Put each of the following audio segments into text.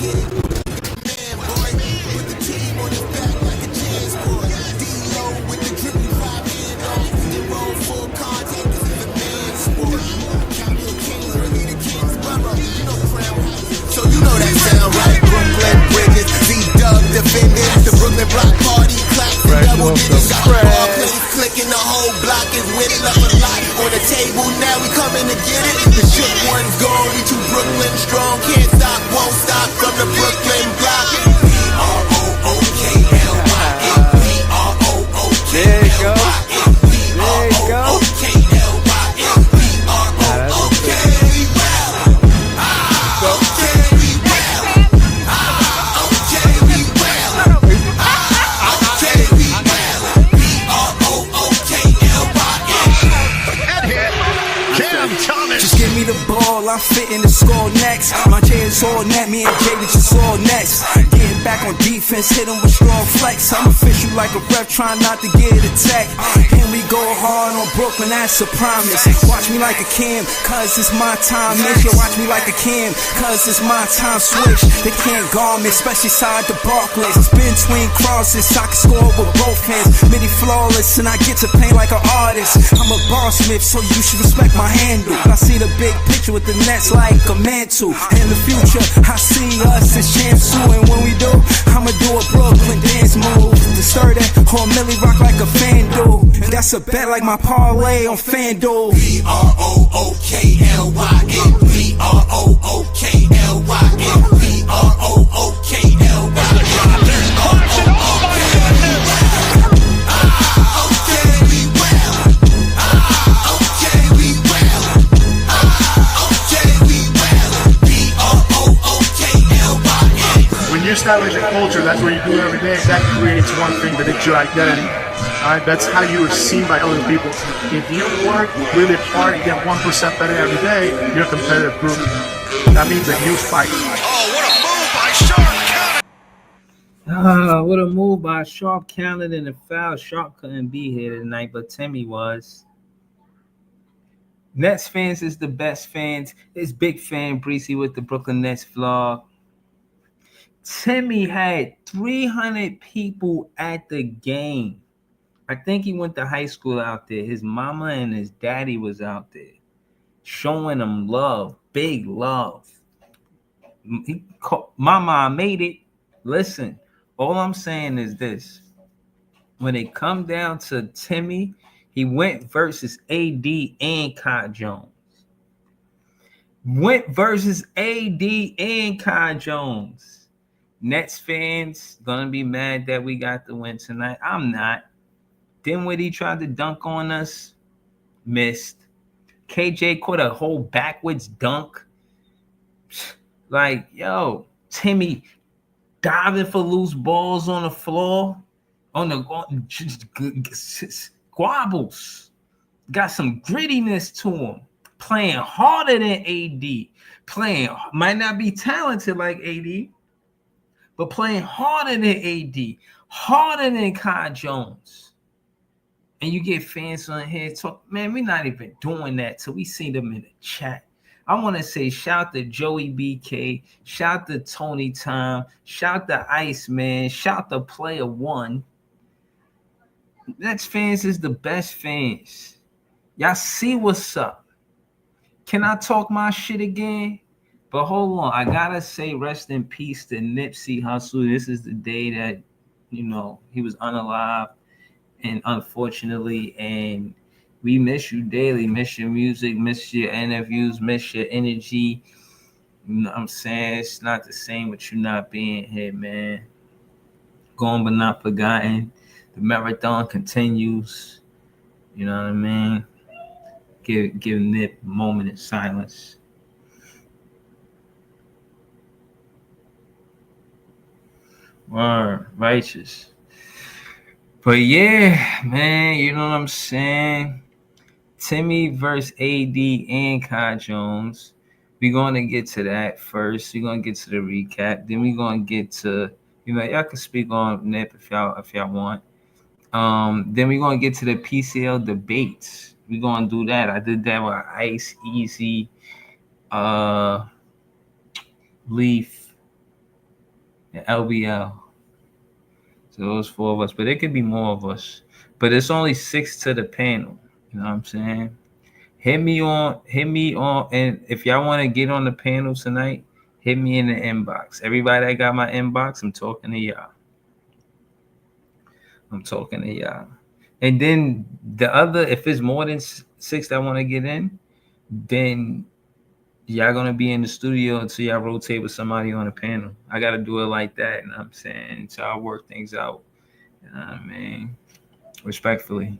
So you know that sound right, Brooklyn Bridges, Z-Dub defending the Brooklyn Block Party, claps and double digits, got the ball plays clicking, the whole block is with it, left a lot on the table, now we coming to get it, the shook one's gone, we too Brooklyn strong, can't stop, won't stop from the Brooklyn block, B-R-O-O-K-L-Y-N, B-R-O-O-K-L-Y-N, there you go, there you go. The ball, I'm fitting the score next. My J is all net, me and Jay is just all next. Getting back on defense, hit him with strong flex. I'm official like a ref, trying not to get attacked. And we go hard on Brooklyn, that's a promise. Watch me like a Cam, cause it's my time. Make sure watch me like a Cam, cause it's my time. Switch, they can't guard me, especially side the Barclays. Spin between crosses, I can score with both hands. Midi flawless, and I get to paint like an artist. I'm a boss smith, so you should respect my handle. I see the big picture with the nets like a mantle. In the future, I see us as champs too. And when we do, I'ma do a Brooklyn dance move. The sturdy or Millie rock like a FanDuel. And that's a bet like my parlay on FanDuel. B-R-O-O-K-L-Y-N, B-R-O-O-K-L-Y-N, B-R-O-O-K-L-Y-N. When you establish a culture, that's what you do every day. That creates one thing, that it's your identity. Alright, that's how you are seen by other people. If you work really hard and get 1% better every day, you're a competitive group. That means that you fight. Oh, what a move by Sharp counted in the foul. Sharp couldn't be here tonight, but Timme was. Nets fans is the best fans. It's Big Fan Breezy with the Brooklyn Nets vlog. Timme had 300 people at the game. I think he went to high school out there. His mama and his daddy was out there showing him love, big love. Mama, I made it. Listen, all I'm saying is this. When it come down to Timme, he went versus A.D and Kai Jones. Went versus A.D and Kai Jones. Nets fans gonna be mad that we got the win tonight. I'm not. Dinwiddie tried to dunk on us, missed. KJ caught a whole backwards dunk. Like, yo, Timme diving for loose balls on the floor, squabbles. Got some grittiness to him. Playing harder than AD. Might not be talented like AD, but playing harder than AD, harder than Kai Jones. And you get fans on here talk, man, we're not even doing that till we see them in the chat. I want to say shout to Joey BK, shout to Tony Time, shout to Iceman, shout to Player One. Nets fans is the best fans. Y'all see what's up. Can I talk my shit again? But hold on, I gotta say rest in peace to Nipsey Hussle. This is the day that, you know, he was unalive, and unfortunately, and we miss you daily, miss your music, miss your interviews, miss your energy. You know what I'm saying? It's not the same with you not being here, man. Gone but not forgotten. The marathon continues. You know what I mean? Give Nip a moment of silence. Word, righteous. But yeah, man, you know what I'm saying? Timme versus A.D and Kai Jones. We're going to get to that first. We're going to get to the recap. Then we're going to get to, you know, y'all can speak on Nip if y'all want. Then we're going to get to the PCL debates. We're going to do that. I did that with Ice, Easy, Leaf, and LBL. So those 4 of us, but it could be more of us. But it's only 6 to the panel. You know what I'm saying? Hit me on, and if y'all want to get on the panel tonight, hit me in the inbox. Everybody that got my inbox, I'm talking to y'all. And then the other, if it's more than 6 that want to get in, then y'all gonna be in the studio until y'all rotate with somebody on the panel. I gotta do it like that, you know what I'm saying? Until I work things out. You know what I mean? Respectfully.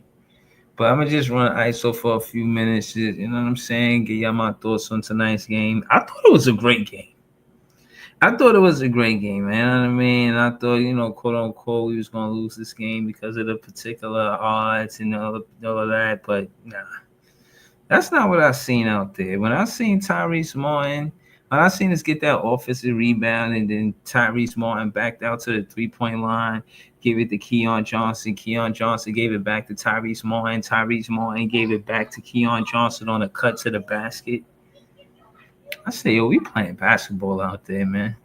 But I'm gonna just run ISO for a few minutes, you know what I'm saying? Get y'all my thoughts on tonight's game. I thought it was a great game. Man. You know what I mean? I thought, quote unquote, we was gonna lose this game because of the particular odds and all of that, but nah. That's not what I seen out there. When I seen Tyrese Martin, when I seen us get that offensive rebound and then Tyrese Martin backed out to the 3-point line, gave it to Keon Johnson. Keon Johnson gave it back to Tyrese Martin. Tyrese Martin gave it back to Keon Johnson on a cut to the basket. I say, yo, we playing basketball out there, man.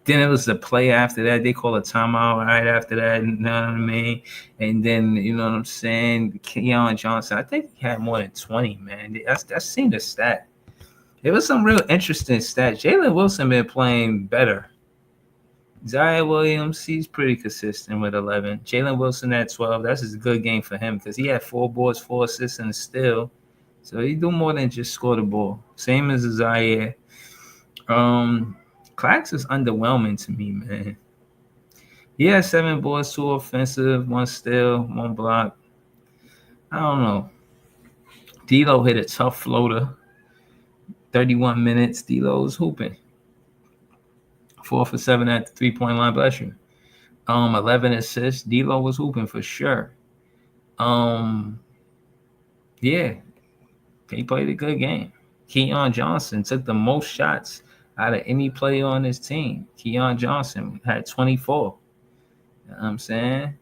Then it was the play after that. They call a timeout right after that. You know what I mean? And then, you know what I'm saying? Keon Johnson, I think he had more than 20, man. That's seen the stat. It was some real interesting stats. Jalen Wilson been playing better. Zion Williams, he's pretty consistent with 11. Jalen Wilson at 12. That's a good game for him because he had 4 boards, 4 assists, and a steal. So he do more than just score the ball. Same as Zaire. Clax is underwhelming to me, man. He had 7 boards, 2 offensive, 1 steal, 1 block. I don't know. D'Lo hit a tough floater. 31 minutes. D'Lo was hooping. 4 for 7 at the 3-point line. Bless you. 11 assists. D'Lo was hooping for sure. Yeah. He played a good game. Keon Johnson took the most shots out of any player on this team. Keon Johnson had 24. You know what I'm saying?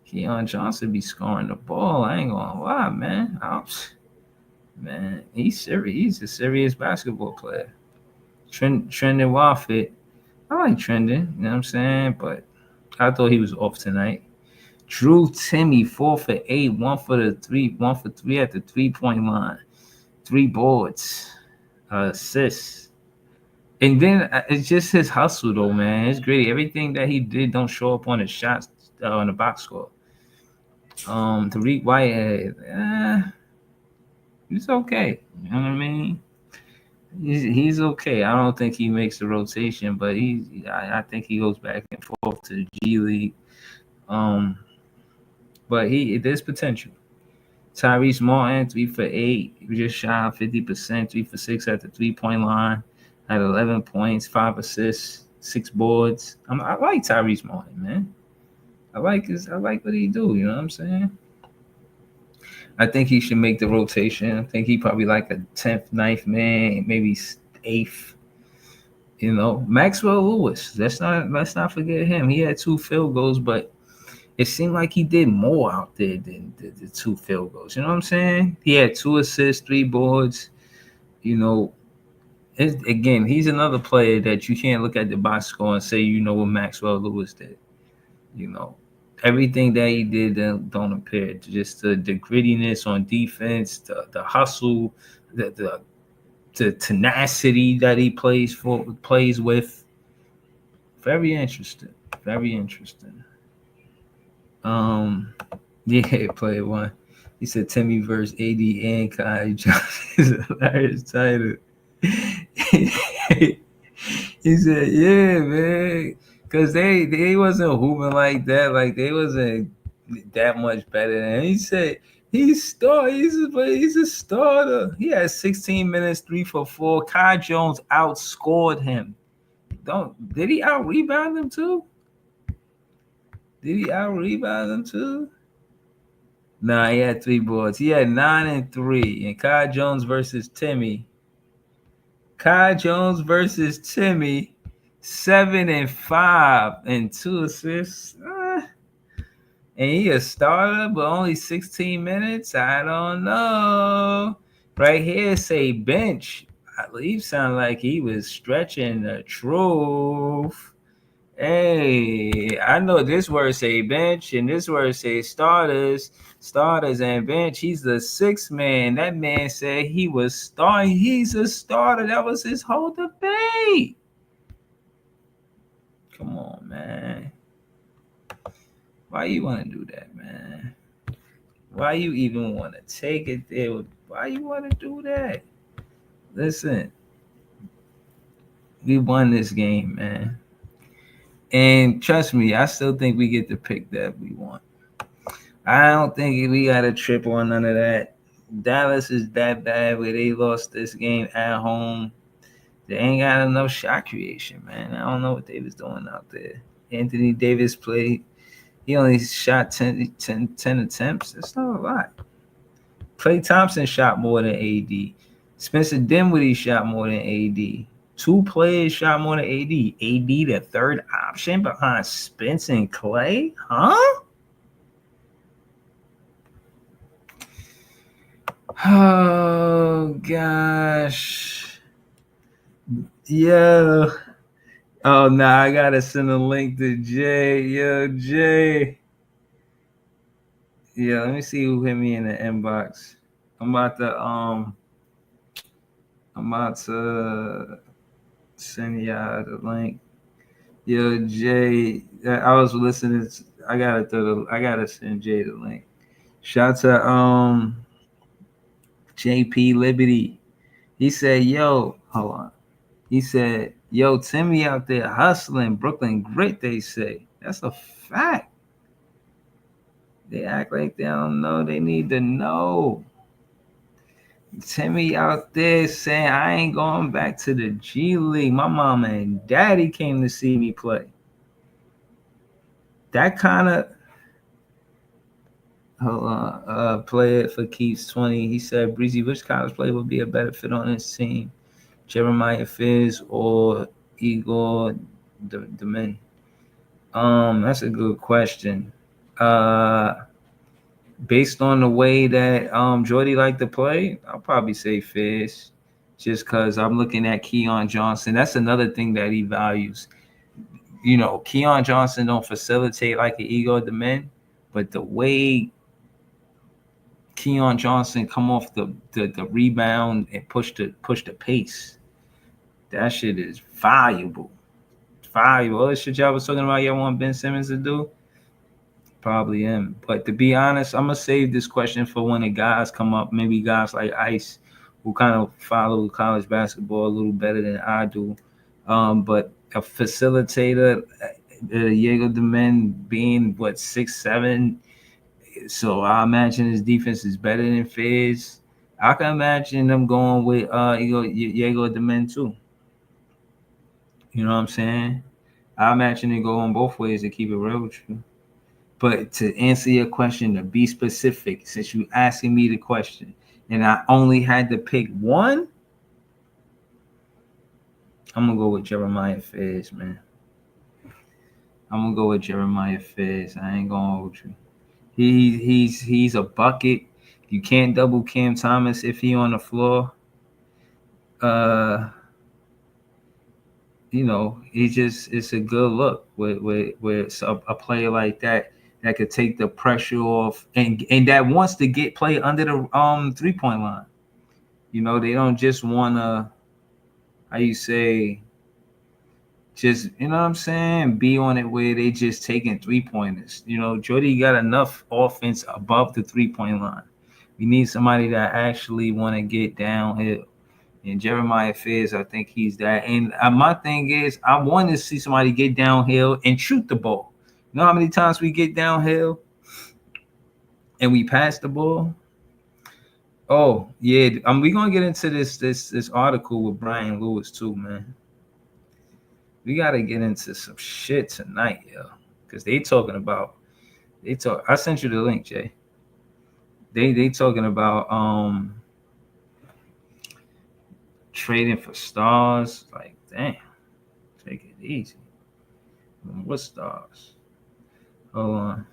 Keon Johnson be scoring the ball. I ain't gonna lie, man. Man, he's serious. He's a serious basketball player. Trendon Watford. I like Trendon, you know what I'm saying? But I thought he was off tonight. Drew Timme, 4 for 8, 1 for 3 at the 3-point line. 3 boards, assists. And then it's just his hustle, though, man. It's great. Everything that he did don't show up on his shots on the box score. Tariq Whitehead, he's okay. You know what I mean? He's okay. I don't think he makes the rotation, but I think he goes back and forth to the G League. But there's potential. Tyrese Martin, 3 for 8. He was just shy of 50%, 3 for 6 at the 3-point line. Had 11 points, 5 assists, 6 boards. I like Tyrese Martin, man. I like what he do. You know what I'm saying? I think he should make the rotation. I think he probably like a 10th, 9th man, maybe 8th. You know, Maxwell Lewis. Let's not forget him. He had 2 field goals, but it seemed like he did more out there than the 2 field goals. You know what I'm saying? He had 2 assists, 3 boards. You know, again, he's another player that you can't look at the box score and say you know what Maxwell Lewis did. You know, everything that he did don't appear. Just the grittiness on defense, the hustle, the tenacity that he plays with. Very interesting. Very interesting. Yeah, player 1. He said Timme versus A.D and Kai Jones is a hilarious title. He said, yeah, man. Because they wasn't hooping like that. Like, they wasn't that much better than him. He said, he's a starter. He had 16 minutes, 3 for 4. Kai Jones outscored him. Did he out-rebound him too? Nah, he had 3 boards. He had 9 and 3. And Kai Jones versus Timme. 7 and 5 and 2 assists. And he a starter, but only 16 minutes. I don't know. Right here say bench. Leaf sounded like he was stretching the truth. Hey, I know this word say bench and this word say starters and bench. He's the sixth man. That man said he was starting. He's a starter. That was his whole debate. Come on, man. Why you want to do that, man? Why you even want to take it there? Why you want to do that? Listen, we won this game, man. And trust me, I still think we get the pick that we want. I don't think we got a trip on none of that. Dallas is that bad where they lost this game at home. They ain't got enough shot creation, man. I don't know what they was doing out there. Anthony Davis played. He only shot 10 attempts. That's not a lot. Klay Thompson shot more than AD. Spencer Dinwiddie shot more than AD. Two players shot more than AD. AD, the third option behind Spence and Klay? Huh? Oh, gosh. Yeah. Oh, nah, I got to send a link to Jay. Yo, Jay. Yeah, let me see who hit me in the inbox. I'm about to send y'all the link. Yo, Jay, I was listening. I gotta send Jay the link. Shout to JP Liberty. He said, "Yo, hold on." He said, "Yo, Timme out there hustling, Brooklyn grit." They say that's a fact. They act like they don't know. They need to know. Timme out there saying, I ain't going back to the G League. My mama and daddy came to see me play. That kind of, hold on, play it for Keith's 20. He said, Breezy, which college player would be a better fit on this team? Jeremiah Fizz or Igor Demin? That's a good question. Based on the way that Jordy liked to play, I'll probably say Fizz, just because I'm looking at Keon Johnson. That's another thing that he values. You know, Keon Johnson don't facilitate like an Ego the men, but the way Keon Johnson come off the rebound and push the pace, that shit is valuable. Valuable. All the shit y'all was talking about, y'all want Ben Simmons to do? Probably him. But to be honest, I'm gonna save this question for when the guys come up. Maybe guys like Ice, who kind of follow college basketball a little better than I do. But a facilitator, Diego Demen being 6'7", so I imagine his defense is better than Fizz. I can imagine them going with Diego Demen too. You know what I'm saying? I imagine it go on both ways to keep it real with you. But to answer your question, to be specific, since you asking me the question, and I only had to pick one, I'm gonna go with Jeremiah Fizz, man. I'm gonna go with Jeremiah Fizz. I ain't gonna hold you. He's a bucket. You can't double Cam Thomas if he on the floor. You know, it's a good look with a player like that could take the pressure off and that wants to get play under the 3-point line. You know, they don't just wanna, how you say, just, you know what I'm saying, be on it where they just taking 3-pointers. You know, Jordy got enough offense above the 3-point line. We need somebody that actually want to get downhill. And Jeremiah Fizz, I think he's that. And my thing is, I want to see somebody get downhill and shoot the ball. You know how many times we get downhill and we pass the ball? Oh, yeah. We're going to get into this article with Brian Lewis too, man. We got to get into some shit tonight, yo. Because I sent you the link, Jay. They talking about trading for stars. Like, damn, take it easy. What stars? Hold on.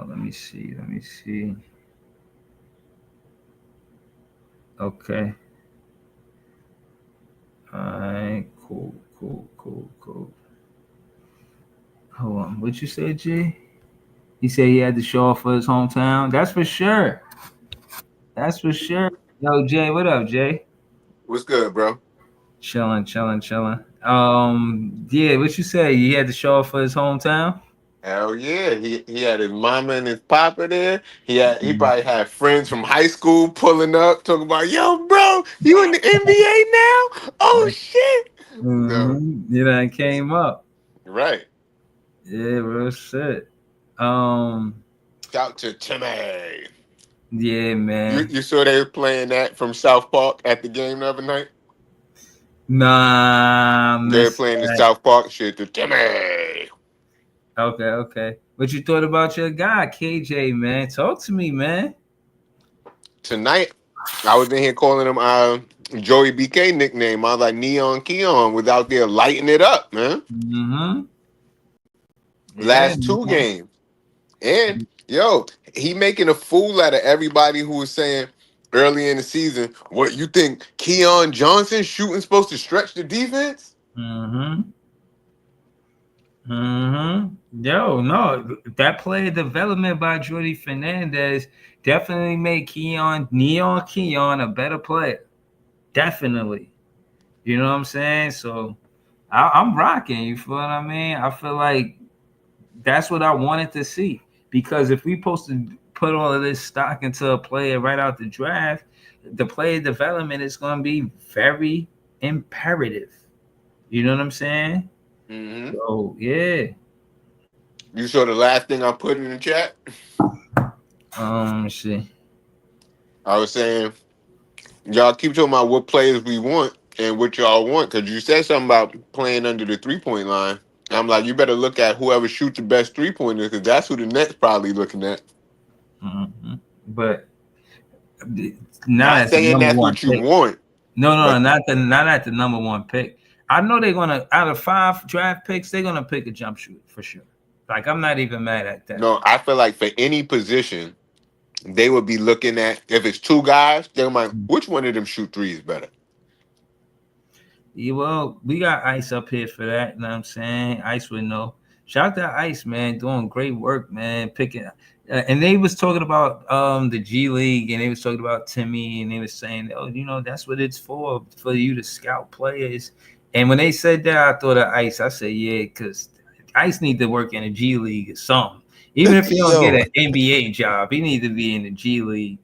Let me see. Okay. All right. Cool. Cool. Cool. Cool. Hold on. What you say, Jay? He said he had to show off for his hometown. That's for sure. That's for sure. Yo, Jay, what up, Jay? What's good, bro? Chilling, chilling, chilling. Yeah, what you say? He had to show off for his hometown. Hell yeah. He had his mama and his papa there. He probably had friends from high school pulling up, talking about, yo, bro, you in the NBA now? Oh shit. No, You know, it came up. right. Yeah, real shit. Um, Shout to Timme. yeah, You man. you saw they were playing that from South Park at the game the other night? Nah, I They were missed playing the that. South Park shit to Timme. Okay, okay. What you thought about your guy, KJ, man? Talk to me, man. Tonight, I was in here calling him Joey BK nickname. I was like Neon Keon was out there lighting it up, man. Mm-hmm. Yeah, Last two games. And yo, he making a fool out of everybody who was saying early in the season, what you think Keon Johnson shooting supposed to stretch the defense? mm-hmm. Mm-hmm. Yo, no, that player development by Jordy Fernandez definitely made Neon Keon a better player. Definitely. You know what I'm saying? So I'm rocking. You feel what I mean? I feel like that's what I wanted to see. Because if we supposed to put all of this stock into a player right out the draft, the player development is going to be very imperative. You know what I'm saying? Mm-hmm. So yeah. You saw the last thing I put in the chat? See. I was saying, y'all keep talking about what players we want and what y'all want, because you said something about playing under the 3-point line. I'm like, you better look at whoever shoots the best 3-pointers, because that's who the Nets probably looking at. Mm-hmm. But not Not as the saying number that's one what you pick. want, No, no, no, but not at the number one pick. I know they're gonna out of 5 draft picks, they're gonna pick a jump shooter for sure. Like I'm not even mad at that. no, I feel like for any position, they would be looking at, if it's two guys, they're like, which one of them shoot threes better? Yeah, well, we got Ice up here for that. You know what I'm saying? Ice would know. Shout out to Ice, man, doing great work, man. Picking, and they was talking about the G League, and they was talking about Timme, and they was saying, oh, you know, that's what it's for you to scout players. And when they said that, I thought of Ice. I said, yeah, because Ice need to work in a G League or something. Even if he don't get Yo, an NBA job, he need to be in the G League.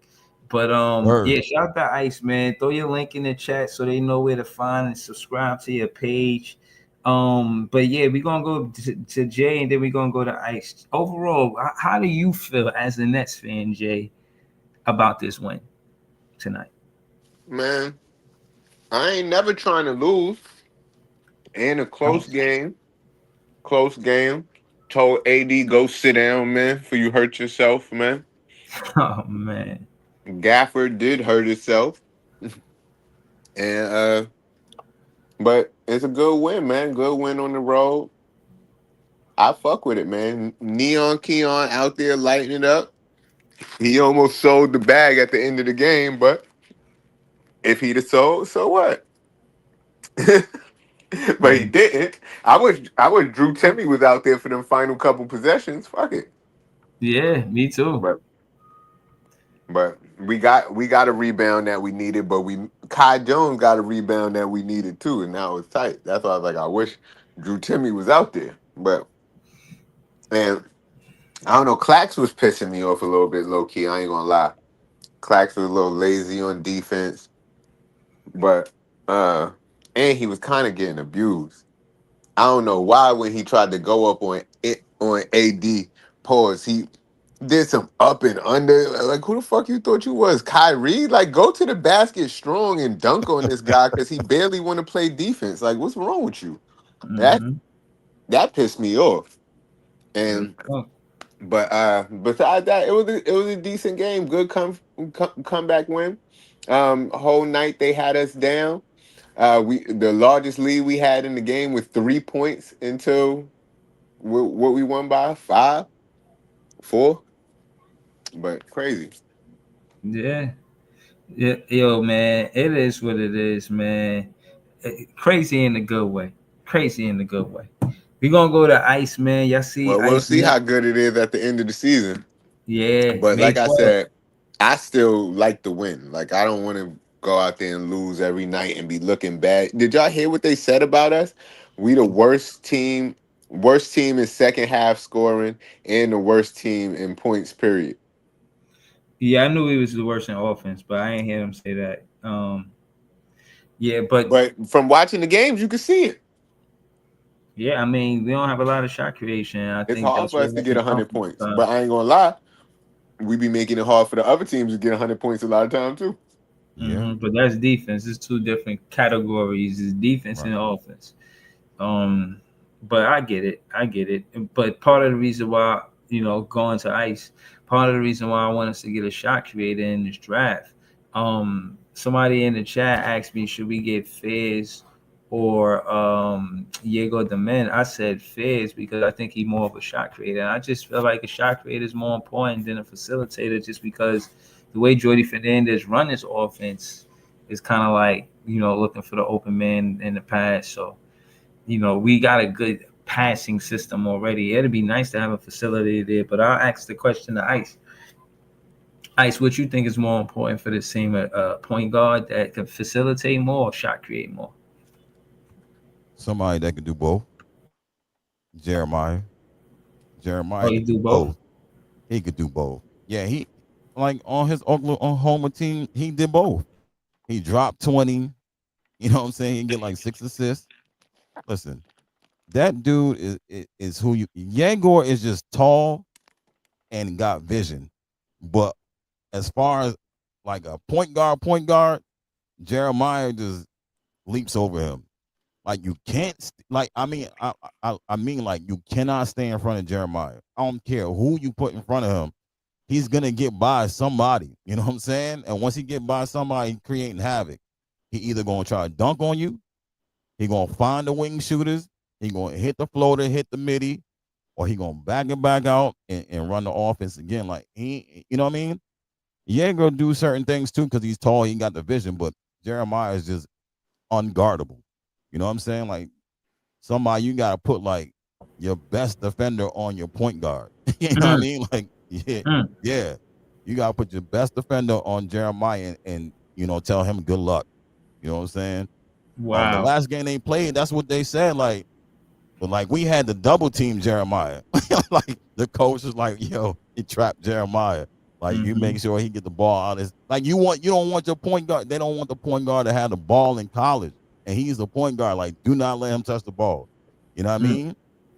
But word. yeah, shout out to Ice, man. Throw your link in the chat so they know where to find and subscribe to your page. But yeah, we're gonna go to Jay and then we're gonna go to Ice. Overall, how do you feel as a Nets fan, Jay, about this win tonight? Man, I ain't never trying to lose. In a close game. Told AD, go sit down, man, for you hurt yourself, man. Oh man. Gaffer did hurt himself. And but it's a good win, man. Good win on the road. I fuck with it, man. Neon Keon out there lighting it up. He almost sold the bag at the end of the game, but if he'd have sold, so what? But he didn't. I wish Drew Timme was out there for them final couple possessions. Fuck it. Yeah, me too. But we got a rebound that we needed, but Kai Jones got a rebound that we needed too, and now it's tight. That's why I was like, I wish Drew Timme was out there. But and I don't know, Clax was pissing me off a little bit, low key. I ain't gonna lie. Clax was a little lazy on defense, but and he was kind of getting abused. I don't know why when he tried to go up on it on AD pause, he did some up and under. Like, who the fuck you thought you was? Kyrie? Like, go to the basket strong and dunk on this guy because he barely want to play defense. Like, what's wrong with you? That Mm-hmm. that pissed me off. There And you go. but besides that, it was a decent game. Good comeback win. Whole night they had us down. We the largest lead we had in the game was 3 points until what we won by 5, 4. But crazy. Yeah. Yeah, yo, man, it is what it is, man. Crazy in a good way. Crazy in a good way. We gonna go to Ice, man. Y'all see Well, we'll Ice? see how good it is at the end of the season. Yeah, But May like I 12th. said, I still like to win. Like I don't want to go out there and lose every night and be looking bad. Did y'all hear what they said about us? We the worst team in second half scoring, and the worst team in points. Period. Yeah, I knew he was the worst in offense, but I ain't hear him say that. Yeah, but But from watching the games, you can see it. yeah, I mean, we don't have a lot of shot creation. I It's think hard that's for where us to get we come 100 from. points. But I ain't gonna lie, we be making it hard for the other teams to get 100 points a lot of time too. Yeah, But that's defense. It's two different categories. It's defense and right. offense. Um, but I get it. I get it. But part of the reason why, going to ice, part of the reason why I want us to get a shot creator in this draft. Somebody in the chat asked me, should we get Fizz or Diego Demen? I said Fizz because I think he's more of a shot creator. And I just feel like a shot creator is more important than a facilitator just because the way Jordy Fernandez run his offense is kind of like, looking for the open man in the pass. So we got a good passing system already. It'd be nice to have a facility there, but I'll ask the question to Ice. Ice, what you think is more important for this team? A point guard that can facilitate more or shot create more? Somebody that can do both. Jeremiah. Oh, Jeremiah you could do do both? both. He could do both. Yeah, he like on his Oklahoma team, he did both. He dropped 20. You know what I'm saying? He get like 6 assists. Listen, that dude is who you. Yegor is just tall and got vision, but as far as like a point guard, Jeremiah just leaps over him. Like you can't like I mean like you cannot stay in front of Jeremiah. I don't care who you put in front of him. He's gonna get by somebody. You know what I'm saying? And once he get by somebody creating havoc, he either gonna try to dunk on you, he gonna find the wing shooters, he gonna hit the floater, hit the midi, or he gonna back it back out and run the offense again. Like he, you know what I mean? Yeah, gonna do certain things too because he's tall, he got the vision, but Jeremiah is just unguardable. You know what I'm saying? Like somebody you gotta put like your best defender on your point guard. You know what I Mm, mean? Like, yeah, mm. yeah. You gotta put your best defender on Jeremiah and tell him good luck. You know what I'm saying? The Wow. last game they played, that's what they said. Like we had to double team Jeremiah. Like the coach was like, yo, he trapped Jeremiah. Like you hmm make sure he get the ball out. Like you don't want your point guard. They don't want the point guard to have the ball in college, and he's the point guard. Like do not let him touch the ball. You know what I mean?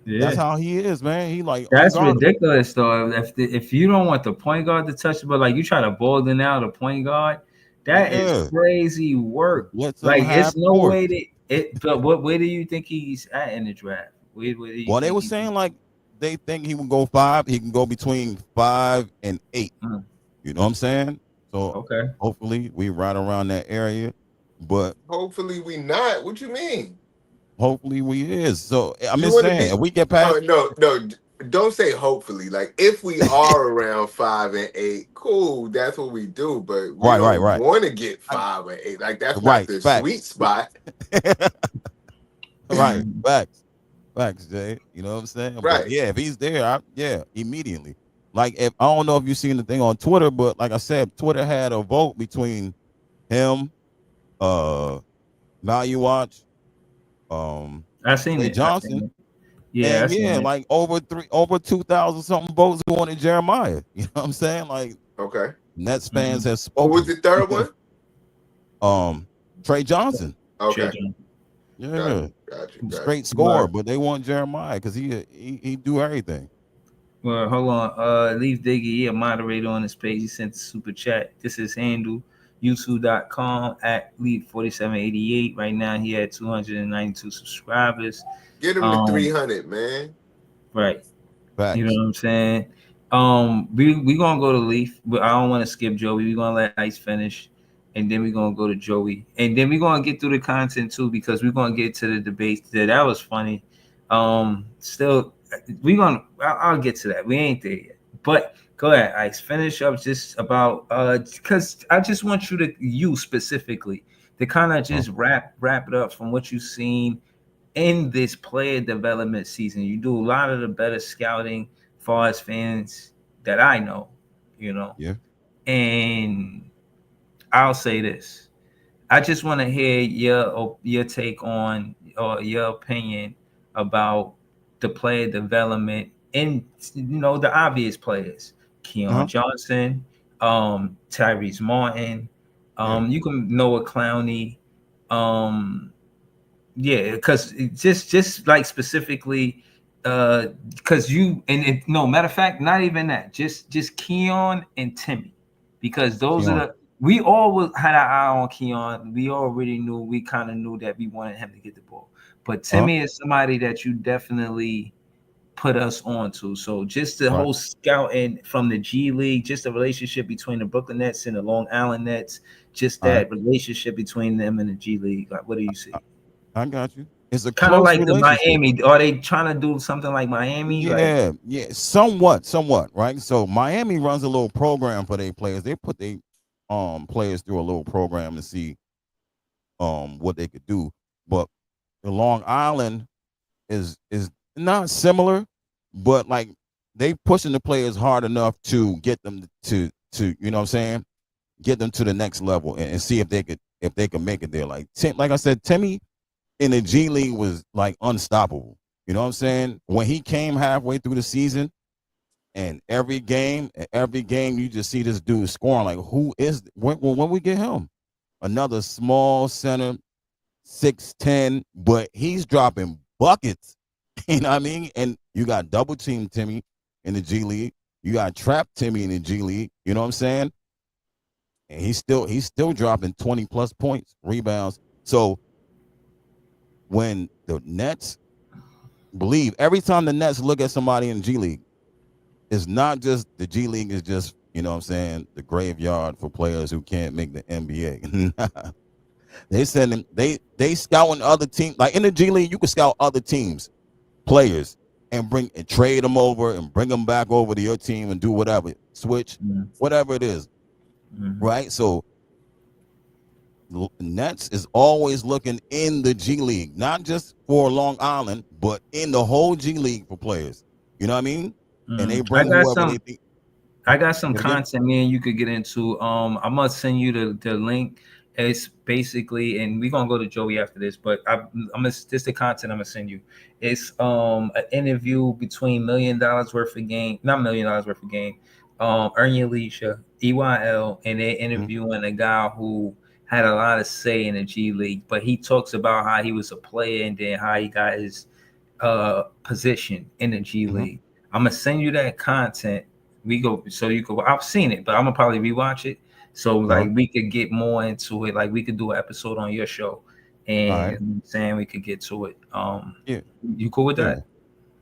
That's Yeah. how he is, man. He like That's unguardable. ridiculous, though. If you don't want the point guard to touch it, but like you try to bolden out a point guard, that is Yeah, crazy work. blitz him Like half it's no court. way that it. But what where do you think he's at in the draft? Where do you Well, they think were he's? saying like they think he would go 5. He can go between 5 and 8. Mm, You know what I'm saying? So okay. hopefully we right around that area, but Hopefully we not. What you mean? hopefully we is. So I'm You just want to saying, be? if we get Oh past, no, no. Don't say hopefully. Like if we are around 5 and 8, cool. That's what we do. But we don't right. want to get I'm 5 and 8. Like that's not right. the sweet Facts. spot. Right. Mm, Facts, Jay. You know what I'm saying? But Right. yeah, if he's there, yeah, immediately. Like if I don't know if you've seen the thing on Twitter, but like I said, Twitter had a vote between him, uh, Value Watch, um, I seen Trey it. I seen Johnson. it. Yeah, I And seen yeah, it. like over 2,000 something votes going to Jeremiah. You know what I'm saying? Like Okay. Nets fans Mm-hmm. have Who was spoken. the third one? um, Trey Johnson, Trey Okay. Jones. Got yeah, you. Got you. Got straight you. score, but they want Jeremiah because he do everything. Well, hold on. Leaf Diggy, he a moderator on this page. He sent a super chat. This is handle youtube.com at Leaf4788. Right now, he had 292 subscribers. Get him to Um, 300, man. right. You know Facts. what I'm saying? We gonna go to Leaf, but I don't want to skip Joey. We gonna let Ice finish, and then we gonna go to Joey, and then we gonna get through the content too because we're gonna get to the debates. That was funny. Still, we gonna. I'll get to that. We ain't there yet, But go ahead, Ice. Finish up just about because I just want you specifically to kind of just wrap it up from what you've seen in this player development season. You do a lot of the better scouting far as fans that I know, you know. Yeah. And I'll say this. I just want to hear your take on or your opinion about the player development in the obvious players. Keon Johnson, Tyrese Martin, you can Noah Clowney, yeah, because just like specifically, because no matter of fact, not even that, just Keon and Timme, because those are the we all had our eye on Keon. We already knew, we kind of knew that we wanted him to get the ball, but Timme is somebody that you definitely put us on to. So just the whole scouting from the G League, just the relationship between the Brooklyn Nets and the Long Island Nets, just that relationship between them and the G League. Like, what do you see? I got you. It's a kind of close like the relationship. Miami. Are they trying to do something like Miami? Yeah, yeah, somewhat, right? So Miami runs a little program for their players. They put their players through a little program to see what they could do. But the Long Island is not similar, but like they pushing the players hard enough to get them to you know what I'm saying, get them to the next level and see if they could make it there. Like I said, Timme in the G League was like unstoppable. You know what I'm saying? When he came halfway through the season, and every game you just see this dude scoring. Like, who is when we get him? Another small center, 6'10", but he's dropping buckets. You know what I mean? And you got double team Timme in the G League. You got trap Timme in the G League. You know what I'm saying? And he's still dropping 20 plus points, rebounds. So when the Nets believe, every time the Nets look at somebody in the G League, it's not just the G League is just, you know what I'm saying, the graveyard for players who can't make the NBA. They sending they scouting other teams. Like in the G League, you can scout other teams, players, and trade them over and bring them back over to your team and do whatever, switch, whatever it is. Right? So Nets is always looking in the G League, not just for Long Island, but in the whole G League for players. You know what I mean? And they bring whoever they think. I got some content, man, you could get into. I'm gonna send you the link. It's basically, and we're gonna go to Joey after this, but this the content I'm gonna send you. It's an interview between $1 million worth of game, not $1 million worth of game, Earn Your Leisure, EYL, and they're interviewing a guy who had a lot of say in the G League, but he talks about how he was a player and then how he got his position in the G League. I'm gonna send you that content. So you could. I've seen it, but I'm gonna probably rewatch it. So like we could get more into it. Like we could do an episode on your show, and saying we could get to it. You cool with that?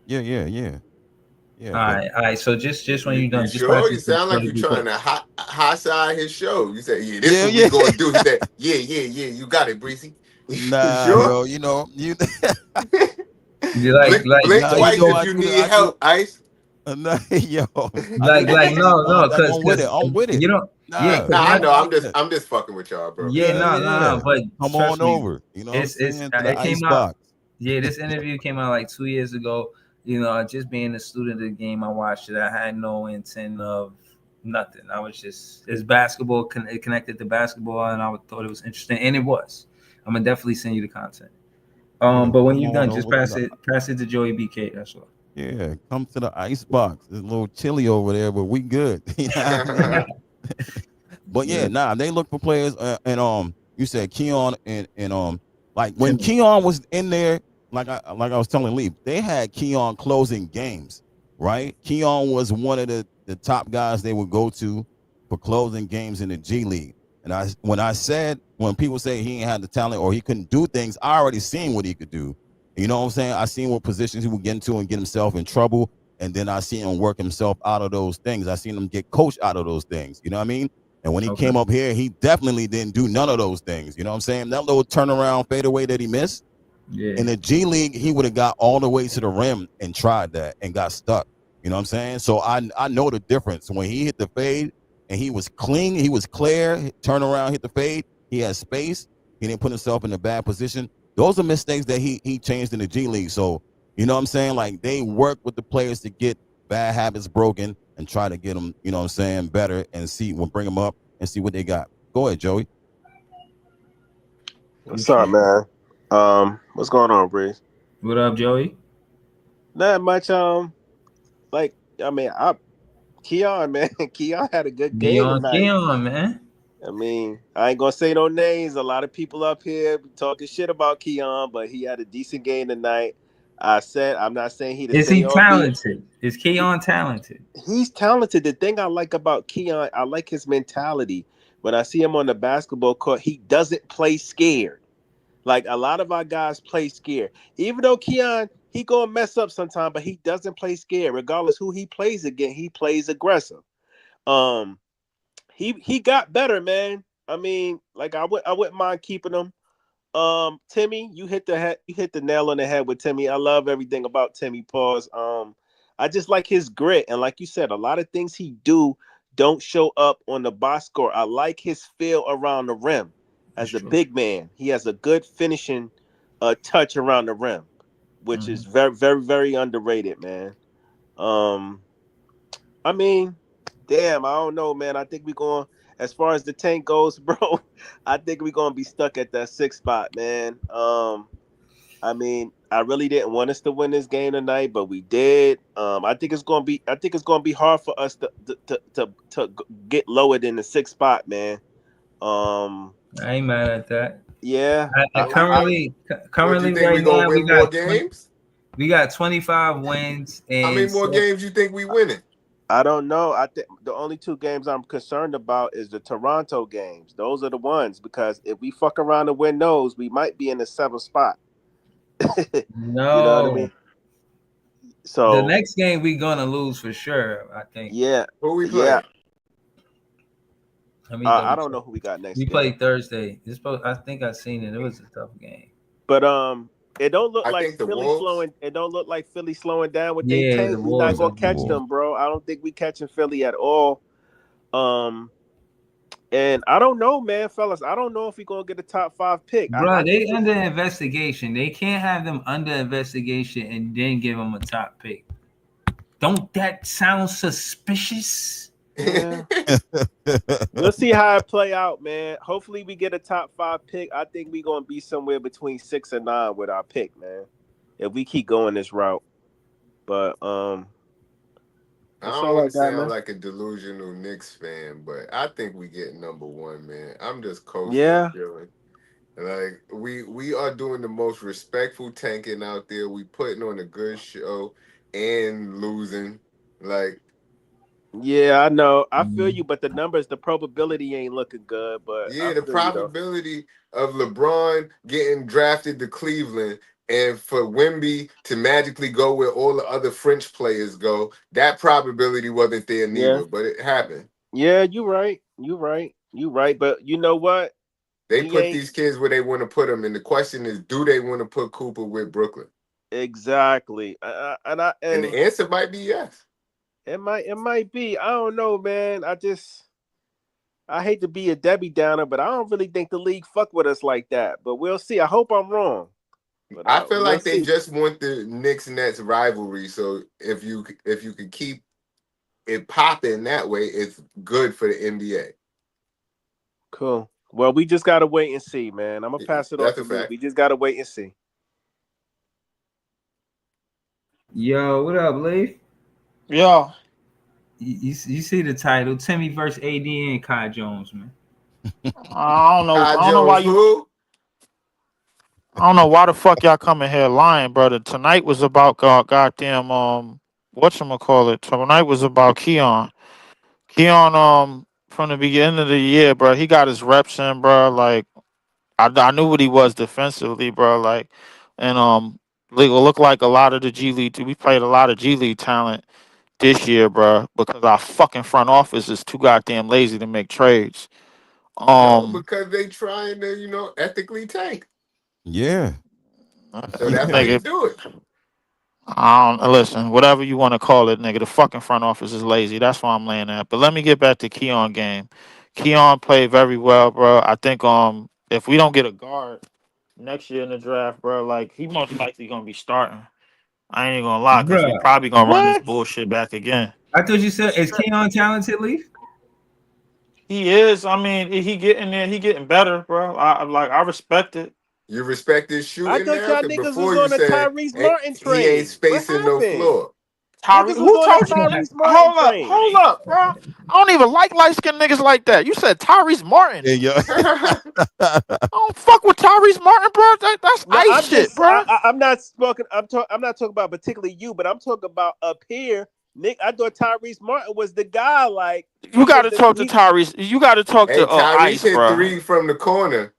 Yeah. All right. So just when you're done, you sure? You sound like you're trying to hot side his show. You say, this is what we gonna do. He said, yeah. You got it, Breezy. Nah, sure? Bro. You know you. You like blink twice if you need help, Ice. Yo, no, because I'm with it. You know, I know. I'm just fucking with y'all, bro. No. But come on over. You know, it came out. Yeah, this interview came out like 2 years ago. You know, just being a student of the game, I watched it. I had no intent of nothing. I was just it's basketball connected to basketball, and I thought it was interesting, and it was. I'm gonna definitely send you the content. But when you're done, just pass it to Joey BK. That's all. Yeah, come to the ice box. It's a little chilly over there, but we good. But they look for players. And you said Keon and like when Keon was in there, like I was telling Lee, they had Keon closing games, right? Keon was one of the top guys they would go to for closing games in the G League. And when people say he ain't had the talent or he couldn't do things, I already seen what he could do. You know what I'm saying? I seen what positions he would get into and get himself in trouble. And then I seen him work himself out of those things. I seen him get coached out of those things. You know what I mean? And when he came up here, he definitely didn't do none of those things. You know what I'm saying? That little turnaround fadeaway that he missed. Yeah. In the G League, he would have got all the way to the rim and tried that and got stuck. You You know what I'm saying? So I know the difference. When he hit the fade and he was clean, he was clear, turn around, hit the fade, he had space, he didn't put himself in a bad position. Those are mistakes that he changed in the G League. So, you know what I'm saying? Like, they work with the players to get bad habits broken and try to get them, you know what I'm saying, better, and bring them up and see what they got. Go ahead, Joey. What's up, man? What's going on, Breeze? What up, Joey? Not much. Like I mean, Keon, man, Keon had a good game Keon, tonight. Keon, man. I mean, I ain't gonna say no names. A lot of people up here be talking shit about Keon, but he had a decent game tonight. I'm not saying he the Is he same old beat. talented? Is Keon talented? He's talented. The thing I like about Keon, I like his mentality. When I see him on the basketball court, he doesn't play scared. Like a lot of our guys play scared. Even though Keon, he gonna mess up sometime, but he doesn't play scared. Regardless who he plays against, he plays aggressive. Um, he got better, man. I mean, like I wouldn't mind keeping him. Timme, you hit the nail on the head with Timme. I love everything about Timme. Pause. I just like his grit, and like you said, a lot of things he do don't show up on the box score. I like his feel around the rim as a big man. He has a good finishing touch around the rim, which is very, very, very underrated, man. Um, I mean, damn, I don't know, man. I think we're going as far as the tank goes, bro. I think we're gonna be stuck at that 6th spot, man. I mean, I really didn't want us to win this game tonight, but we did. I think it's gonna be hard for us to get lower than the 6th spot, man. I ain't mad at that. Yeah. What you Currently, think we right gonna now, win more games? we got 25 wins How many and more games you think we winning? I don't know. I think the only 2 games I'm concerned about is the Toronto games. Those are the ones because if we fuck around and win those, we might be in the 7th spot. You know what I no. mean? The So next game we gonna lose for sure. I think. yeah, Who we yeah. playing? Let me I double don't know check. who we got next We game, played Thursday. I think I seen it. It was a tough game. but it don't look I like think the Philly Wolves. slowing. It don't look like Philly slowing down with they Yeah, the tank. We not Wolves. gonna I catch think. them, bro. I don't think we catching Philly at all. Um, and I don't know, man, fellas. I don't know if we gonna get a top 5 pick. I Bro, just they under investigation. They can't have them under investigation and then give them a top pick. Don't that sound suspicious? yeah. We'll see how it play out, man. Hopefully we get a top 5 pick. I think we're gonna be somewhere between 6 and 9 with our pick, man. If we keep going this route. But I that's don't all I want to got, sound man. like a delusional Knicks fan, but I think we get #1, man. I'm just coasting, Yeah. chilling. Like we are doing the most respectful tanking out there. We putting on a good show and losing. Like, Yeah, I know. I feel you, but the numbers, the probability ain't looking good. But I yeah, the feel you though. probability of LeBron getting drafted to Cleveland and for Wemby to magically go where all the other French players go, that probability wasn't there Yeah. neither, but it happened. Yeah, you right. You right. You right. But you know what? They We put ain't these kids where they want to put them, and the question is, do they want to put Cooper with Brooklyn? exactly. And the And answer might be yes. it might be. I don't know, man. I hate to be a Debbie Downer, but I don't really think the league fuck with us like that. But we'll see. I hope I'm wrong. But I feel we'll like they see. just want the Knicks Nets rivalry. So if you could keep it popping that way, it's good for the NBA. Cool. Well, we just gotta wait and see, man. I'm gonna pass it off That's to a Lee. fact. We just gotta wait and see. Yo, what up, Leaf? Yeah, You see the title, Timme versus A.D and Kai Jones, man. I don't know. Kai I don't know why Jones, you. who? I don't know why the fuck y'all coming here lying, brother. Tonight was about goddamn whatchamacallit. Tonight was about Keon. Keon from the beginning of the year, bro. He got his reps in, bro. Like I knew what he was defensively, bro. Like and look like a lot of the G League. We played a lot of G League talent this year, bro. Because our fucking front office is too goddamn lazy to make trades. No, Um, because they trying to, ethically tank. Yeah. So you that's how think you it? do it. Listen, whatever you want to call it, nigga. The fucking front office is lazy. That's why I'm laying at. But let me get back to Keon game. Keon played very well, bro. I think if we don't get a guard next year in the draft, bro, like he most likely gonna be starting. I ain't gonna lie, cause we Bruh, probably gonna run this What? bullshit back again. I thought you said is Keon talented, Leaf? He is. I mean, he getting there. He getting better, bro. I respect it. You respect his I shooting thought now? y'all Because niggas was before you on a said Tyrese Martin he ain't train. What spacing no happened? floor. Tyree, Niggas was who on a told you that? Tyrese Martin train. Hold up, bro. I don't even like light skinned niggas like that. You said Tyrese Martin. Yeah, yo. I don't fuck with Tyrese Martin, bro. That's No, ice I'm shit, just bro. I'm not talking. I'm not talking about particularly you, but I'm talking about up here. Nick, I thought Tyrese Martin was the guy. Like You he got was to the talk to he. Tyrese. You got to talk Hey, to Tyrese Ice, hit bro. three from the corner.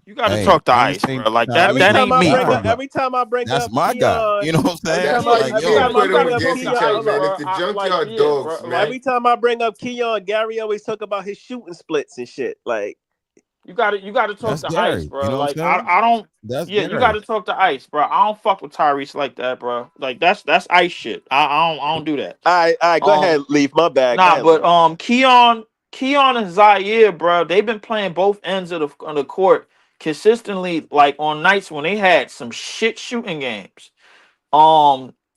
You got to Hey, talk to I ain't Ice, saying bro. Like that. Every Tyrese That ain't time ain't I me, bring guy, up, bro. but every time I bring that's up my guy. Keon, You know what I'm every saying? time That's I why Like, you every yo, getting time I put bring up up against each other, Keon, man. look, It's the junkyard dogs, man. every time I bring up Keon, Gary always talk about his shooting splits and shit. Like you got to talk that's to Ice, Gary. You bro. know what Like I'm saying? I don't. That's Yeah, you got Gary. to talk to Ice, bro. I don't fuck with Tyrese like that, bro. Like that's Ice shit. I don't do that. all right, go Um, ahead, Leaf. My bad. Go Nah, ahead, but Leaf. Keon and Zaire, bro, they've been playing both ends of the court consistently, like on nights when they had some shit shooting games.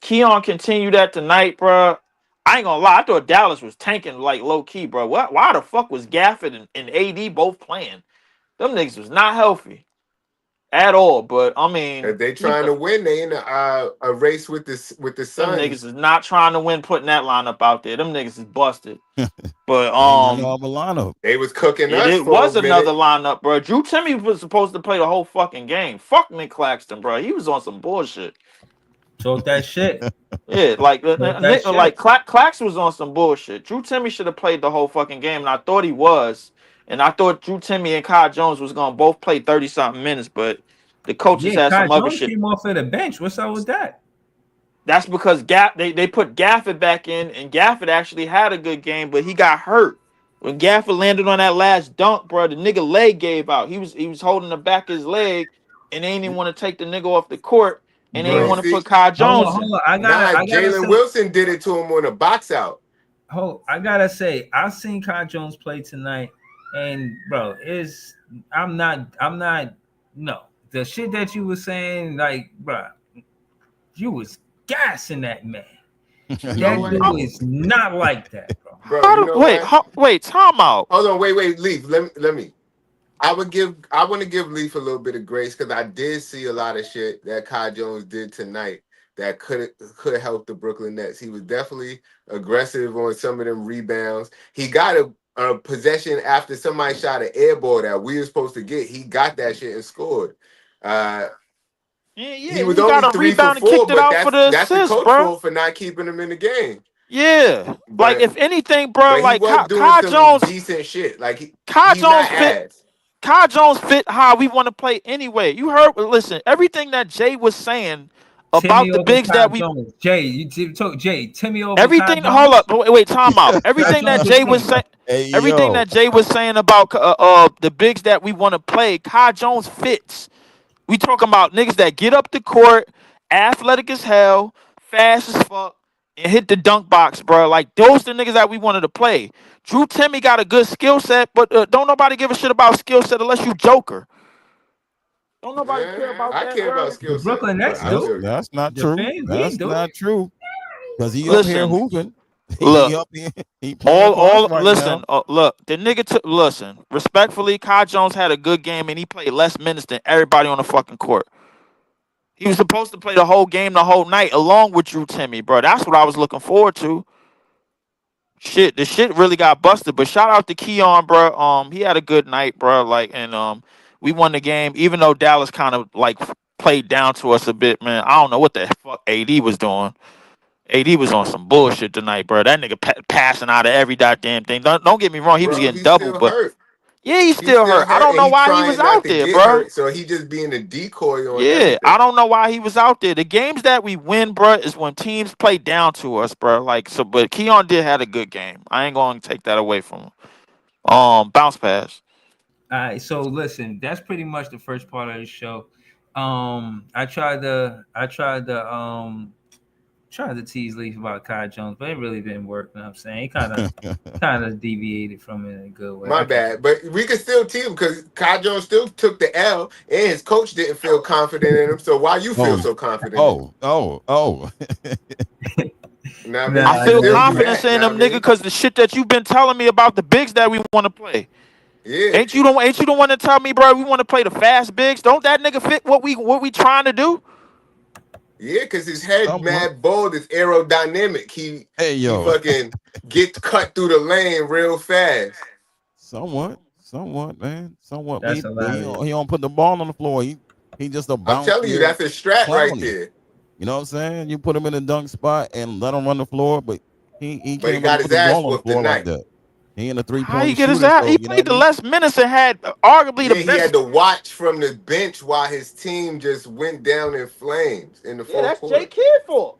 Keon continued that tonight, bro. I ain't gonna lie, I thought Dallas was tanking like low key, bro. What? Why the fuck was Gafford and AD both playing? Them niggas was not healthy at all. But I mean, If they even trying to win, they in a race with the them niggas Suns. is not trying to win, putting that lineup out there. Them niggas is busted. But They ain't got no other lineup. They was cooking us it for a was another minute. lineup, bro. Drew Timme was supposed to play the whole fucking game. Fuck Nick Claxton, bro. He was on some bullshit. Talk that shit. Yeah, like Talk that Nick, like shit. Clax was on some bullshit. Drew Timme should have played the whole fucking game, and I thought he was. And I thought Drew Timme and Kai Jones was gonna both play 30 something minutes, but the coaches Yeah, had Kai some other Jones shit. came off of the bench. What's up with that? That's because they put Gafford back in, and Gafford actually had a good game, but he got hurt. When Gafford landed on that last dunk, bro, the nigga leg gave out. He was holding the back of his leg, and they didn't even want to take the nigga off the court, and they didn't And want Bro, to put see, Kai Jones in. hold on. I nah, gotta Jalen say, Wilson did it to him on a box out. I gotta say, I've seen Kai Jones play tonight, and bro, I'm not, no, the shit that you were saying, like, bro, you was gassing that man. You know That what, dude is not like that, bro. bro? You know what? Wait, time out. Hold on, wait, Leaf. Let me. I want to give Leaf a little bit of grace because I did see a lot of shit that Kai Jones did tonight that could help the Brooklyn Nets. He was definitely aggressive on some of them rebounds. He got a possession after somebody shot an air ball that we were supposed to get. He got that shit and scored. Uh, Yeah, he and was he got only a 3 for rebound and 4, kicked it but out for the that's the assist, coach bro. fault for not keeping him in the game. Yeah, like But if anything, bro, but he like was doing Kai some Jones, decent shit. Like Kai he's Jones not fit. ass. Kai Jones fit how we want to play anyway. You heard? Listen, everything that Jay was saying about Timmy the over bigs Kai that we, Jones. Jay, you took Jay. Timmy over Kai everything. Hold Jones. up, wait, time out. Kai Everything that Jones a Jay was king. saying, Hey, everything yo. that Jay was saying about the bigs that we want to play, Kai Jones fits. We talking about niggas that get up the court, athletic as hell, fast as fuck, and hit the dunk box, bro. Like those the niggas that we wanted to play. Drew Timme got a good skill set, but don't nobody give a shit about skill set unless you Joker. Don't nobody care about I that, care about bro. The skill set, Brooklyn but Nets I That's do. feel you. that's not The true. fans, we That's do. not true. Because he up here Listen, hooping. He look, up here. He playing for us right now. listen, look. The nigga took. Listen, respectfully, Kai Jones had a good game and he played less minutes than everybody on the fucking court. He was supposed to play the whole game, the whole night, along with Drew Timme, bro. That's what I was looking forward to. Shit, the shit really got busted. But shout out to Keon, bro. He had a good night, bro. Like, and we won the game, even though Dallas kind of like played down to us a bit, man. I don't know what the fuck AD was doing. AD was on some bullshit tonight, bro. That nigga passing out of every goddamn thing. Don't get me wrong, he was Bro, getting he's double, still but hurt. yeah, he's He's still hurt. still I hurt, don't and know he why he was trying not out to there, get bro. hurt. So he just being a decoy on Yeah, I everything. don't know why he was out there. The games that we win, bro, is when teams play down to us, bro. Like so, but Keon did had a good game. I ain't going to take that away from him. Bounce pass. All right, so listen, that's pretty much the first part of the show. I tried to tried to tease Leaf about Kai Jones, but it really didn't work. You know what I'm saying? He kind of deviated from it in a good way. My bad, but we could still team because Kai Jones still took the L, and his coach didn't feel confident in him. So why you feel so confident in him? Oh. Now, I mean, Nah, you I can feel still do confidence that. in Now, I them, nigga, mean, because the shit that you've been telling me about the bigs that we want to play. yeah, Ain't you the one to tell me, bro? We want to play the fast bigs. Don't that nigga fit what we trying to do? yeah, because his head Somewhat. mad bold is aerodynamic. Hey, He yo. fucking gets cut through the lane real fast. Somewhat, man. Somewhat. that's He hilarious. don't put the ball on the floor. He just a I'm telling you, bouncier that's a strat right clowny. there. You know what I'm saying? You put him in a dunk spot and let him run the floor, but he But he can't really got put his the ass ball on the whooped floor like tonight. that. He in a How he three-point get his shooter, out? so He you know played what I the mean? less minutes and had arguably the Yeah, he best. had to watch from the bench while his team just went down in flames in the Yeah, fourth that's Jay quarter. Kidd for.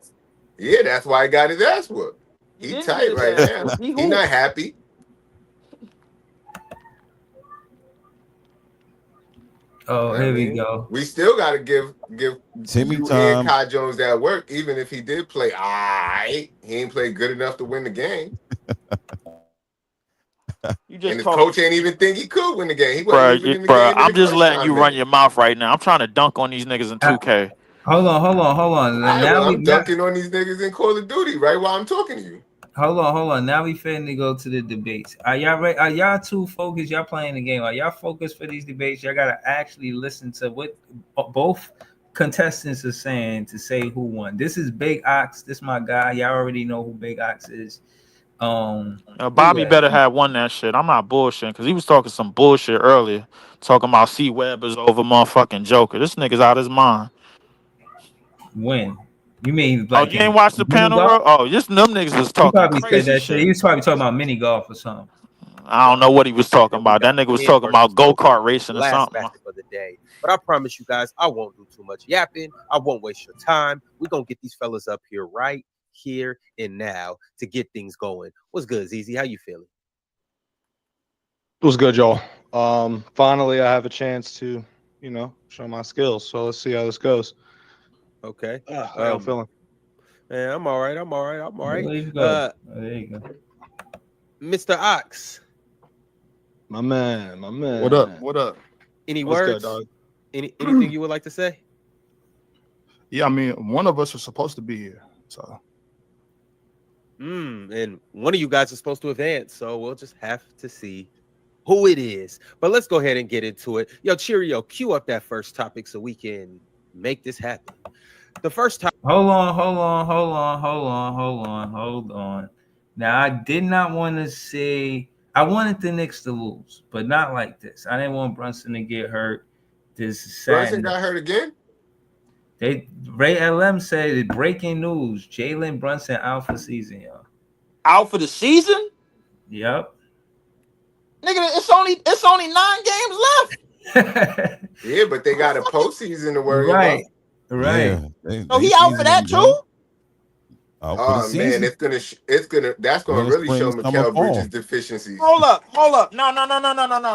Yeah, that's why he got his ass whooped. He He didn't get tight his right ass now. whooped. He He not hooped. happy. Oh, I here we mean, go. we still got to give Timmy you and time. Kai Jones that work, even if he did play. He ain't played good enough to win the game, You and just his talking coach ain't shit. even think he could win the game. He wasn't Bro, even in the bro, game in the I'm just crunch letting time you run minutes. your mouth right now. I'm trying to dunk on these niggas in Uh, 2K. hold on. All right, Now well, we I'm dunking on these niggas in Call of Duty right while I'm talking to you. hold on. Now we finna go to the debates. Are y'all ready? Are y'all too focused? Y'all playing the game? Are y'all focused for these debates? Y'all gotta actually listen to what both contestants are saying to say who won. This is Big Ox. This my guy. Y'all already know who Big Ox is. Where you Bobby at? better have won that shit. I'm not bullshitting because he was talking some bullshit earlier, talking about C Web is over motherfucking Joker. This nigga's out his mind. When? You mean Oh, like you ain't in watched the mini panel, golf? bro? Oh, just them niggas was He talking probably said crazy that shit. He shit. was probably talking about mini golf or something. I don't know what he was talking And we about. got That nigga was Kid talking versus about go Joker, kart racing or last something. matchup of the day. But I promise you guys, I won't do too much yapping. I won't waste your time. We're gonna get these fellas up here right here and now to get things going. What's good, ZZ? How you feeling? What's good, y'all? Finally, I have a chance to, show my skills. So let's see how this goes. Okay. How y'all feeling? Man, I'm all right. I'm all right. There you go. There you go. Mr. Ox, My man. What up? What up? any What's words? good, dog? Anything you would like to say? Yeah, I mean, one of us was supposed to be here. So And one of you guys is supposed to advance, so we'll just have to see who it is. But let's go ahead and get into it. Yo, Cheerio, cue up that first topic so we can make this happen. The first topic. Hold on. Now I did not want to say I wanted the Knicks to lose, but not like this. I didn't want Brunson to get hurt. This is Brunson sad. got hurt again. Ray LM said breaking news: Jalen Brunson out for season, y'all. Out for the season? Yep. Nigga, it's only 9 games left. Yeah, but they got a postseason to worry Right. about. Yeah, So he out for that too? Out for the Oh man, season. that's gonna Winter, really spring, show summer, Mikal fall. Bridges' deficencies. Hold up. No.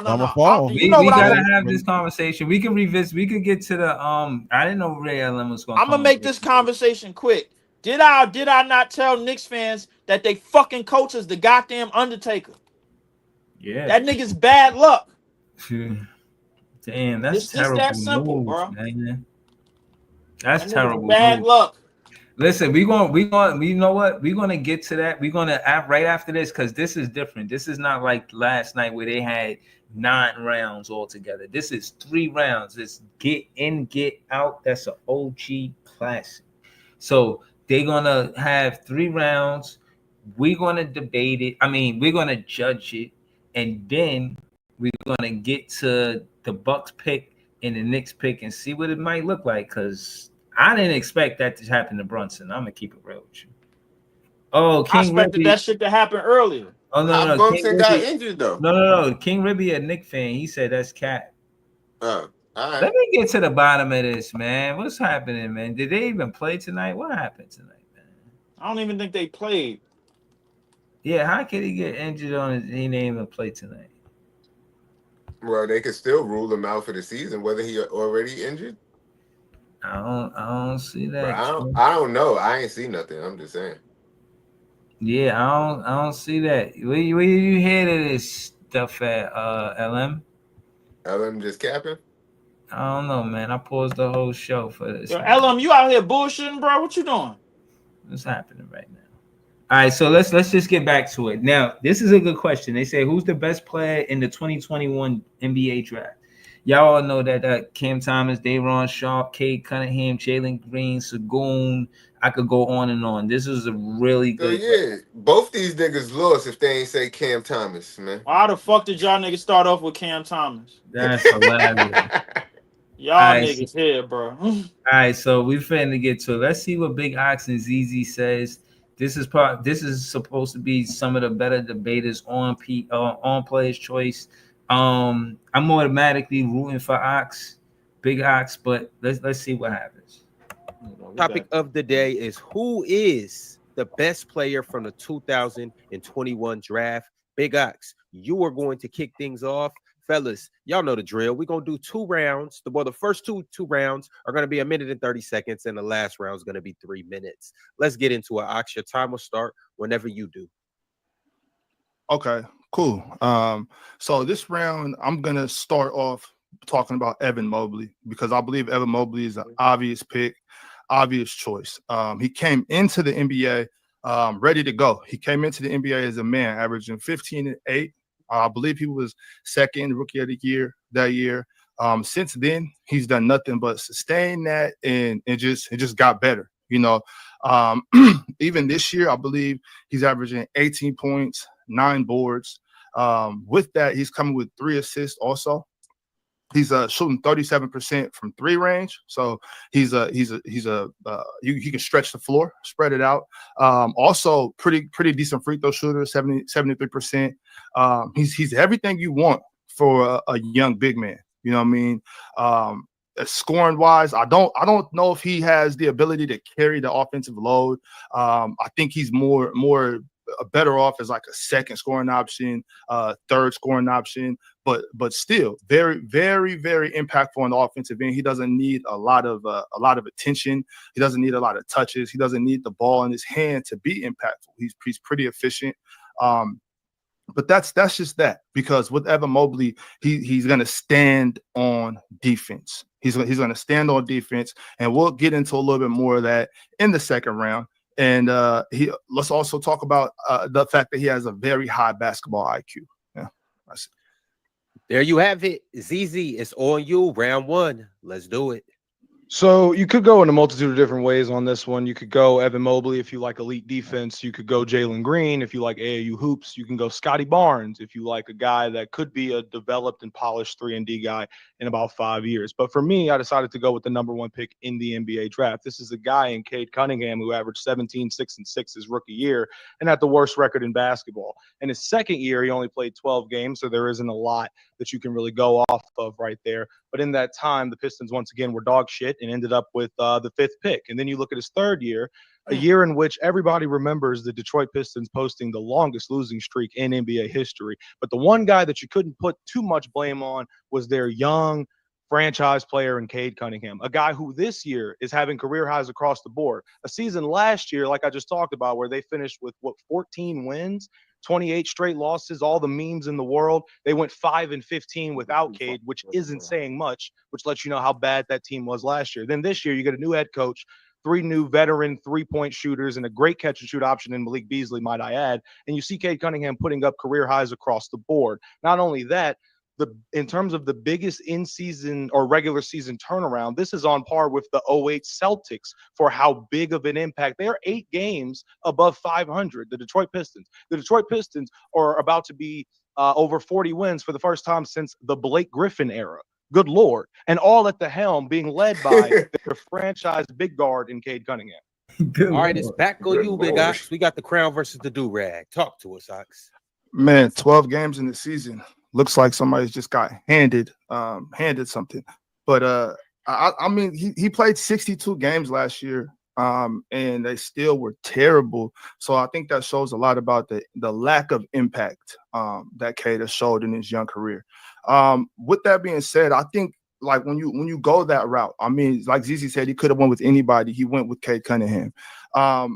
Summer, fall. You know we what gotta I'm have this conversation. We can revisit. We could get to the I didn't know Ray LM was gonna gonna come. make this conversation quick. Did I not tell Knicks fans that they fucking coach is the goddamn Undertaker? Yeah. That nigga's bad luck. Damn, that's It's just terrible that simple, news, bro. man. That's That nigga's terrible bad news. luck. Listen, you know what? We're gonna get to that. We're gonna right after this because this is different. This is not like last night where they had 9 rounds altogether. This is 3 rounds. It's get in, get out. That's an OG classic. So they're gonna have 3 rounds. We're gonna debate it. I mean, we're gonna judge it, and then we're gonna get to the Bucks pick and the Knicks pick and see what it might look like. Because I didn't expect that to happen to Brunson. I'm gonna keep it real with you. Oh, I King expected Ribby. that shit to happen earlier. Oh How no, King Brunson got Ribby. injured though? No. King Ribby, a Knick fan. He said that's cat. All right. Let me get to the bottom of this, man. What's happening, man? Did they even play tonight? What happened tonight, man? I don't even think they played. Yeah, how could he get injured on his? He didn't even play tonight. Well, they could still rule him out for the season, whether he already injured. I don't see Bro, that. True. I don't know. I ain't see nothing. I'm just saying. Yeah, I don't see that. Where you hear this stuff at LM? LM just capping. I don't know, man. I paused the whole show for this, Yo, man. LM, you out here bullshitting, bro? What you doing? What's happening right now? All right, so let's just get back to it. Now, this is a good question. They say who's the best player in the 2021 NBA draft? Y'all all know that Cam Thomas, Day'Ron Sharp, Cade Cunningham, Jalen Green, Sagoon. I could go on and on. This is a really So good draft. yeah, both these niggas lost if they ain't say Cam Thomas, man. Why the fuck did y'all niggas start off with Cam Thomas? That's hilarious. Y'all All niggas here, bro. All right, so we finna get to it. Let's see what Big Ox and ZZ says. This is supposed to be some of the better debaters on Players Choice. I'm automatically rooting for Ox, Big Ox, but let's see what happens. Topic of the day is who is the best player from the 2021 draft? Big Ox, you are going to kick things off. Fellas, y'all know the drill. We're going to do 2 rounds. The first two rounds are going to be 1 minute and 30 seconds, and the last round is going to be 3 minutes. Let's get into it. Ox, your time will start whenever you do. Okay, cool. So this round, I'm gonna start off talking about Evan Mobley because I believe Evan Mobley is an obvious pick, obvious choice. He came into the NBA ready to go. He came into the NBA as a man, averaging 15 and 8. I believe he was second rookie of the year that year. Since then, he's done nothing but sustain that and it just got better. You know, even this year, I believe he's averaging 18 points, 9 boards. With that, he's coming with 3 assists also. He's shooting 37% from 3 range, so he can stretch the floor, spread it out. Also, pretty decent free throw shooter, 73%. He's everything you want for a young big man. You know what I mean? Scoring wise, I don't know if he has the ability to carry the offensive load. I think he's more better off as like a second scoring option, third scoring option, but still very, very, very impactful on the offensive end. He doesn't need a lot of attention. He doesn't need a lot of touches. He doesn't need the ball in his hand to be impactful. He's pretty efficient. But that's just that, because with Evan Mobley, he's going to stand on defense. He's going to stand on defense, and we'll get into a little bit more of that in the second round. And let's also talk about the fact that he has a very high basketball IQ. Yeah, that's it. There you have it. ZZ, it's on you. Round 1. Let's do it. So you could go in a multitude of different ways on this one. You could go Evan Mobley if you like elite defense. You could go Jalen Green if you like AAU hoops. You can go Scotty Barnes if you like a guy that could be a developed and polished 3-and-D guy in about 5 years. But for me, I decided to go with the number 1 pick in the NBA draft. This is a guy in Cade Cunningham who averaged 17, 6, and 6 his rookie year and had the worst record in basketball. In his second year, he only played 12 games, so there isn't a lot that you can really go off of right there. But in that time, the Pistons once again were dog shit and ended up with the 5th pick. And then you look at his third year, a year in which everybody remembers the Detroit Pistons posting the longest losing streak in NBA history. But the one guy that you couldn't put too much blame on was their young franchise player in Cade Cunningham, a guy who this year is having career highs across the board. A season last year, like I just talked about, where they finished with 14 wins, 28 straight losses, all the memes in the world. They went 5-15 without Cade, which isn't saying much, which lets you know how bad that team was last year. Then this year, you get a new head coach, 3 new veteran 3-point shooters, and a great catch and shoot option in Malik Beasley, might I add. And you see Cade Cunningham putting up career highs across the board. Not only that, in terms of the biggest in-season or regular season turnaround, this is on par with the 08 Celtics for how big of an impact. They are 8 games above 500, the Detroit Pistons. The Detroit Pistons are about to be over 40 wins for the first time since the Blake Griffin era. Good Lord. And all at the helm being led by their franchise big guard in Cade Cunningham. All right, it's back on you, Big Ox. We got the crown versus the do-rag. Talk to us, Ox. Man, 12 games in the season. Looks like somebody's just got handed something. But I mean, he played 62 games last year, and they still were terrible. So I think that shows a lot about the lack of impact that Cade has showed in his young career. With that being said, I think like when you go that route, I mean, like Zizi said, he could have went with anybody. He went with Cade Cunningham. I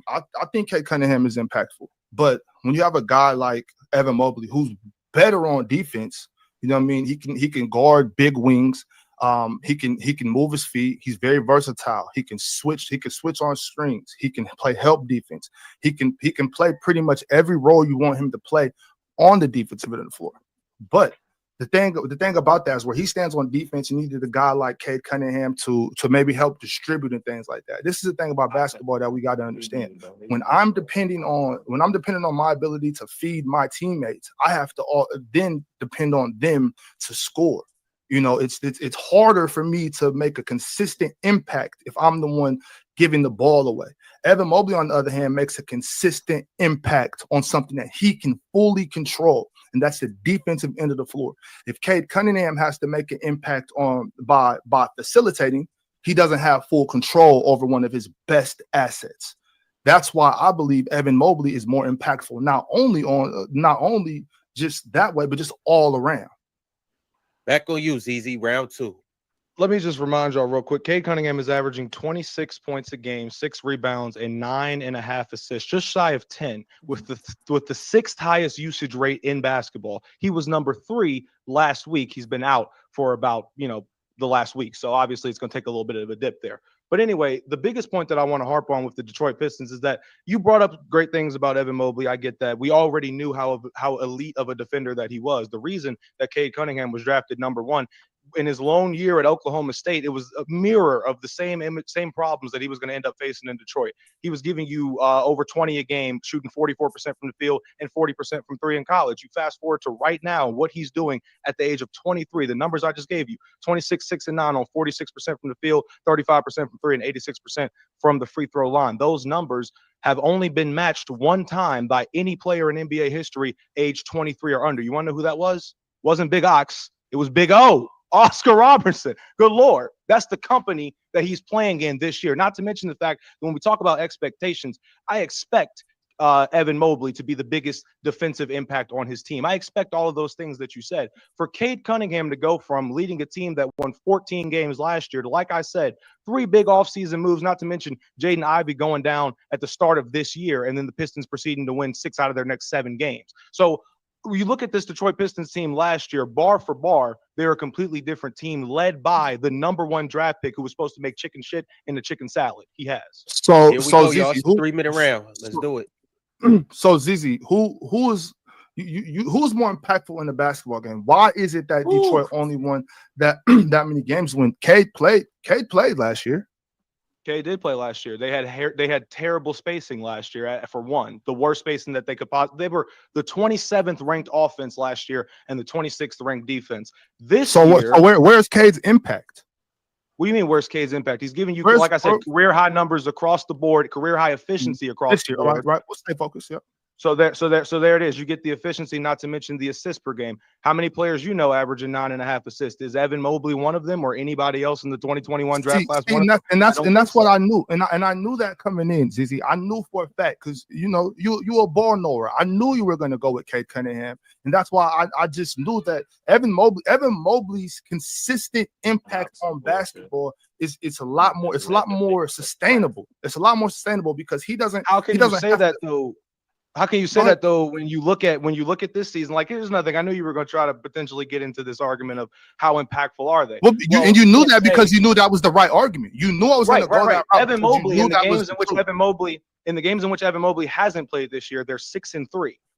think Cade Cunningham is impactful, but when you have a guy like Evan Mobley who's better on defense, you know what I mean? He can guard big wings. He can move his feet. He's very versatile. He can switch on strings. He can play help defense. He can play pretty much every role you want him to play on the defensive end of the floor. But the thing about that is where he stands on defense, you needed a guy like Cade Cunningham to maybe help distribute and things like that. This is the thing about basketball that we got to understand. When I'm depending on my ability to feed my teammates, I have to then depend on them to score. You know, it's harder for me to make a consistent impact if I'm the one giving the ball away. Evan Mobley, on the other hand, makes a consistent impact on something that he can fully control, and that's the defensive end of the floor. If Cade Cunningham has to make an impact by facilitating, he doesn't have full control over one of his best assets. That's why I believe Evan Mobley is more impactful, not only just that way, but just all around. Back on you, ZZ, round 2. Let me just remind y'all real quick. Cade Cunningham is averaging 26 points a game, 6 rebounds, and 9.5 assists, just shy of 10, with the 6th highest usage rate in basketball. He was number 3 last week. He's been out for about, the last week. So obviously it's going to take a little bit of a dip there. But anyway, the biggest point that I want to harp on with the Detroit Pistons is that you brought up great things about Evan Mobley. I get that. We already knew how elite of a defender that he was. The reason that Cade Cunningham was drafted number 1 in his lone year at Oklahoma State, it was a mirror of the same problems that he was going to end up facing in Detroit. He was giving you over 20 a game, shooting 44% from the field and 40% from 3 in college. You fast forward to right now, what he's doing at the age of 23, the numbers I just gave you, 26, 6, and 9 on 46% from the field, 35% from 3, and 86% from the free throw line. Those numbers have only been matched one time by any player in NBA history age 23 or under. You want to know who that was? Wasn't Big Ox. It was Big O. Oscar Robertson. Good Lord. That's the company that he's playing in this year. Not to mention the fact that when we talk about expectations, I expect Evan Mobley to be the biggest defensive impact on his team. I expect all of those things that you said. For Cade Cunningham to go from leading a team that won 14 games last year to, like I said, 3 big offseason moves, not to mention Jaden Ivey going down at the start of this year, and then the Pistons proceeding to win 6 out of their next 7 games. So you look at this Detroit Pistons team last year, bar for bar, they're a completely different team led by the number 1 draft pick who was supposed to make chicken shit into chicken salad. He has. So here we go, y'all. It's a 3-minute round. Let's do it. So Zizi, who's more impactful in the basketball game? Why is it that Detroit only won that many games when Cade played last year? Cade did play last year. They had terrible spacing last year for one. The worst spacing that they could possibly. They were the 27th ranked offense last year and the 26th ranked defense. This year, where's Cade's impact? What do you mean where's Cade's impact? He's giving you, like I said, career high numbers across the board, career high efficiency across the board. Right. We'll stay focused. Yep. So there it is. You get the efficiency, not to mention the assists per game. How many players averaging 9.5 assists? Is Evan Mobley one of them, or anybody else in the 2021 draft class? That's what I knew, and I knew that coming in, Zizi. I knew for a fact because you a ball knower. I knew you were going to go with Cade Cunningham, and that's why I just knew that Evan Mobley's consistent impact on basketball is a lot more sustainable. It's a lot more sustainable because he doesn't. How can you say that though? How can you say that though when you look at this season? Like, here's nothing. I knew you were going to try to potentially get into this argument of how impactful are they. You knew that because you knew that was the right argument. You knew I was going to go that route. Evan Mobley in the games in which Evan Mobley hasn't played this year, they're 6-3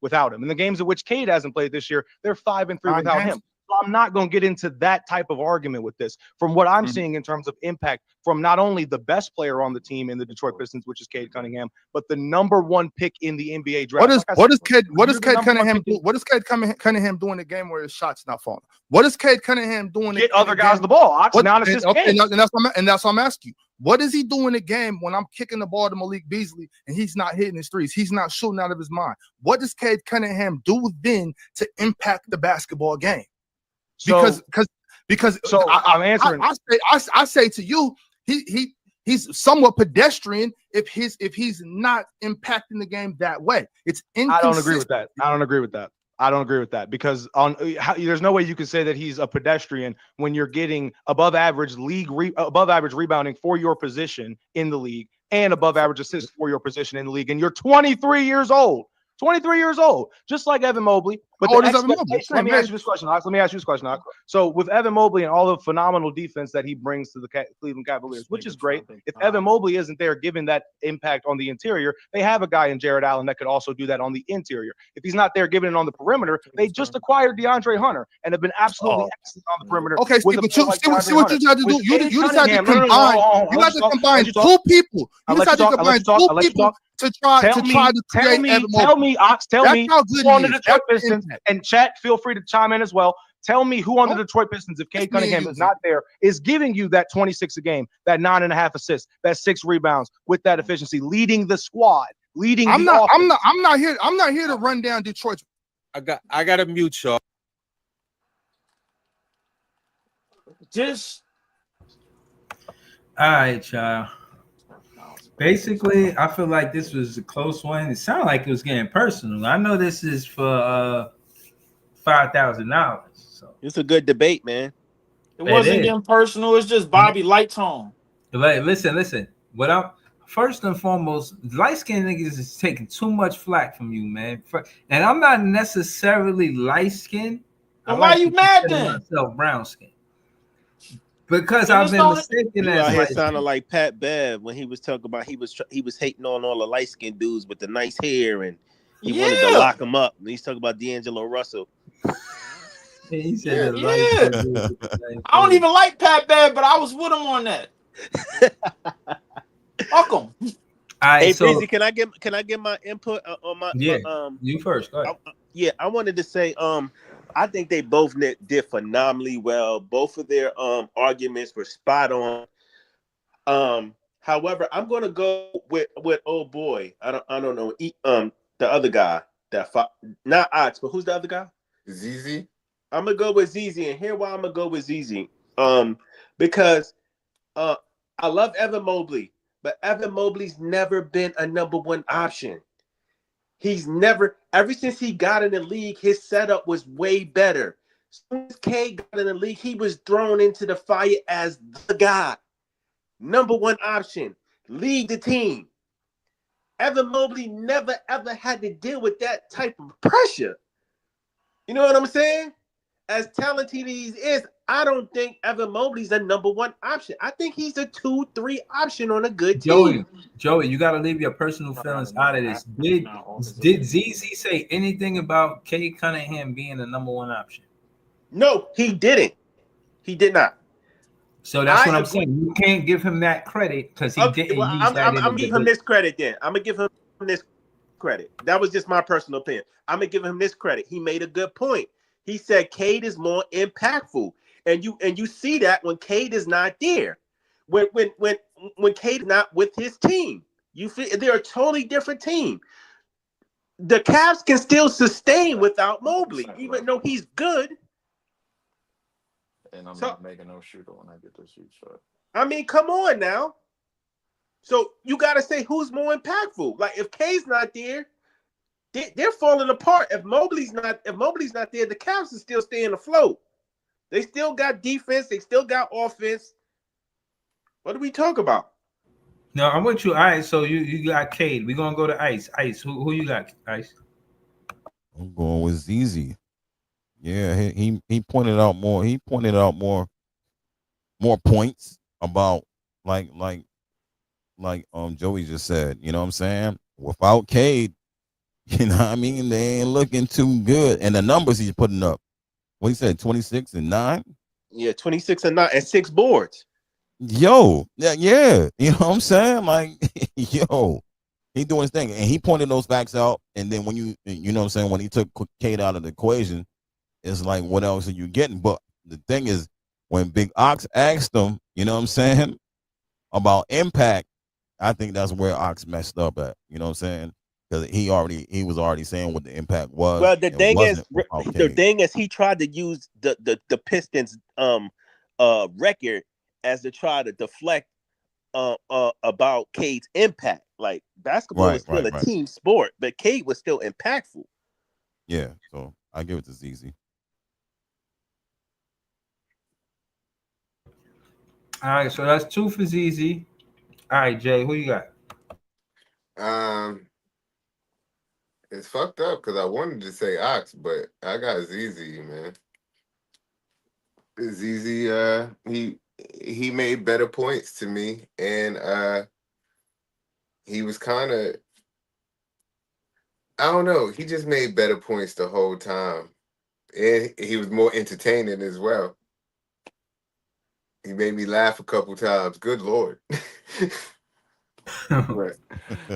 without him. In the games in which Cade hasn't played this year, they're 5-3 without him. So I'm not going to get into that type of argument with this. From what I'm seeing in terms of impact from not only the best player on the team in the Detroit Pistons, which is Cade Cunningham, but the number 1 pick in the NBA draft. What does Cade Cunningham do in the game where his shot's not falling? What is Cade Cunningham doing? Get other guys the ball. And that's what I'm asking you. What is he doing in the game when I'm kicking the ball to Malik Beasley and he's not hitting his threes? He's not shooting out of his mind. What does Cade Cunningham do then to impact the basketball game? Because I'm answering. I say to you, he's somewhat pedestrian if he's not impacting the game that way. It's inconsistent. I don't agree with that. I don't agree with that because there's no way you can say that he's a pedestrian when you're getting above average rebounding for your position in the league and above average assists for your position in the league, and you're 23 years old. 23 years old, just like Evan Mobley. But How old is Evan Mobley? let me ask you this question, Ox. Let me ask you this question, Ox. So with Evan Mobley and all the phenomenal defense that he brings to the Cleveland Cavaliers, which is great, if Evan Mobley isn't there giving that impact on the interior, they have a guy in Jared Allen that could also do that on the interior. If he's not there giving it on the perimeter, they just acquired DeAndre Hunter and have been absolutely excellent on the perimeter. Okay, Steve, but see what you tried to do. You decided to combine. You had to combine two people. You decided to combine two people to try to create Evan Mobley. Tell me, Ox. Tell me who on the Detroit Pistons, and chat, feel free to chime in as well. Tell me who on the Detroit Pistons, if Cade Cunningham is not there, is giving you that 26 a game, that 9.5 assists, that 6 rebounds with that efficiency, leading the squad, leading. I'm not here to run down Detroit's. I got to mute y'all. Just all right, y'all. Basically, I feel like this was a close one. It sounded like it was getting personal. I know this is for $5,000. So it's a good debate, man. It wasn't getting personal. It's just Bobby light tone. Like, listen. What I'm first and foremost, light skinned niggas is taking too much flack from you, man. And I'm not necessarily light skinned. Why are you mad then? Myself brown skin. Because I've been mistaken as here sounding like Pat Bev when he was talking about he was hating on all the light skinned dudes with the nice hair and he wanted to lock them up. And he's talking about D'Angelo Russell. He said I don't even like Pat Bev, but I was with him on that. Fuck him. Hey, Breezy, can I get my input on my? You first. Go ahead. I wanted to say I think they both did phenomenally well. Both of their arguments were spot on. However, I'm gonna go with old boy. I don't know. The other guy not Ox, but who's the other guy? ZZ. I'm gonna go with ZZ, and here why I'm gonna go with ZZ. Because I love Evan Mobley, but Evan Mobley's never been a number one option. He's never, ever since he got in the league, his setup was way better. As soon as K got in the league, he was thrown into the fire as the guy. Number one option, lead the team. Evan Mobley never, ever had to deal with that type of pressure. You know what I'm saying? As talented as he is, I don't think Evan Mobley's a number one option. I think he's a 2-3 option on a good team. Joey, you got to leave your personal feelings out of this. Did ZZ say anything about Cade Cunningham being the number one option? No, he didn't. He did not. So that's what I'm saying. You can't give him that credit because he didn't. Well, I'm gonna give him this credit then. I'm gonna give him this credit. That was just my personal opinion. I'm gonna give him this credit. He made a good point. He said Cade is more impactful, and you see that when Cade is not there, when Cade is not with his team, you feel they're a totally different team. The Cavs can still sustain without Mobley, even though he's good. And I'm not making no shooter when I get the shoot shot. I mean, come on now. So you got to say who's more impactful. Like if K's not there, they're falling apart. If Mobley's not there, the Cavs are still staying afloat. They still got defense. They still got offense. What do we talk about? No, I'm with you. All right, so you got Cade. We're gonna go to Ice. Ice, who you got? Ice. I'm going with ZZ. Yeah, he pointed out more. He pointed out more points about like Joey just said. You know what I'm saying? Without Cade, you know what I mean? They ain't looking too good. And the numbers he's putting up. What he said, 26 and 9? Yeah, 26 and 9 and 6 boards. Yo, yeah. You know what I'm saying? Like, yo, he doing his thing. And he pointed those facts out. And then when you know what I'm saying, when he took Cade out of the equation, it's like, what else are you getting? But the thing is, when Big Ox asked him, you know what I'm saying, about impact, I think that's where Ox messed up at. You know what I'm saying? Because he was already saying what the impact was. Well, the thing is, he tried to use the Pistons record as to try to deflect about Cade's impact. Like basketball is still a team sport, but Cade was still impactful. Yeah, so I give it to ZZ. All right, so that's 2 for ZZ. All right, Jay, who you got? Um, it's fucked up because I wanted to say Ox, but I got ZZ, man. ZZ, he made better points to me, and he was kind of, I don't know, he just made better points the whole time, and he was more entertaining as well. He made me laugh a couple times. Good lord.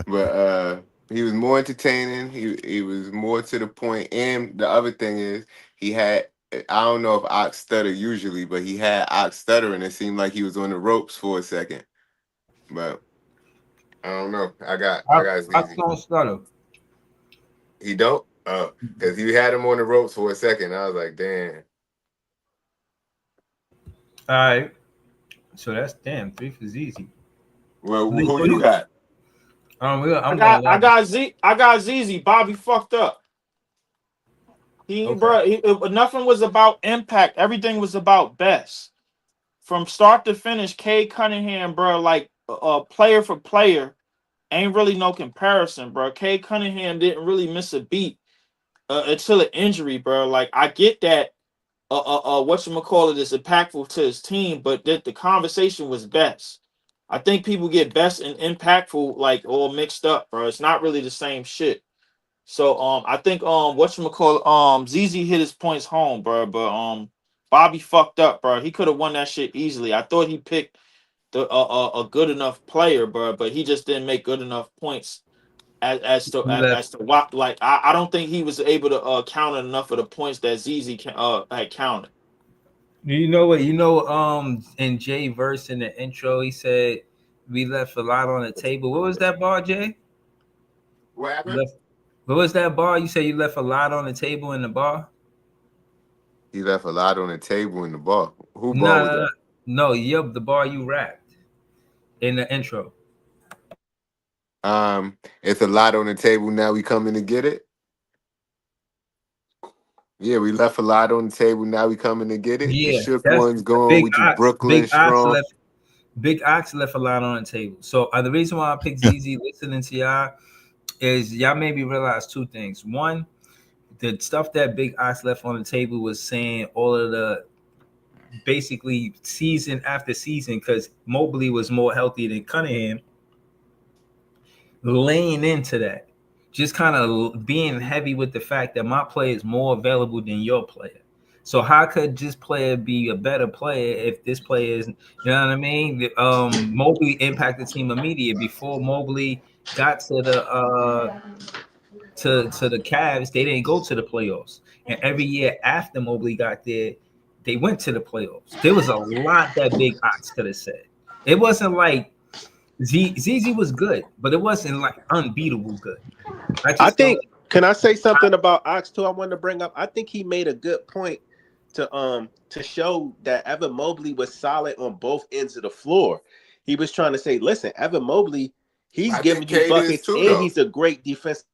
but he was more entertaining. He was more to the point. And the other thing is he had, I don't know if Ox stutter usually, but he had Ox stutter and it seemed like he was on the ropes for a second. But I don't know. I got I ZZ. don't stutter. He don't? Because he had him on the ropes for a second. I was like, damn. All right, so that's damn 3 for ZZ. Well, Lee, who what do you you? got? I'm I going got I last. got ZZ. Bobby fucked up. He Okay. bro, nothing was about impact. Everything was about best. From start to finish, Cade Cunningham, bro, like player for player, ain't really no comparison, bro. Cade Cunningham didn't really miss a beat until an injury, bro. Like I get that whatchamacallit is impactful to his team, but the conversation was best. I think people get best and impactful like all mixed up, bro. It's not really the same shit. So I think whatchamacallit ZZ hit his points home, bro. But Bobby fucked up, bro. He could have won that shit easily. I thought he picked a good enough player, bro, but he just didn't make good enough points You left. as to what, like I don't think he was able to count enough of the points that ZZ had counted. You know what? You know, in Jay verse in the intro, he said we left a lot on the table. What was that bar, Jay? What You happened? left, what was that bar? You said you left a lot on the table in the bar? He left a lot on the table in the bar. Who No, bar was no, no. that? No, yup, the bar you rapped in the intro. It's a lot on the table. Now we coming to get it. Yeah, we left a lot on the table. Now we coming to get it. The Yeah, shook that's ones going Big with you, Ox. Brooklyn strong. Big Ox left a lot on the table. So the reason why I picked ZZ listening to y'all is y'all made me realize 2 things. One, the stuff that Big Ox left on the table was saying all of the basically season after season because Mobley was more healthy than Cunningham, laying into that, just kind of being heavy with the fact that my player is more available than your player. So how could this player be a better player if this player is, you know what I mean? Mobley impacted the team immediately. Before Mobley got to the Cavs, they didn't go to the playoffs. And every year after Mobley got there, they went to the playoffs. There was a lot that Big Ox could have said. It wasn't like ZZ was good, but it wasn't like unbeatable good. I I just felt think. Can I say something about Ox too? I wanted to bring up. I think he made a good point to show that Evan Mobley was solid on both ends of the floor. He was trying to say, listen, Evan Mobley, he's I think giving you Cade is buckets too, and though. he's a great defensive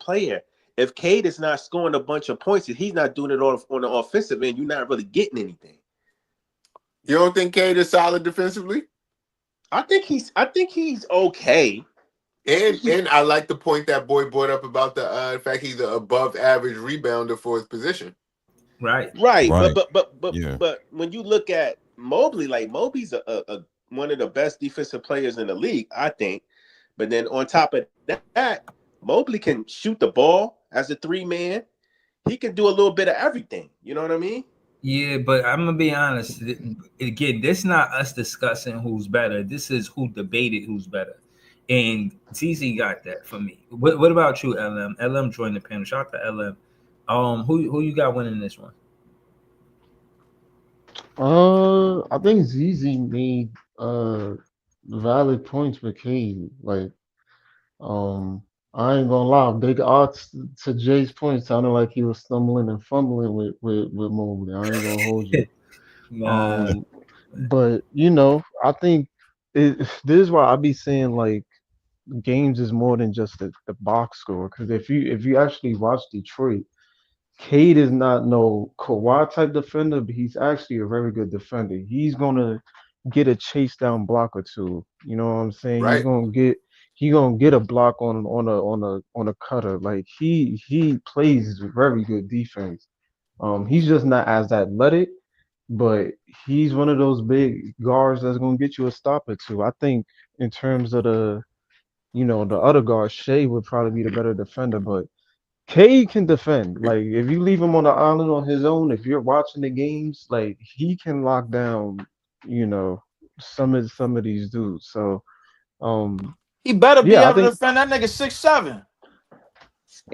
player. If Cade is not scoring a bunch of points, if he's not doing it on the offensive end, you're not really getting anything. You don't think Cade is solid defensively? I think he's okay. And I like the point that boy brought up about the fact he's an above average rebounder for his position. right. Right, Right. Yeah. but when you look at Mobley, like Mobley's a one of the best defensive players in the league, I think. But then on top of that, Mobley can shoot the ball as a 3-man. He can do a little bit of everything. You know what I mean? Yeah, but I'm gonna be honest. Again, this not us discussing who's better. This is who debated who's better. And ZZ got that for me. What about you, LM? LM joined the panel. Shout out to LM. Who you got winning this one? I think ZZ made valid points with Cade. Like, um, I ain't gonna lie, big odds to Jay's point sounded like he was stumbling and fumbling with Mobley. I ain't gonna hold you. Nah. Um, but you know, I think this is why I be saying like games is more than just the box score. Because if you actually watch Detroit, Cade is not no Kawhi type defender, but he's actually a very good defender. He's gonna get a chase down block or two. You know what I'm saying? right? He gonna get a block on a cutter. Like he plays very good defense. He's just not as athletic, but he's one of those big guards that's gonna get you a stop or two. I think in terms of the other guard, Shea would probably be the better defender, but Cade can defend. Like if you leave him on the island on his own, if you're watching the games, like he can lock down, you know, some of these dudes. So He better be yeah, I able to think defend that nigga 6'7".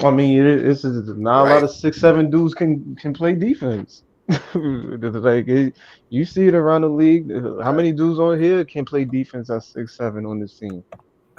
I mean it's not a lot Right. of 6'7" dudes can play defense. Like you see it around the league. How many dudes on here can play defense at 6'7" on this team?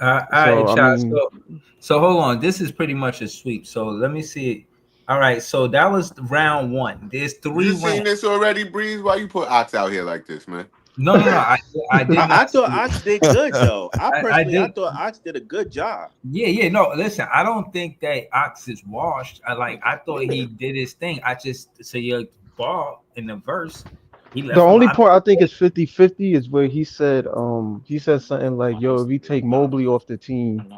All right, So I child. mean, So hold on. This is pretty much a sweep. So let me see. All right. So that was round one. There's three You rounds. seen this already, Breeze? Why you put Ox out here like this, man? No. I did I not. thought Ox did good though. I did. thought Ox did a good job. Yeah. No, listen. I don't think that Ox is washed. I thought he did his thing. I just say your ball in the verse. He the left a only lot. part I think is 50-50 is where he said something like, yo, if you take Mobley off the team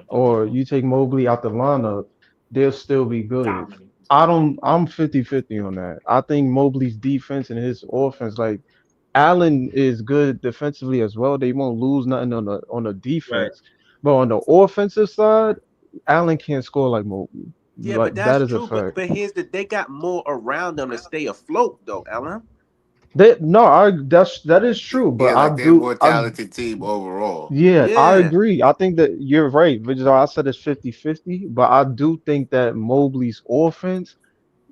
or you take Mobley out the lineup, they'll still be good. I'm 50-50 on that. I think Mobley's defense and his offense, like Allen is good defensively as well. They won't lose nothing on the Right. defense. But on the offensive side, Allen can't score like Mobley. Yeah, but Like that's that is a true. fact. But they got more around them to stay afloat though, Ellen. That is true, but Yeah, like they're a more talented team overall. yeah, I Yeah. agree. I think that you're right. Which is why I said it's 50-50, but I do think that Mobley's offense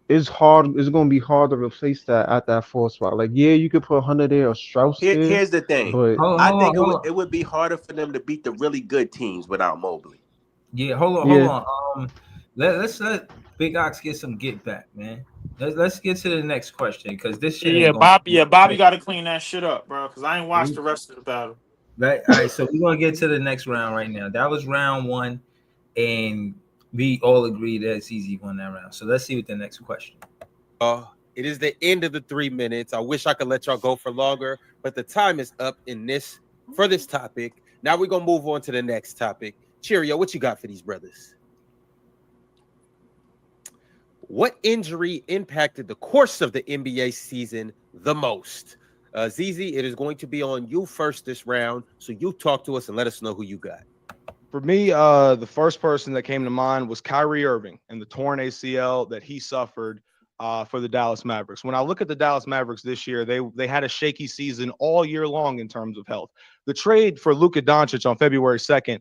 is hard. It's going to be hard to replace that at that four spot. Like, yeah, you could put Hunter there or Strauss there, Here's the thing. but I think Hold on. it would be harder for them to beat the really good teams without Mobley. Yeah, hold yeah, on. Let's let Big Ox get some get back, man. Let's get to the next question because this shit Yeah, ain't going. Bobby got to clean that shit up, bro. Because I ain't watched the rest of the battle. Right. All right. So we're gonna get to the next round right now. That was round one, and we all agreed that CZ won that round. So let's see what the next question. It is the end of the 3 minutes. I wish I could let y'all go for longer, but the time is up for this topic. Now we're gonna move on to the next topic. Cheerio, what you got for these brothers? What injury impacted the course of the NBA season the most? ZZ, it is going to be on you first this round. So you talk to us and let us know who you got. For me, the first person that came to mind was Kyrie Irving and the torn ACL that he suffered for the Dallas Mavericks. When I look at the Dallas Mavericks this year, they had a shaky season all year long in terms of health. The trade for Luka Doncic on February 2nd,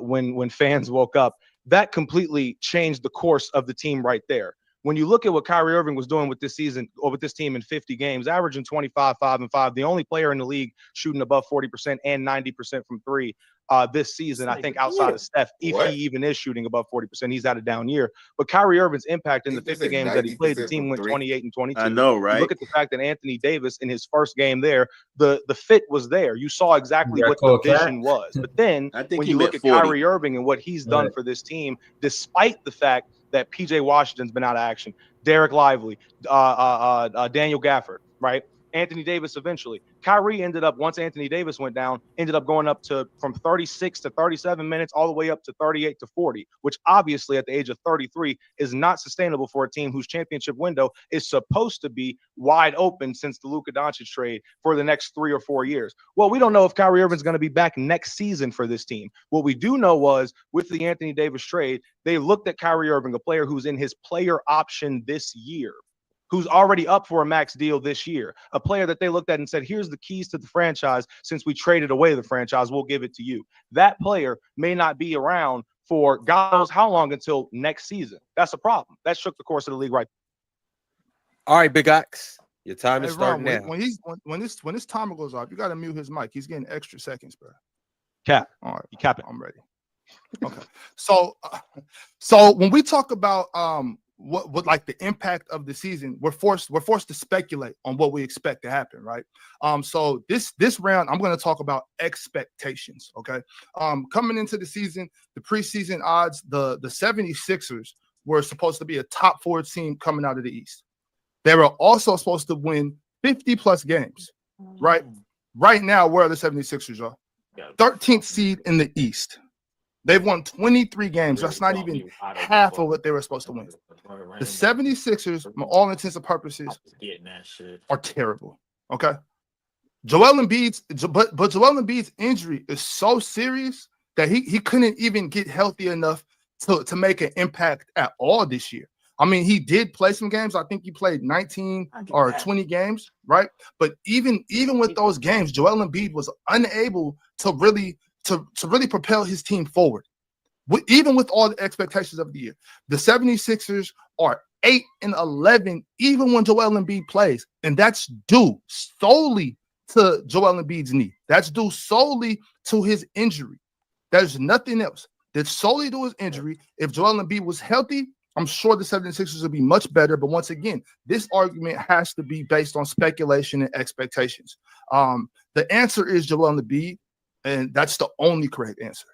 when fans woke up, that completely changed the course of the team right there. When you look at what Kyrie Irving was doing with this season or with this team in 50 games, averaging 25, 5, and 5, the only player in the league shooting above 40% and 90% from three this season, I think, outside of Steph, if he even is shooting above 40%, he's had a down year. But Kyrie Irving's impact in the 50 games that he played, the team went 28 and 22. I know, right? You look at the fact that Anthony Davis in his first game there, the fit was there. You saw exactly what the vision was. But then when you look at Kyrie Irving and what he's done for this team, despite the fact that PJ Washington's been out of action, Derek Lively, Daniel Gafford, right? Anthony Davis eventually. Kyrie ended up, once Anthony Davis went down, ended up going up to from 36 to 37 minutes all the way up to 38 to 40, which obviously at the age of 33 is not sustainable for a team whose championship window is supposed to be wide open since the Luka Doncic trade for the next 3 or 4 years. Well, we don't know if Kyrie Irving's going to be back next season for this team. What we do know was with the Anthony Davis trade, they looked at Kyrie Irving, a player who's in his player option this year, who's already up for a max deal this year, a player that they looked at and said, here's the keys to the franchise. Since we traded away the franchise, we'll give it to you. That player may not be around for God knows how long until next season. That's a problem. That shook the course of the league right. All right, Big Ox, your time is starting now. When this timer goes off, you got to mute his mic. He's getting extra seconds, bro. Cap. All right. You cap it. I'm ready. Okay. So when we talk about what like the impact of the season, we're forced to speculate on what we expect to happen, right? So this round, I'm going to talk about expectations, okay? Coming into the season, the preseason odds, the 76ers were supposed to be a top 4 team coming out of the East. They were also supposed to win 50-plus games, right? Right now, where are the 76ers, y'all? 13th seed in the East. They've won 23 games. That's not even half of what they were supposed to win. The 76ers, for all intents and purposes, are terrible, okay? Joel Embiid's injury is so serious that he couldn't even get healthy enough to make an impact at all this year. I mean, he did play some games. I think he played 19 or 20 games, right? But even with those games, Joel Embiid was unable to really propel his team forward. Even with all the expectations of the year, the 76ers are 8-11, even when Joel Embiid plays, and that's due solely to Joel Embiid's knee. That's due solely to his injury. There's nothing else. That's solely to his injury. If Joel Embiid was healthy, I'm sure the 76ers would be much better. But once again, this argument has to be based on speculation and expectations. The answer is Joel Embiid, and that's the only correct answer.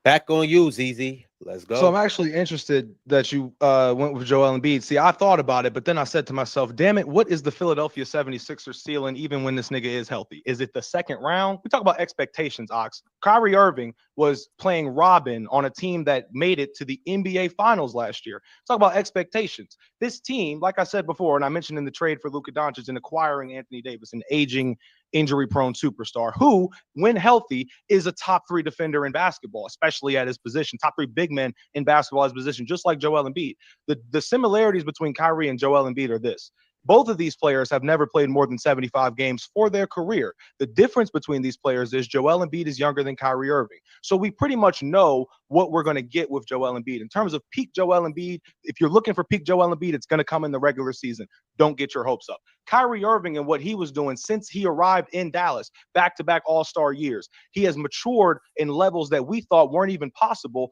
Back on you, ZZ. Let's go. So I'm actually interested that you went with Joel Embiid. See, I thought about it, but then I said to myself, damn it, what is the Philadelphia 76ers ceiling even when this nigga is healthy? Is it the second round? We talk about expectations, Ox. Kyrie Irving was playing Robin on a team that made it to the NBA Finals last year. Talk about expectations. This team, like I said before, and I mentioned in the trade for Luka Doncic and acquiring Anthony Davis, an aging, injury-prone superstar who, when healthy, is a top 3 defender in basketball, especially at his position, top 3 big men in basketball as position, just like Joel Embiid. The similarities between Kyrie and Joel Embiid are this. Both of these players have never played more than 75 games for their career. The difference between these players is Joel Embiid is younger than Kyrie Irving. So we pretty much know what we're going to get with Joel Embiid. In terms of peak Joel Embiid, if you're looking for peak Joel Embiid, it's going to come in the regular season. Don't get your hopes up. Kyrie Irving and what he was doing since he arrived in Dallas, back-to-back all-star years, he has matured in levels that we thought weren't even possible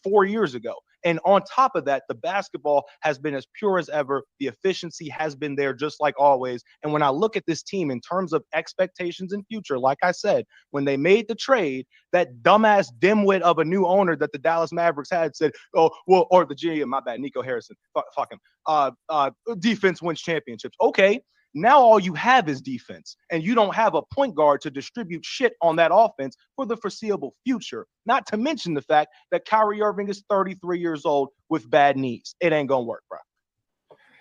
4 years ago. And on top of that, the basketball has been as pure as ever. The efficiency has been there just like always. And when I look at this team in terms of expectations and future, like I said, when they made the trade, that dumbass dimwit of a new owner that the Dallas Mavericks had said, oh, well, or the GM, my bad, Nico Harrison, fuck him. Defense wins championships. Okay. Now all you have is defense, and you don't have a point guard to distribute shit on that offense for the foreseeable future. Not to mention the fact that Kyrie Irving is 33 years old with bad knees. It ain't gonna work, bro.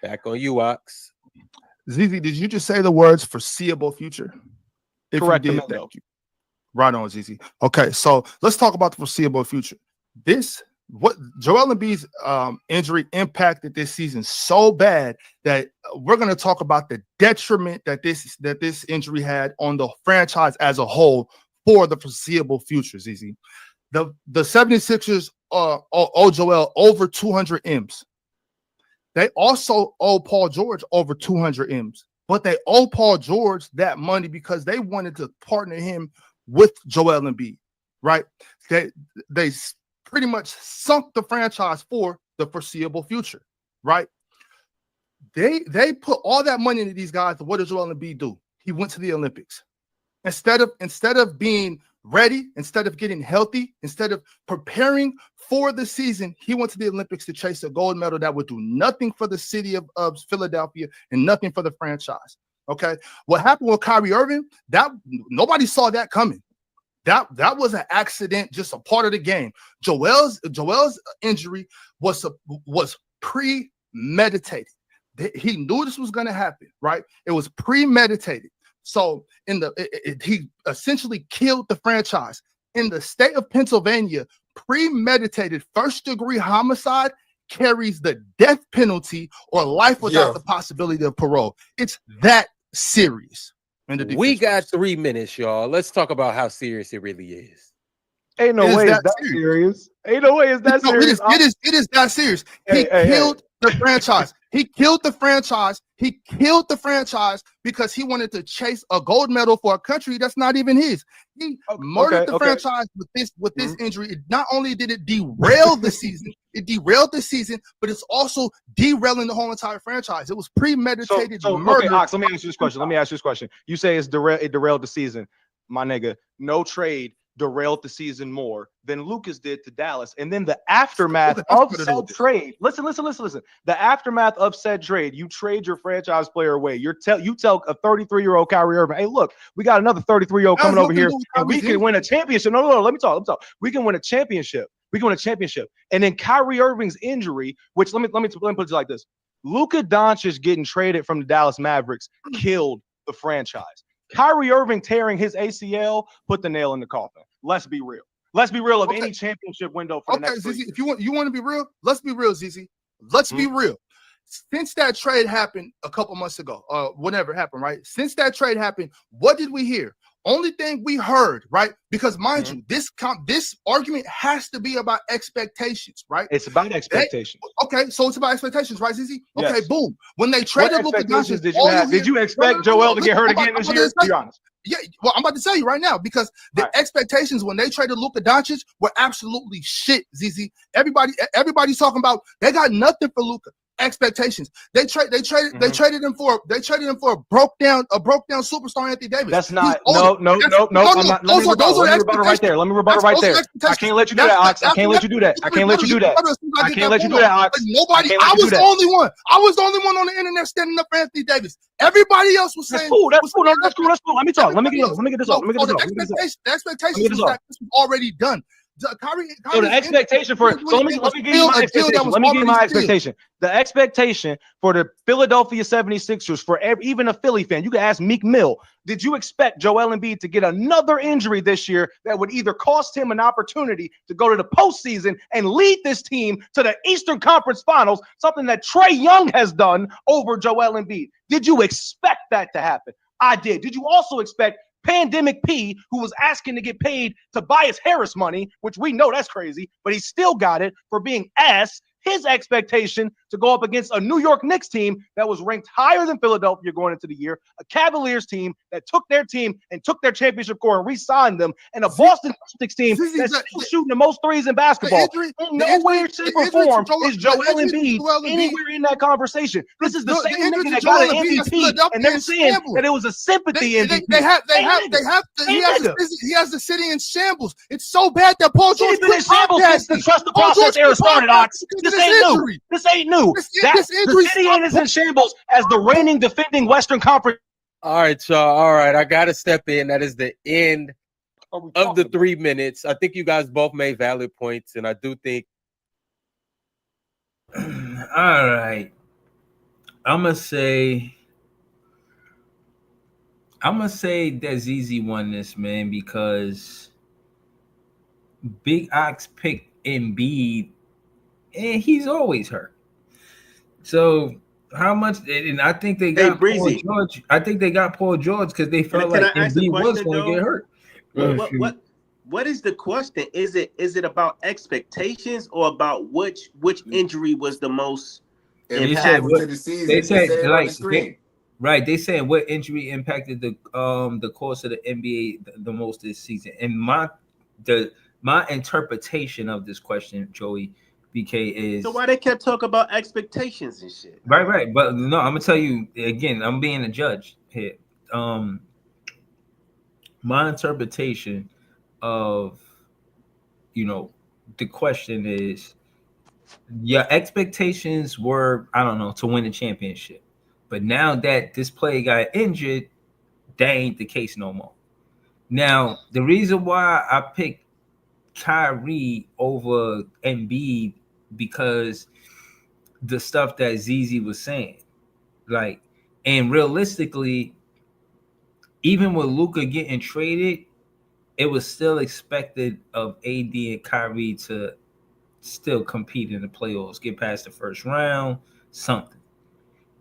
Back on you, Ox. ZZ, did you just say the words foreseeable future? Correct. If you did, thank you. Right on, ZZ. Okay, so let's talk about the foreseeable future. What Joel Embiid's injury impacted this season so bad that we're going to talk about the detriment that this injury had on the franchise as a whole for the foreseeable future, ZZ. The 76ers owe Joel over 200 M's. They also owe Paul George over 200 M's, but they owe Paul George that money because they wanted to partner him with Joel Embiid, right? They pretty much sunk the franchise for the foreseeable future, right? They put all that money into these guys. What did Joel Embiid do? He went to the Olympics. Instead of being ready, instead of getting healthy, instead of preparing for the season, he went to the Olympics to chase a gold medal that would do nothing for the city of Philadelphia and nothing for the franchise. Okay, what happened with Kyrie Irving? That nobody saw that coming. That was an accident, just a part of the game. Joel's injury was premeditated. He knew this was going to happen, right? It was premeditated. So he essentially killed the franchise. In the state of Pennsylvania, premeditated first-degree homicide carries the death penalty or life without the possibility of parole. It's that serious. We got 3 minutes, y'all. Let's talk about how serious it really is. Ain't no way it's that serious. Ain't no way it's that serious. It is that serious. He killed the franchise. He killed the franchise. He killed the franchise because he wanted to chase a gold medal for a country that's not even his. He murdered the franchise with this injury. It not only did it derail the season, but it's also derailing the whole entire franchise. It was premeditated murder. Okay, Ox, let me ask you this question. You say it derailed the season. My nigga, no trade derailed the season more than Lucas did to Dallas. And then the aftermath of said trade, listen. The aftermath of said trade, you trade your franchise player away. You tell a 33-year-old Kyrie Irving, hey, look, we got another 33-year-old coming over here, and we can win a championship. No, let me talk. We can win a championship. And then Kyrie Irving's injury, which let me put it like this. Luka Doncic getting traded from the Dallas Mavericks killed the franchise. Kyrie Irving tearing his ACL put the nail in the coffin. Let's be real. Of any championship window for the next 3 ZZ, years. if you want to be real, let's be real, ZZ. Let's be real. Since that trade happened a couple months ago, whatever happened, right? Since that trade happened, what did we hear? Only thing we heard, right? Because mind you, this argument has to be about expectations, right? It's about expectations. Okay, so it's about expectations, right, ZZ? Okay, Yes. boom. When they traded Luka Doncic, did you have? Did you expect Joel to get hurt again this year? Be honest. Yeah, well, I'm about to tell you right now because the expectations when they traded Luka Doncic were absolutely shit, ZZ. Everybody's talking about they got nothing for Luka. Expectations. They traded him for a broke down superstar Anthony Davis. That's not no. I'm not. Let me rebuttal right there. I can't let you do that, Ox. I can't let you do that. Ox. Nobody. I was the only one. I was the only one on the internet standing up for Anthony Davis. Everybody else was saying that's cool. Let me talk. Let me get this off. The expectations was that this was already done. The expectation for let me give you my expectation. Let me give you my expectation. The expectation for the Philadelphia 76ers, for even a Philly fan, you can ask Meek Mill, did you expect Joel Embiid to get another injury this year that would either cost him an opportunity to go to the postseason and lead this team to the Eastern Conference Finals, something that Trae Young has done over Joel Embiid? Did you expect that to happen? I did. Did you also expect Pandemic P, who was asking to get paid Tobias Harris money, which we know that's crazy, but he still got it for being ass, his expectation to go up against a New York Knicks team that was ranked higher than Philadelphia going into the year, a Cavaliers team that took their team and took their championship core and re-signed them, and a Boston Celtics team that's still shooting the most threes in basketball. In no way, shape, or form is Joel Embiid anywhere in that conversation. This is the same nigga that got an MVP, and they're saying that it was a sympathy MVP. He has the city in shambles. It's so bad that Paul George been in shambles since the trust the process era started, Ox. This ain't new. The city is in shambles as the reigning defending Western Conference. All right, y'all. All right, I gotta step in. That is the end of the 3 minutes. I think you guys both made valid points, and I do think. All right, I'm gonna say that ZZ won this, man, because Big Ox picked Embiid, and he's always hurt. So how much? And I think they got Paul George. I think they got Paul George because they felt like Embiid was going to get hurt. What is the question? Is it about expectations or about which injury was the most impactful to the season? They said like screen. Right, they saying what injury impacted the course of the NBA the most this season. And my interpretation of this question, Joey BK, is so why they kept talking about expectations and shit. Right. But no, I'm gonna tell you again. I'm being a judge here. My interpretation of the question is your expectations were, I don't know, to win a championship. But now that this player got injured, that ain't the case no more. Now, the reason why I picked Kyrie over Embiid because the stuff that ZZ was saying, and realistically, even with Luka getting traded, it was still expected of AD and Kyrie to still compete in the playoffs, get past the first round, something.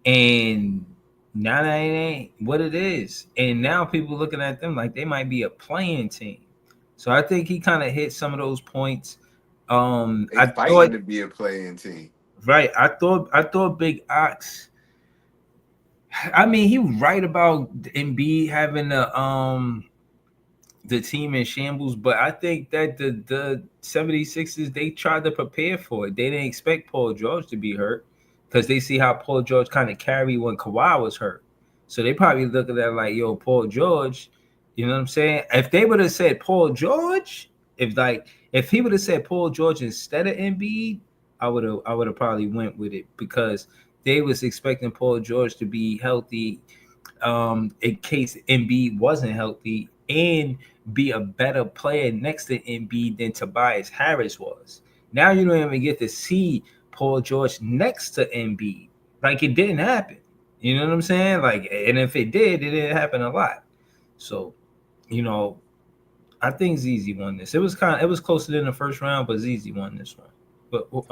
And now that ain't what it is. And now people looking at them like they might be a playing team. So I think he kind of hit some of those points. I thought to be a playing team. Right. I thought Big Ox. I mean, he was right about Embiid having the team in shambles, but I think that the 76ers, they tried to prepare for it. They didn't expect Paul George to be hurt because they see how Paul George kind of carried when Kawhi was hurt. So they probably look at that like, yo, Paul George, You know what I'm saying? If they would have said Paul George, if he would have said Paul George instead of Embiid, I would have probably went with it because they was expecting Paul George to be healthy, in case Embiid wasn't healthy, and be a better player next to Embiid than Tobias Harris was. Now you don't even get to see Paul George next to Embiid. Like it didn't happen. You know what I'm saying? Like, and if it did, it didn't happen a lot. So, you know, I think ZZ won this. It was closer than the first round, but ZZ won this one. But who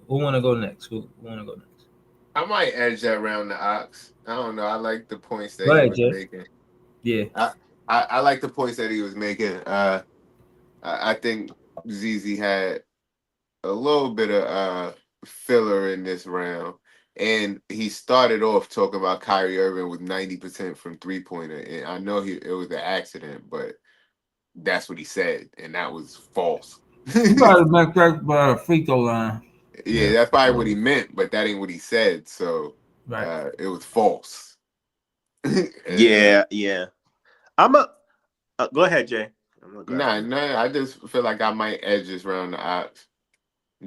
want to go next? Who want to go next? I might edge that round the Ox. I don't know. I like the points that Go he ahead, was Jay. making. Yeah. I like the points that he was making. I think ZZ had a little bit of filler in this round. And he started off talking about Kyrie Irving with 90% from 3-pointer. And I know it was an accident, but that's what he said, and that was false. You probably meant that by a free throw line. Yeah, that's probably what he meant, but that ain't what he said. So Right. it was false. Yeah, yeah. I'm a go ahead, Jay. I'm gonna go Nah, after you. nah. I just feel like I might edge this round the Ox.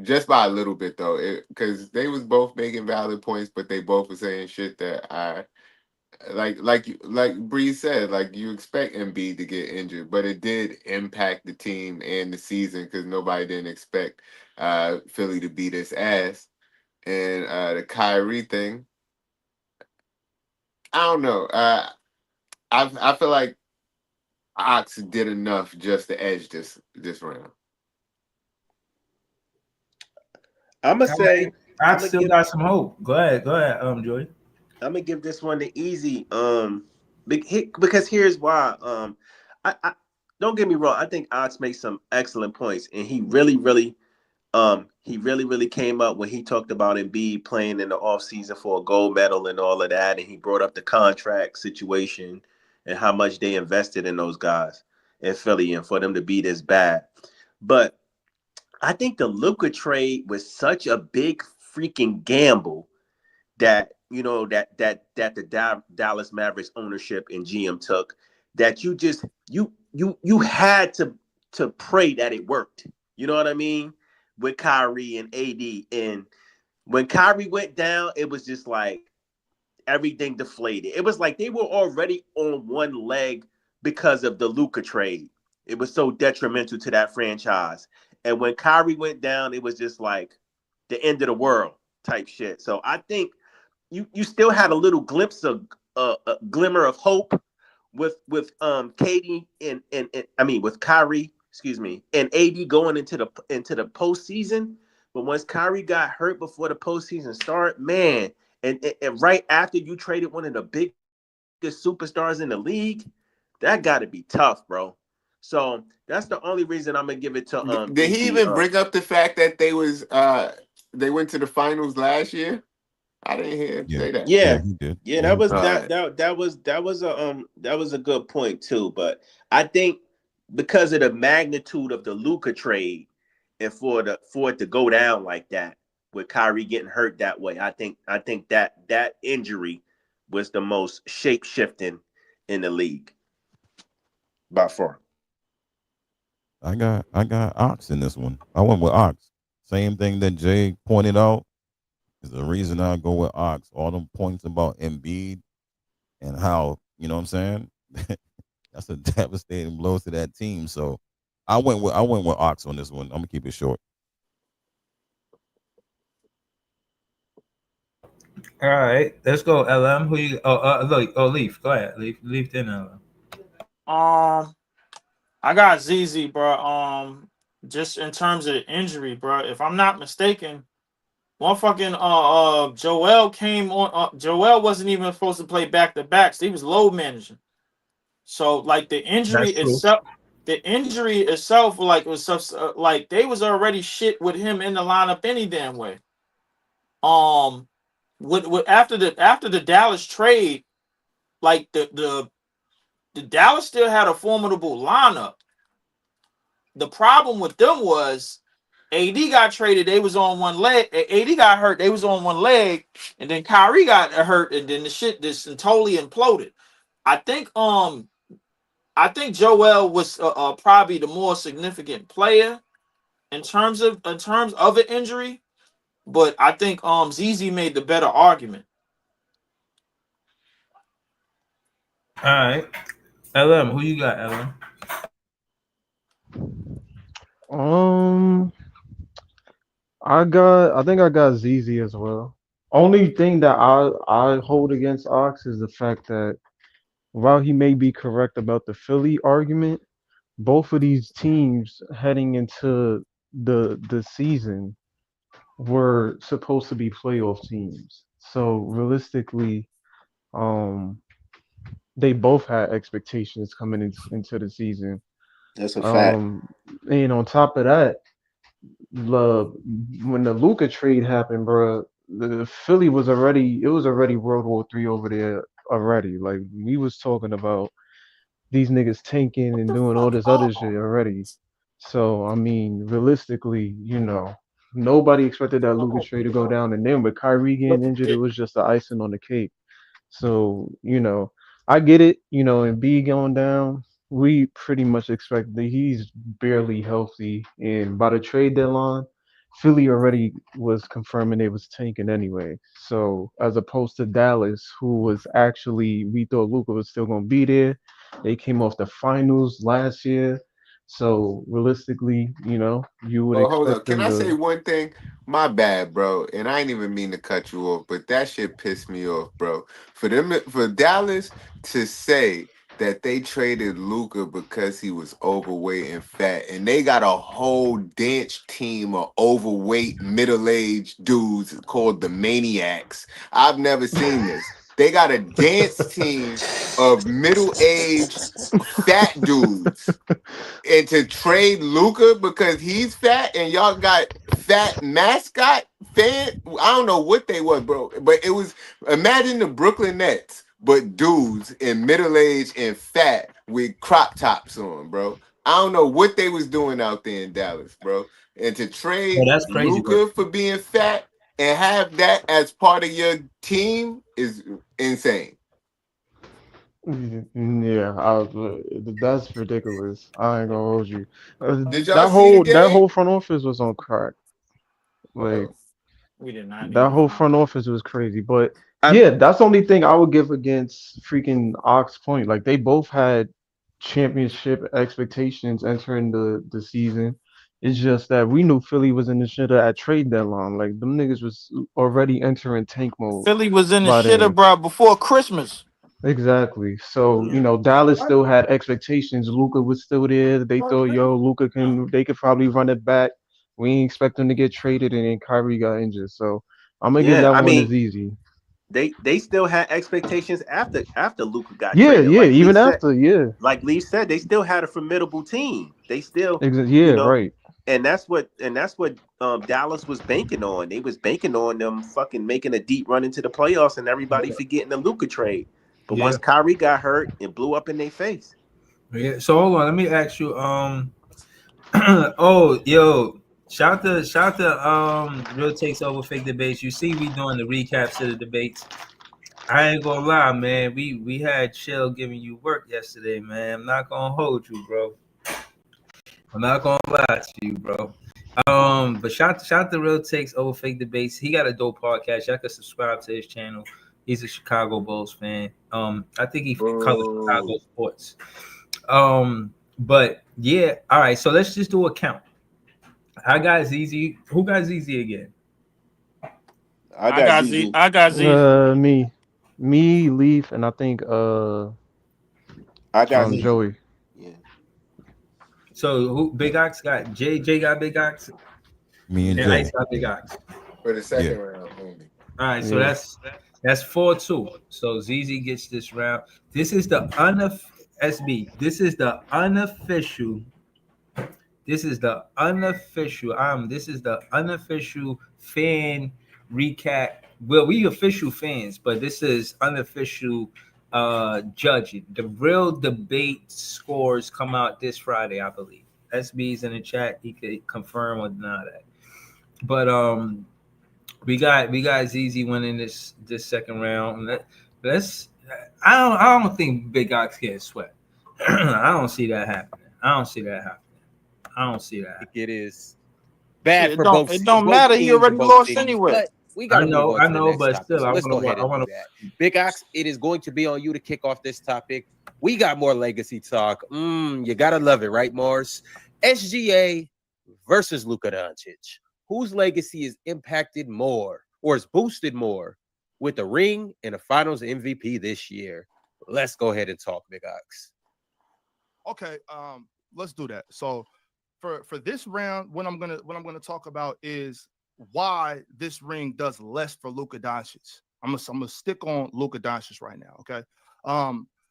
Just by a little bit though, because they was both making valid points, but they both were saying shit that I like Bree said, like you expect Embiid to get injured, but it did impact the team and the season because nobody didn't expect Philly to beat his ass. And the Kyrie thing, I don't know. I feel like Ox did enough just to edge this round. I'm gonna say I I'm gonna still give got some hope. Go ahead, Joey. I'm gonna give this one the easy. Because here's why. I don't get me wrong. I think Ox makes some excellent points, and he really came up when he talked about Embiid playing in the offseason for a gold medal and all of that, and he brought up the contract situation and how much they invested in those guys in Philly and for them to be this bad. But I think the Luka trade was such a big freaking gamble that the Dallas Mavericks ownership and GM took, that you had to pray that it worked. You know what I mean? With Kyrie and AD, and when Kyrie went down, it was just like everything deflated. It was like they were already on one leg because of the Luka trade. It was so detrimental to that franchise. And when Kyrie went down, it was just like the end of the world type shit. So I think you still had a little glimpse of a glimmer of hope with Katie and I mean with Kyrie, excuse me, and AD going into the postseason. But once Kyrie got hurt before the postseason started, man, and right after you traded one of the biggest superstars in the league, that got to be tough, bro. So that's the only reason I'm gonna give it to Did he AD. even bring up the fact that they went to the finals last year? I didn't hear him Yeah, say that. yeah, Yeah, he did. yeah, Yeah, that he was did. that was a good point too. But I think because of the magnitude of the Luka trade and for it to go down like that with Kyrie getting hurt that way, I think that injury was the most shape shifting in the league by far. I got Ox in this one. I went with Ox. Same thing that Jay pointed out is the reason I go with Ox. All them points about Embiid and how, you know what I'm saying? That's a devastating blow to that team. So I went with Ox on this one. I'm gonna keep it short. All right, let's go. LM. Who you? Look. Oh, Leaf. Go ahead. Leaf. Then LM. I got ZZ, bro. Just in terms of the injury, bro. If I'm not mistaken, one fucking Joel came on. Joel wasn't even supposed to play back to backs. He was load managing. So like That's true. the injury itself, like was like they was already shit with him in the lineup any damn way. With after the Dallas trade, like the Dallas still had a formidable lineup. The problem with them was AD got traded, they was on one leg. AD got hurt, they was on one leg, and then Kyrie got hurt, and then the shit just totally imploded. I think I think Joel was probably the more significant player in terms of an injury, but I think ZZ made the better argument. All right, LM, who you got, LM? Um, I think I got ZZ as well. Only thing that I hold against Ox is the fact that while he may be correct about the Philly argument, both of these teams heading into the season were supposed to be playoff teams. So realistically, um, they both had expectations coming into the season. That's a fact. Um, and on top of that, the when the Luca trade happened, bro, the Philly was already it was already World War III over there already. Like we was talking about these niggas tanking and doing all this other shit already. So I mean, realistically, nobody expected that Luka trade to go down, and then with Kyrie getting injured, it was just the icing on the cake. So, I get it, and B going down, we pretty much expect that he's barely healthy. And by the trade deadline, Philly already was confirming they was tanking anyway. So as opposed to Dallas, who was actually we thought Luca was still gonna be there. They came off the finals last year. So realistically, you would Well, hold up. expect Can them I say to. one thing? My bad, bro. And I ain't even mean to cut you off, but that shit pissed me off, bro. For Dallas to say that they traded Luca because he was overweight and fat, and they got a whole dance team of overweight, middle-aged dudes called the Maniacs. I've never seen this. They got a dance team of middle-aged fat dudes, and to trade Luca because he's fat and y'all got fat mascot fan. I don't know what they were, bro. But it was, imagine the Brooklyn Nets, but dudes in middle age and fat with crop tops on, bro. I don't know what they was doing out there in Dallas, bro. And to Oh, trade that's crazy work. Luca for being fat and have that as part of your team is insane. Yeah, that's ridiculous. I ain't gonna hold you. Did y'all That see the whole game? front office was on crack. Like We did not need that to whole find. front office was crazy. But I yeah, that's the only thing I would give against freaking Ox Point. Like they both had championship expectations entering the season. It's just that we knew Philly was in the shit at trade deadline. Like them niggas was already entering tank mode Philly was in the by shitter, then. bro, before Christmas. Exactly. So, Dallas still had expectations. Luca was still there. They thought, yo, they could probably run it back. We ain't expect him to get traded, and then Kyrie got injured. So I'm gonna give yeah, that I one as mean, easy. they still had expectations after Luca got Yeah, traded. yeah, even after, yeah. Like Lee said, they still had a formidable team. They still, Yeah, you know, right. and that's what Dallas was banking on. They was banking on them fucking making a deep run into the playoffs and everybody forgetting the Luca trade. But Yeah, once Kyrie got hurt, it blew up in their face. yeah. So hold on, let me ask you. Oh, yo, shout to Real Takes Over Fake Debates. You see, we doing the recaps of the debates. I ain't gonna lie, man. We had Chill giving you work yesterday, man. I'm not gonna hold you, bro. I'm not gonna lie to you, bro. But shout to Real Takes Over Fake Debates. He got a dope podcast. Y'all can subscribe to his channel. He's a Chicago Bulls fan. I think he covers Chicago Bro. sports. But yeah, all right. So let's just do a count. I got ZZ. Who got ZZ again? I got ZZ. I got ZZ. Me, Leaf, and I think I got ZZ. ZZ. Joey. Yeah. So who? Big Ox got J. J got Big Ox, Me and and Ice Jay. got Big Ox. For the Yeah. second round only. All right. So Yeah. that's 4-2. So ZZ gets this round. This is the SB. This is the unofficial. This is the unofficial. This is the unofficial fan recap. Well, we official fans, but this is unofficial judging. The real debate scores come out this Friday, I believe. SB's in the chat. He could confirm or deny that. But we got ZZ winning this second round. Let's I don't think Big Ox can sweat. I don't see that happening. I don't see that happening. I don't see that. It is bad It for don't. both It don't both matter. He teams and already both lost cities. anyway. But we got to move on I to the know, next but topic. still, So I let's go ahead and do want that. Big Ox, it is going to be on you to kick off this topic. We got more legacy talk. You gotta love it, right, Mars? SGA versus Luka Doncic. Whose legacy is impacted more or is boosted more with the ring and the Finals MVP this year? Let's go ahead and talk, Big Ox. Okay, let's do that. So for this round, what I'm gonna talk about is why this ring does less for Luka Doncic. I'm gonna stick on Luka Doncic right now. Okay,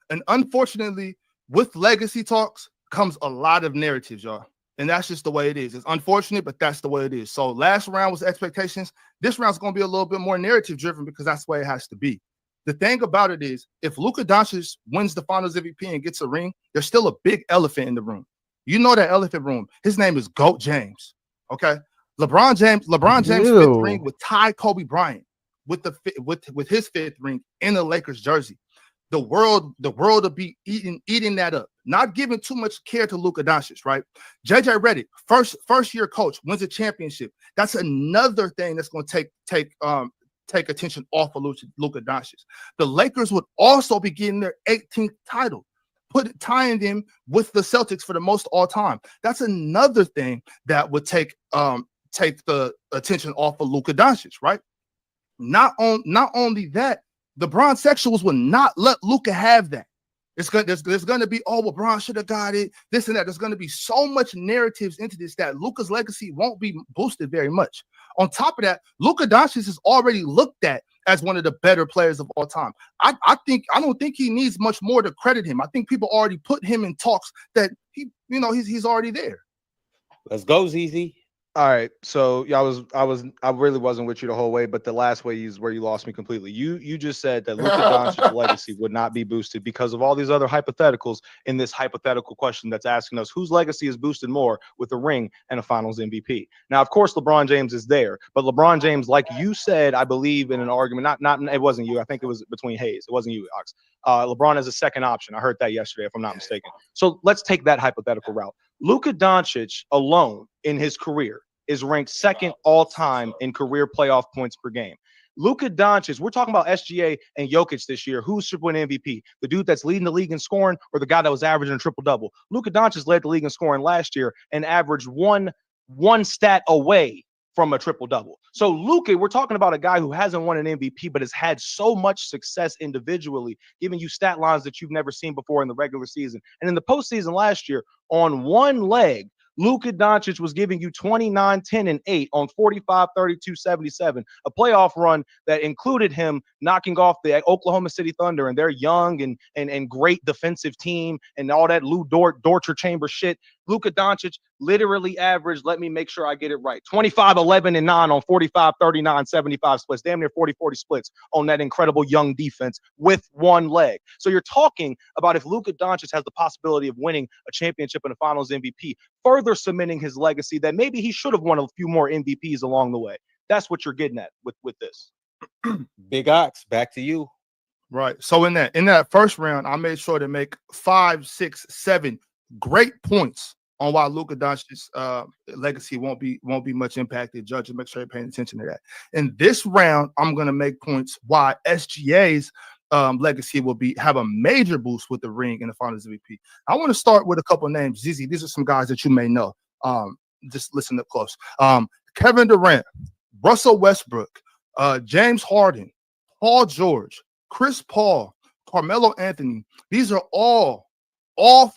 and unfortunately, with legacy talks comes a lot of narratives, y'all, and that's just the way it is. It's unfortunate, but that's the way it is. So last round was expectations. This round's gonna be a little bit more narrative driven because that's the way it has to be. The thing about it is, if Luka Doncic wins the Finals MVP and gets a ring, there's still a big elephant in the room. You know that elephant room. His name is GOAT James. Okay, LeBron James' fifth ring would tie Kobe Bryant with his fifth ring in the Lakers jersey. The world will be eating that up, not giving too much care to Luka Doncic, right? JJ Redick, first year coach, wins a championship. That's another thing that's going to take attention off of Luka Doncic. The Lakers would also be getting their 18th title, tying them with the Celtics for the most all time. That's another thing that would take the attention off of Luka Doncic, right? Not only that, the Bron sexuals will not let Luka have that. There's going to be, oh, well, Bron should have got it, this and that. There's going to be so much narratives into this that Luka's legacy won't be boosted very much. On top of that, Luka Doncic is already looked at as one of the better players of all time. I don't think he needs much more to credit him. I think people already put him in talks that he's already there. Let's go, ZZ. All right, so I really wasn't with you the whole way, but the last way is where you lost me completely. You just said that Luka Doncic's legacy would not be boosted because of all these other hypotheticals in this hypothetical question that's asking us whose legacy is boosted more with a ring and a Finals MVP. Now, of course, LeBron James is there, but LeBron James, like you said, I believe in an argument, not it wasn't you. I think it was between Hayes. It wasn't you, Ox. LeBron is a second option. I heard that yesterday, if I'm not mistaken. So let's take that hypothetical route. Luka Doncic alone in his career is ranked second all time in career playoff points per game. Luka Doncic, we're talking about SGA and Jokic this year. Who should win MVP? The dude that's leading the league in scoring or the guy that was averaging a triple-double? Luka Doncic led the league in scoring last year and averaged one stat away from a triple-double. So Luka, we're talking about a guy who hasn't won an MVP but has had so much success individually, giving you stat lines that you've never seen before in the regular season. And in the postseason last year, on one leg, Luka Doncic was giving you 29, 10, and 8 on 45, 32, 77, a playoff run that included him knocking off the Oklahoma City Thunder and their young and great defensive team and all that Lou Dorcher chamber shit. Luka Doncic literally averaged, let me make sure I get it right, 25, 11, and 9 on 45, 39, 75 splits, damn near 40, 40 splits on that incredible young defense with one leg. So you're talking about if Luka Doncic has the possibility of winning a championship and a Finals MVP, further cementing his legacy that maybe he should have won a few more MVPs along the way. That's what you're getting at with this. Big Ox, back to you. Right. So in that first round, I made sure to make 5, 6, 7 great points on why Luka Doncic's legacy won't be much impacted. Judges, make sure you're paying attention to that. In this round, I'm going to make points why SGA's legacy will have a major boost with the ring and the Finals MVP. I want to start with a couple of names. ZZ, these are some guys that you may know. Just listen up close. Kevin Durant, Russell Westbrook, James Harden, Paul George, Chris Paul, Carmelo Anthony. These are all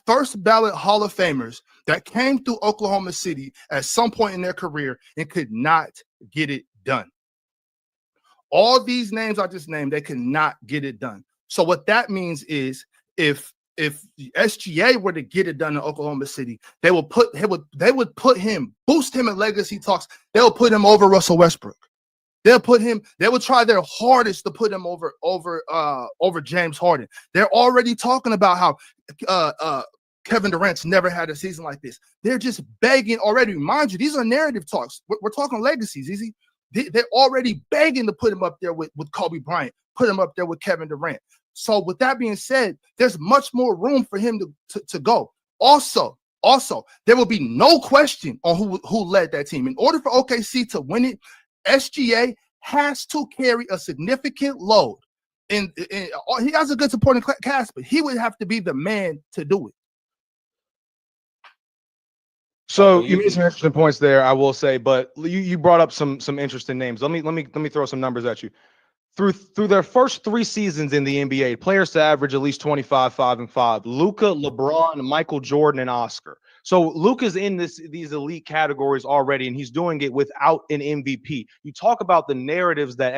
first ballot Hall of Famers that came through Oklahoma City at some point in their career and could not get it done. All these names I just named, they could not get it done. So what that means is if SGA were to get it done in Oklahoma City, they would boost him in legacy talks. They'll put him over Russell Westbrook. They would try their hardest to put him over James Harden. They're already talking about how Kevin Durant's never had a season like this. They're just begging already. Mind you, these are narrative talks. We're talking legacies, easy. They're already begging to put him up there with Kobe Bryant, put him up there with Kevin Durant. So with that being said, there's much more room for him to go. Also, there will be no question on who led that team. In order for OKC to win it, SGA has to carry a significant load. And he has a good supporting cast, but he would have to be the man to do it. So you made some interesting points there, I will say, but you brought up some interesting names. Let me throw some numbers at you. Through their first 3 seasons in the NBA, players to average at least 25, 5, and 5. Luka, LeBron, Michael Jordan, and Oscar. So Luka's in these elite categories already, and he's doing it without an MVP. You talk about the narratives that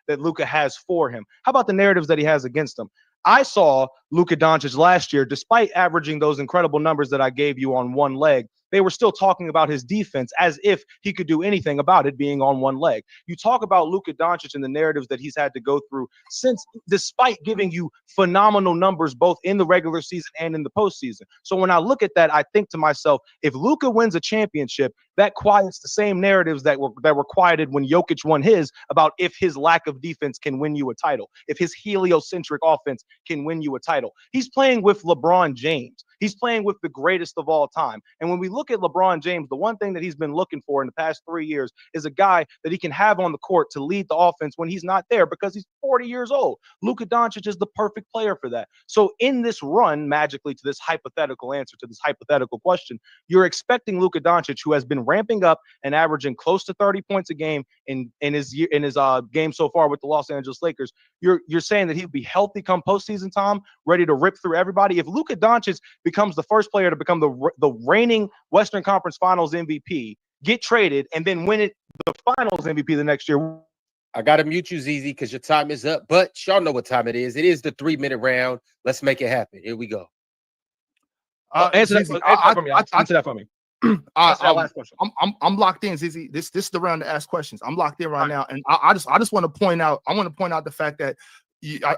Luka has for him. How about the narratives that he has against him? I saw Luka Doncic last year, despite averaging those incredible numbers that I gave you on one leg, they were still talking about his defense as if he could do anything about it being on one leg. You talk about Luka Doncic and the narratives that he's had to go through since, despite giving you phenomenal numbers both in the regular season and in the postseason. So when I look at that, I think to myself, if Luka wins a championship, that quiets the same narratives that were quieted when Jokic won his about if his lack of defense can win you a title, if his heliocentric offense can win you a title. He's playing with LeBron James. He's playing with the greatest of all time. And when we look at LeBron James, the one thing that he's been looking for in the past 3 years is a guy that he can have on the court to lead the offense when he's not there because he's 40 years old. Luka Doncic is the perfect player for that. So in this run, magically, to this hypothetical answer to this hypothetical question, you're expecting Luka Doncic, who has been ramping up and averaging close to 30 points a game in his game so far with the Los Angeles Lakers. You're saying that he'll be healthy come postseason time, ready to rip through everybody. If Luka Doncic becomes the first player to become the reigning Western Conference Finals MVP, get traded, and then win it the Finals MVP the next year. I got to mute you, ZZ, because your time is up. But y'all know what time it is. It is the 3-minute round. Let's make it happen. Here we go. Answer that for me. That's that last question. I'm locked in, ZZ. This is the round to ask questions. I'm locked in right now, and I just want to point out. I want to point out the fact that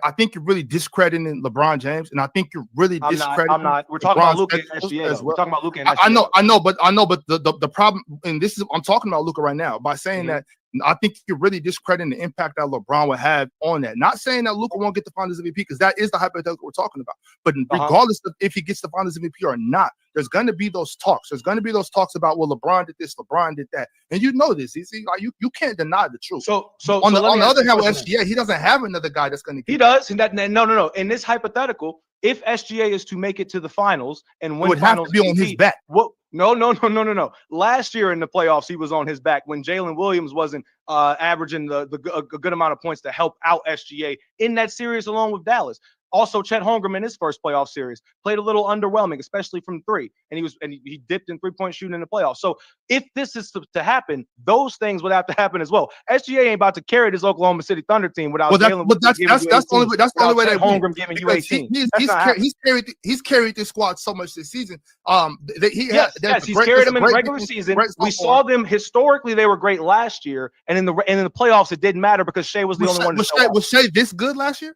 I think you're really discrediting LeBron James, and I think you're really discrediting. I'm not. We're talking about Luka and SGA. Well. We're talking about Luka and SGA. I know, but the problem, and this is I'm talking about Luka right now by saying that I think you're really discrediting the impact that LeBron would have on that. Not saying that Luka won't get the Finals MVP because that is the hypothetical we're talking about. But regardless of if he gets the Finals MVP or not, there's going to be those talks. There's going to be those talks about, well, LeBron did this, LeBron did that, and you know this. Like you can't deny the truth. So on the other hand, with SGA, he doesn't have another guy that's going to. He does. No. In this hypothetical, if SGA is to make it to the finals and win, it would finals have to be on his back. What? No. Last year in the playoffs, he was on his back when Jalen Williams wasn't averaging a good amount of points to help out SGA in that series along with Dallas. Also, Chet Holmgren in his first playoff series played a little underwhelming, especially from three, and he dipped in 3-point shooting in the playoffs. So if this is to happen, those things would have to happen as well. SGA ain't about to carry this Oklahoma City Thunder team without Jalen. But that's the only way that Holmgren giving you 18. He's carried this squad so much this season. He's carried them in the regular season. We saw them historically; they were great last year, and in the playoffs, it didn't matter because Shea was the only one. Was Shea this good last year?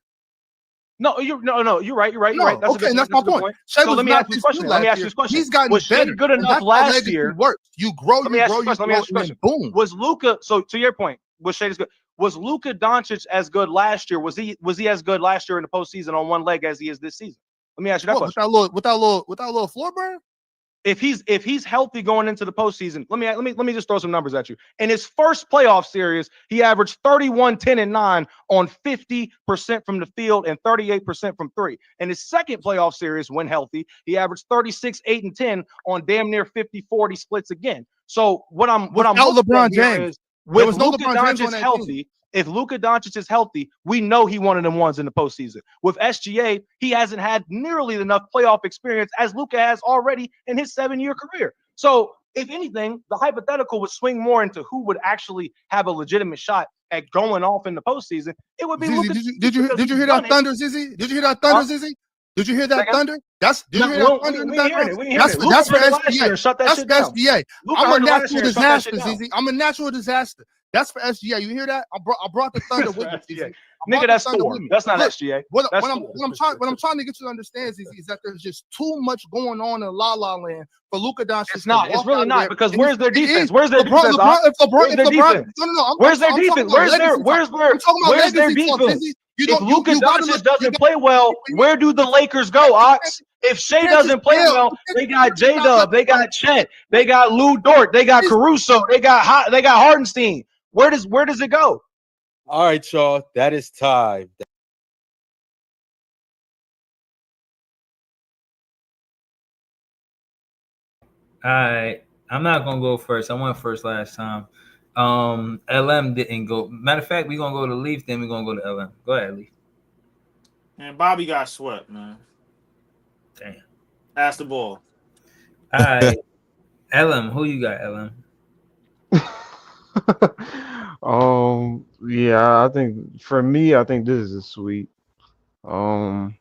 No, you're right. That's my point. So let me ask you this question. He's gotten was better. Shea good enough last year? You grow. Let me ask you a question. Boom. Was Luka? So to your point, was Shea good? Was Luka Doncic as good last year? Was he as good last year in the postseason on one leg as he is this season? Let me ask you that question. With that little floor burn? If he's healthy going into the postseason, let me just throw some numbers at you. In his first playoff series, he averaged 31, 10, and 9 on 50% from the field and 38% from three. In his second playoff series, when healthy, he averaged 36, 8, and 10 on damn near 50-40 splits again. So what I'm LeBron James is with Luka Doncic healthy. If Luka Doncic is healthy, we know he one of them ones in the postseason. With SGA, he hasn't had nearly enough playoff experience as Luka has already in his 7-year career. So, if anything, the hypothetical would swing more into who would actually have a legitimate shot at going off in the postseason. It would be Luka. Did you hear that thunder, Zizzy? Did you hear that thunder, Zizzy? Did you hear that thunder? That's for SGA. I'm a natural disaster, Zizzy. I'm a natural disaster. That's for SGA. You hear that? I brought the Thunder with me. SGA. I brought Nigga, the that's Thunder 4. with me. That's not Look, SGA. What That's I'm trying to get you to understand is that there's just too much going on in La La Land for Luka Doncic. It's not. To It's walk really out not there because and where's their defense? is. Where's their defense? Where's their defense? No, Where's their I'm talking defense? about Where's their legacy talk. where's their defense? If Luka Doncic doesn't play well, where do the Lakers go, Ox? If Shea doesn't play well, they got J-Dub, they got Chet, they got Lou Dort, they got Caruso, they got Hardenstein. Where does it go? All right, y'all. That is time. All right, I'm not gonna go first. I went first last time. LM didn't go. Matter of fact, we're gonna go to Leaf, then we're gonna go to LM. Go ahead, Leaf. Man, Bobby got swept, man. Damn. Pass the ball. All right, LM. Who you got, LM? Yeah, I think for me, I think this is a sweep. Um,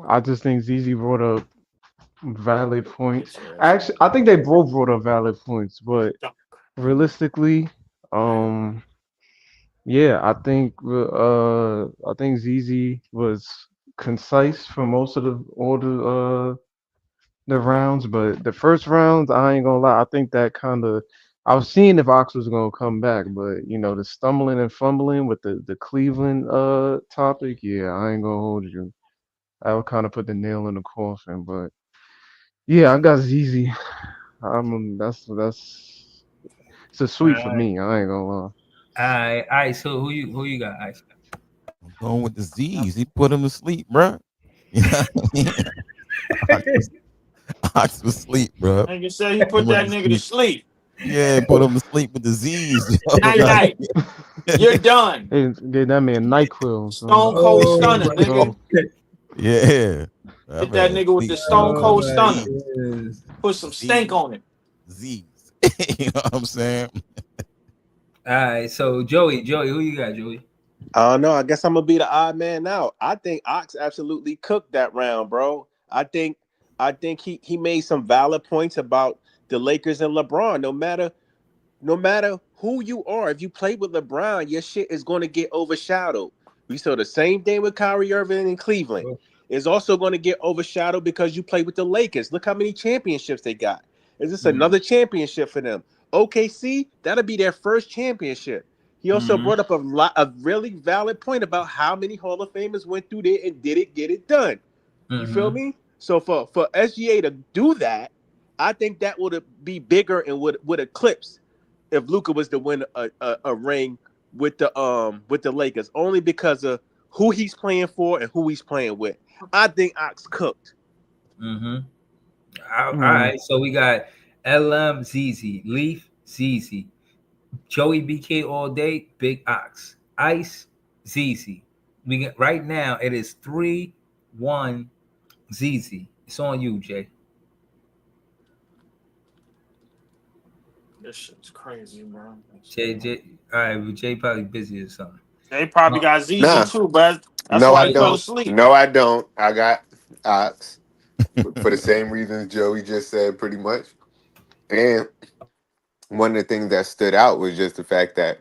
I just think ZZ brought up valid points. Actually, I think they both brought up valid points, but realistically, yeah, I think ZZ was concise for most of the rounds, but the first rounds, I ain't gonna lie, I think that kind of I was seeing if Ox was gonna come back, but the stumbling and fumbling with the Cleveland topic, yeah, I ain't gonna hold you. I would kind of put the nail in the coffin, but yeah, I got ZZ. That's it's a sweep for me. I ain't gonna lie. All right. So who you got? Ice? I'm going with the Z's. He put him to sleep, bro. You know what I mean? Ox was asleep, bro. Nigga said he put that nigga to sleep. Yeah, put him to sleep with the Z's. Night night. You're done. Hey, get that man NyQuil. Stone Cold Stunner, nigga. Yeah. Hit that nigga with the Stone Cold Stunner. Put some stank on it. Z's. You know what I'm saying? All right. So Joey, who you got, Joey? I don't know. I guess I'm gonna be the odd man out. I think Ox absolutely cooked that round, bro. I think he made some valid points about the Lakers and LeBron. No matter who you are, if you play with LeBron, your shit is going to get overshadowed. We saw the same thing with Kyrie Irving in Cleveland. It's also going to get overshadowed because you play with the Lakers. Look how many championships they got. Is this another championship for them? OKC, that'll be their first championship. He also brought up a really valid point about how many Hall of Famers went through there and did it get it done. You feel me? So for SGA to do that, I think that would be bigger and would eclipse if Luka was to win a ring with the Lakers, only because of who he's playing for and who he's playing with. I think Ox cooked. All right. So we got LM, ZZ, Leaf, ZZ, Joey BK all day, Big Ox, Ice, ZZ. We get right now. It is 3-1 ZZ. It's on you, Jay. This shit's crazy, bro. Jay. All right, well, Jay probably busy or something. They probably got ZZ too, bro. That's No, why I he fell don't. asleep. No, I don't. I got Ox for the same reasons Joey just said, pretty much. And one of the things that stood out was just the fact that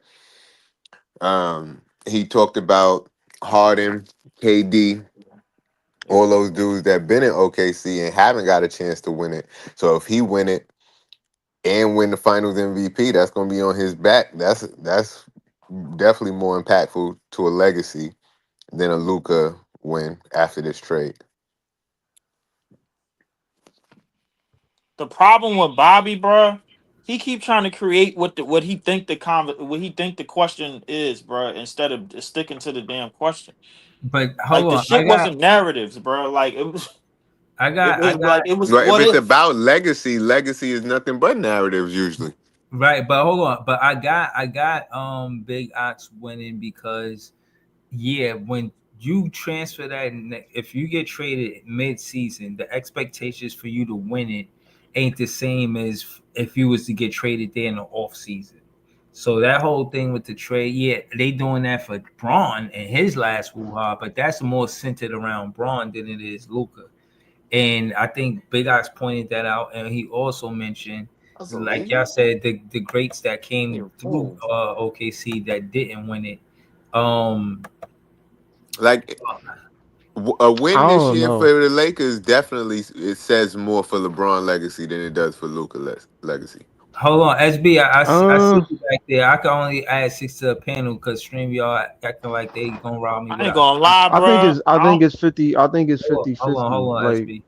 he talked about Harden, KD, all those dudes that been in OKC and haven't got a chance to win it. So if he win it and win the Finals MVP, that's going to be on his back. That's definitely more impactful to a legacy than a Luka win after this trade. The problem with Bobby, bro, he keep trying to create what he think the question is, bro, instead of sticking to the damn question. But Like the shit wasn't narratives, bro. Like it was. It was. Right, What if it's if? about legacy is nothing but narratives usually. Right, but hold on. But I got Big Ox winning because when you transfer that, if you get traded mid-season, the expectations for you to win it ain't the same as if you was to get traded there in the off season. So that whole thing with the trade, they doing that for Braun and his last woo-ha, but that's more centered around Braun than it is Luka. And I think Big Ox pointed that out, and he also mentioned like y'all said, the greats that came through OKC that didn't win it. Like a win I this don't year know. for the Lakers definitely it says more for LeBron legacy than it does for Luka legacy. Hold on, SB. I see Uh, you back there. I can only add 6 to a panel because StreamYard acting like they gonna rob me I ain't without. gonna lie, bro. I think it's 50. I think it's 50 50. Hold on, Like SB.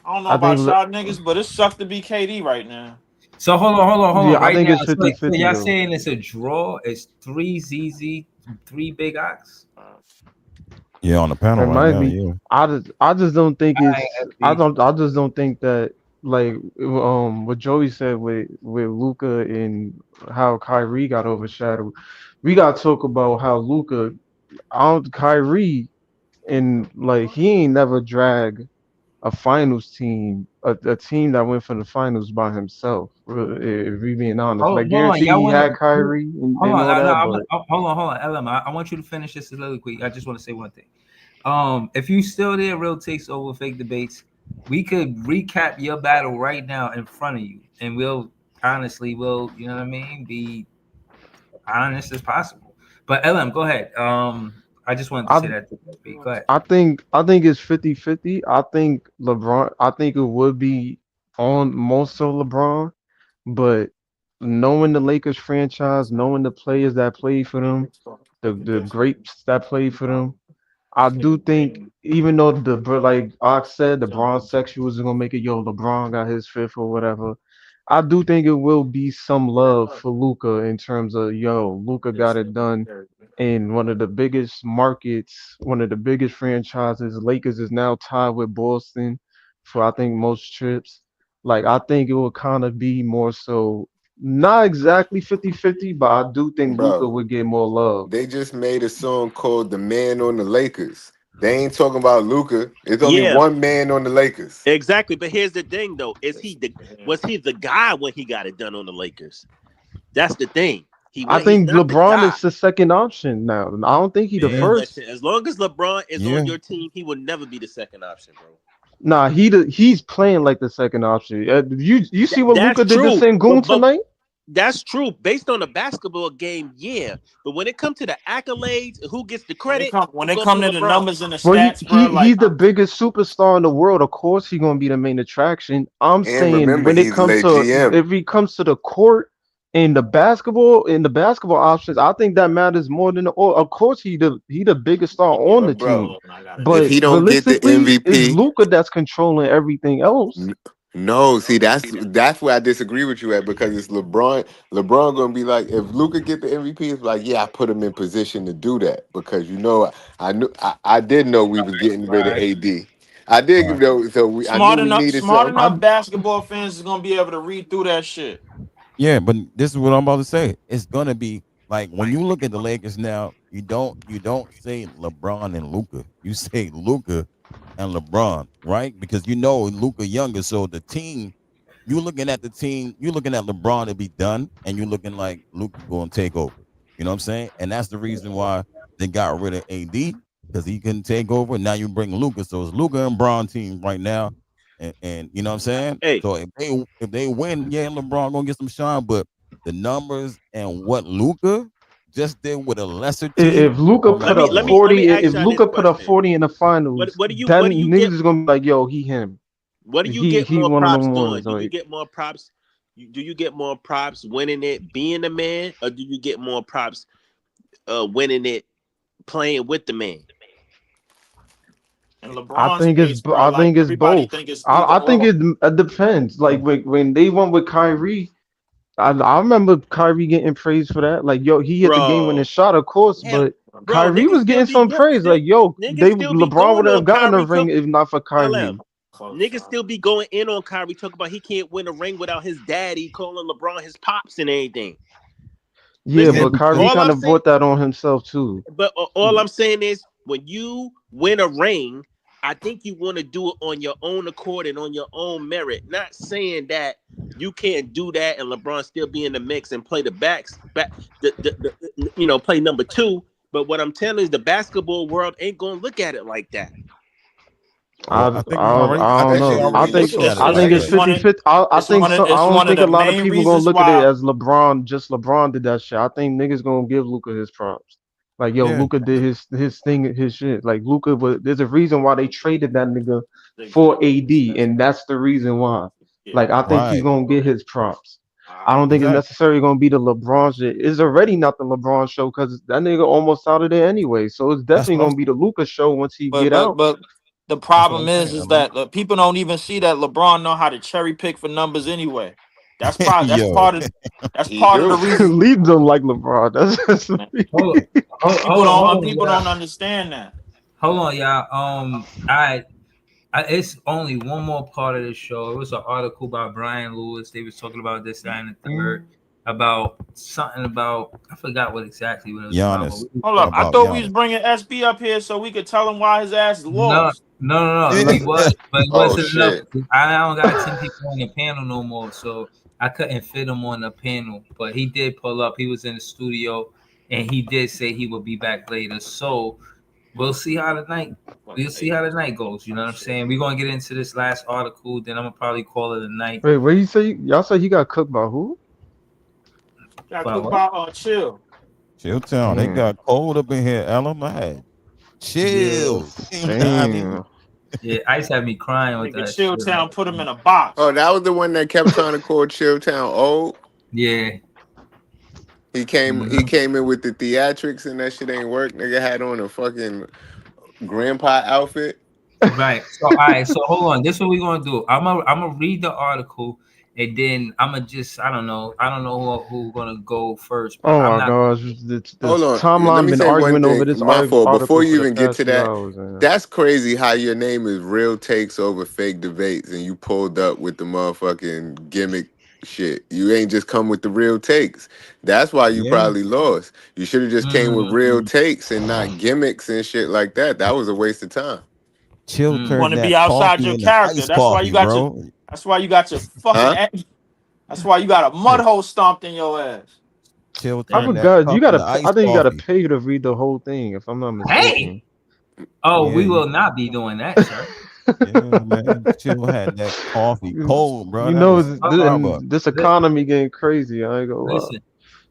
I don't know I about think y'all niggas, but it sucks to be KD right now. So hold on. yeah, I Right think now, it's so, 50 so 50 y'all though. saying it's a draw? It's 3 ZZ, 3 Big Ox. Yeah, on the panel It right might now. be. Yeah. I just don't think All right, it's. SB. I just don't think that like what Joey said with Luca and how Kyrie got overshadowed. We got to talk about how Luca, Kyrie, and like he ain't never dragged a finals team, a team that went for the finals by himself. If we being honest, like Hold on. guarantee Y'all he want had to Kyrie hold and on? all No, that, but hold on, LM. I want you to finish this a little quick. I just want to say one thing. If you still there, real takes over fake debates. We could recap your battle right now in front of you, and we'll honestly, you know what I mean, be honest as possible. But LM, go ahead. I just wanted to I say that to SB. Go ahead. I think it's 50-50. I think LeBron I think it would be on more so LeBron, but knowing the Lakers franchise, knowing the players that played for them, the greats that played for them, I do think even though like Ox said, the Bron sexuals is gonna make it LeBron got his fifth or whatever. I do think it will be some love for Luca in terms of Luca got it done in one of the biggest markets, one of the biggest franchises. Lakers is now tied with Boston for I think most trips. Like I think it will kind of be more so not exactly 50-50, but I do think Luca Bro, would get more love. they just made a song called "The Man on the Lakers." They ain't talking about Luka. It's only Yeah, one man on the Lakers. exactly. But here's the thing, though: was he the guy when he got it done on the Lakers? That's the thing. I He's think not the LeBron guy. is the second option now. I don't think he the Man, first. listen, as long as LeBron is Yeah. on your team, he will never be the second option, bro. Nah, he's playing like the second option. You see what That's Luca did to true. Sengun But tonight? that's true. Based on the basketball game, yeah. But when it comes to the accolades, who gets the credit, When it's it gonna be come to the LeBron. numbers and the Well, stats, bro, like he's the biggest superstar in the world. Of course, he's gonna be the main attraction. I'm And saying remember, when it he's comes late to GM. if he comes to the court and the basketball options, I think that matters more than of course he the biggest star on the But team. bro, if But he don't get the realistically, it's MVP, Luca that's controlling everything else. no. See, that's where I disagree with you at because it's LeBron. LeBron gonna be like, if Luca get the MVP, it's like, yeah, I put him in position to do that because I did know we was getting rid of right. AD. I did Right. know, so I knew we needed Smart something. enough basketball fans is gonna be able to read through that shit. Yeah, but this is what I'm about to say. It's gonna be like when you look at the Lakers now, you don't say LeBron and Luca. You say Luca and LeBron, right? Because you know Luca younger, so the team you're looking at LeBron to be done, and you're looking like Luca going to take over. You know what I'm saying? And that's the reason why they got rid of AD because he couldn't take over. Now you bring Luca, so it's Luca and Bron team right now, and you know what I'm saying. Hey, So if they win, yeah, LeBron gonna get some shine, but the numbers and what Luca just did with a lesser team, If Luca I'm let like, put me up let yo, me let me 40, ask if y'all this Luca put up question. 40 in the finals, What do then you get niggas is gonna be like, yo, he him. what do you get He more one of props them doing? ones. Do you Like get more props? Do you get more props winning it, being the man, or do you get more props winning it, playing with the man? In LeBron's case, bro, I like think it's everybody both. think it's either I think or. it depends. Like when they went with Kyrie, I remember Kyrie getting praised for that. Like yo, he hit the game winning Bro, shot, of course, hell, but bro, Kyrie was getting some praise. Like yo, niggas they still be LeBron would going have on gotten a Kyrie. ring if not for LM. Kyrie. Niggas still be going in on Kyrie, talk about he can't win a ring without his daddy calling LeBron his pops and everything. Yeah, yeah, Listen, but because Kyrie all kind I'm of saying, brought that on himself too. but all I'm saying is when you win a ring, I think you want to do it on your own accord and on your own merit. Not saying that you can't do that and LeBron still be in the mix and play play number two. But what I'm telling you is the basketball world ain't gonna look at it like that. Well, I think we already. I don't think they know. Especially already when you It's looking at it's it I it's, like think it's it's that. one of 50-50. I it's think one of so. I it's don't one of think a the lot of main people gonna reasons look at it why. as LeBron. Just LeBron did that shit. I think niggas gonna give Luca his props. Like yo, Yeah, Luca did his thing, his shit. Like Luca was. There's a reason why they traded that nigga for AD, and that's the reason why. Like I think he's right. gonna get his props. I don't think it's Exactly. necessarily gonna be the LeBron shit. It's already not the LeBron show because that nigga almost out of there anyway. So it's That's definitely what I'm. gonna be the Luca show once he But get but out. but the That's what I'm problem saying. is I mean, that people don't even see that LeBron know how to cherry pick for numbers anyway. That's yo, He part of the do. reason. Leave them like LeBron. That's Hold on, hold on, People y'all. don't understand that. Hold on, y'all. It's only one more part of the show. It was an article by Brian Lewis. They was talking about this, that, and the third, about something about I forgot what exactly what it was about. But Giannis. we Hold up, talking I About thought we was Giannis. bringing SB up here so we could tell him why his ass is no, lost. no. We was, but it Oh wasn't enough. shit. I don't got 10 people on the panel no more, so I couldn't fit him on the panel. But he did pull up. He was in the studio, and he did say he would be back later. So we'll see how the night. We'll see how the night goes. You know what I'm saying? We're gonna get into this last article. Then I'm gonna probably call it a night. Wait, what you say? Y'all say he got cooked by who? Got But cooked what? by chill. Chill town. They Damn, got cold up in here. Ella, man. Yeah, Chill. You know what I mean? damn. yeah. Ice had me crying with Nigga that Chill shit. Town put him in a Oh, box. that was the one that kept trying to call Chilltown old. Yeah. He Mhm. came in with the theatrics and that shit ain't work. Nigga had on a fucking grandpa outfit. Right. So all right. So hold on. This is what we're gonna do. I'm gonna read the article, and then I'm gonna just I don't know who gonna go first, but Oh I'm my not. gosh, the Hold on. Let timeline me been say one arguing over thing. this My fault. Before article you for the even get past to few that, hours. Man. that's crazy how your name is real takes over fake debates and you pulled up with the motherfucking gimmick shit. You ain't just come with the real takes. That's why you Yeah. probably lost. You should have just came with real Mm, takes and not gimmicks and shit like that. That was a waste of time. Chill You want turned to mm. be that outside coffee your into character. iced coffee, bro. That's why you got your fucking. Huh? That's why you got a mud Yeah. hole stomped in your ass. Chill I turned Damn. that forgot you cup gotta. into I iced think you gotta coffee. pay to read the whole thing, if I'm not Hey. mistaken. Oh, Yeah, we you will not be doing that, sir. yeah, man. Chill had that coffee you cold, bro. you That know, was Starbucks. and this Li- economy getting crazy. I ain't gonna lie. Listen,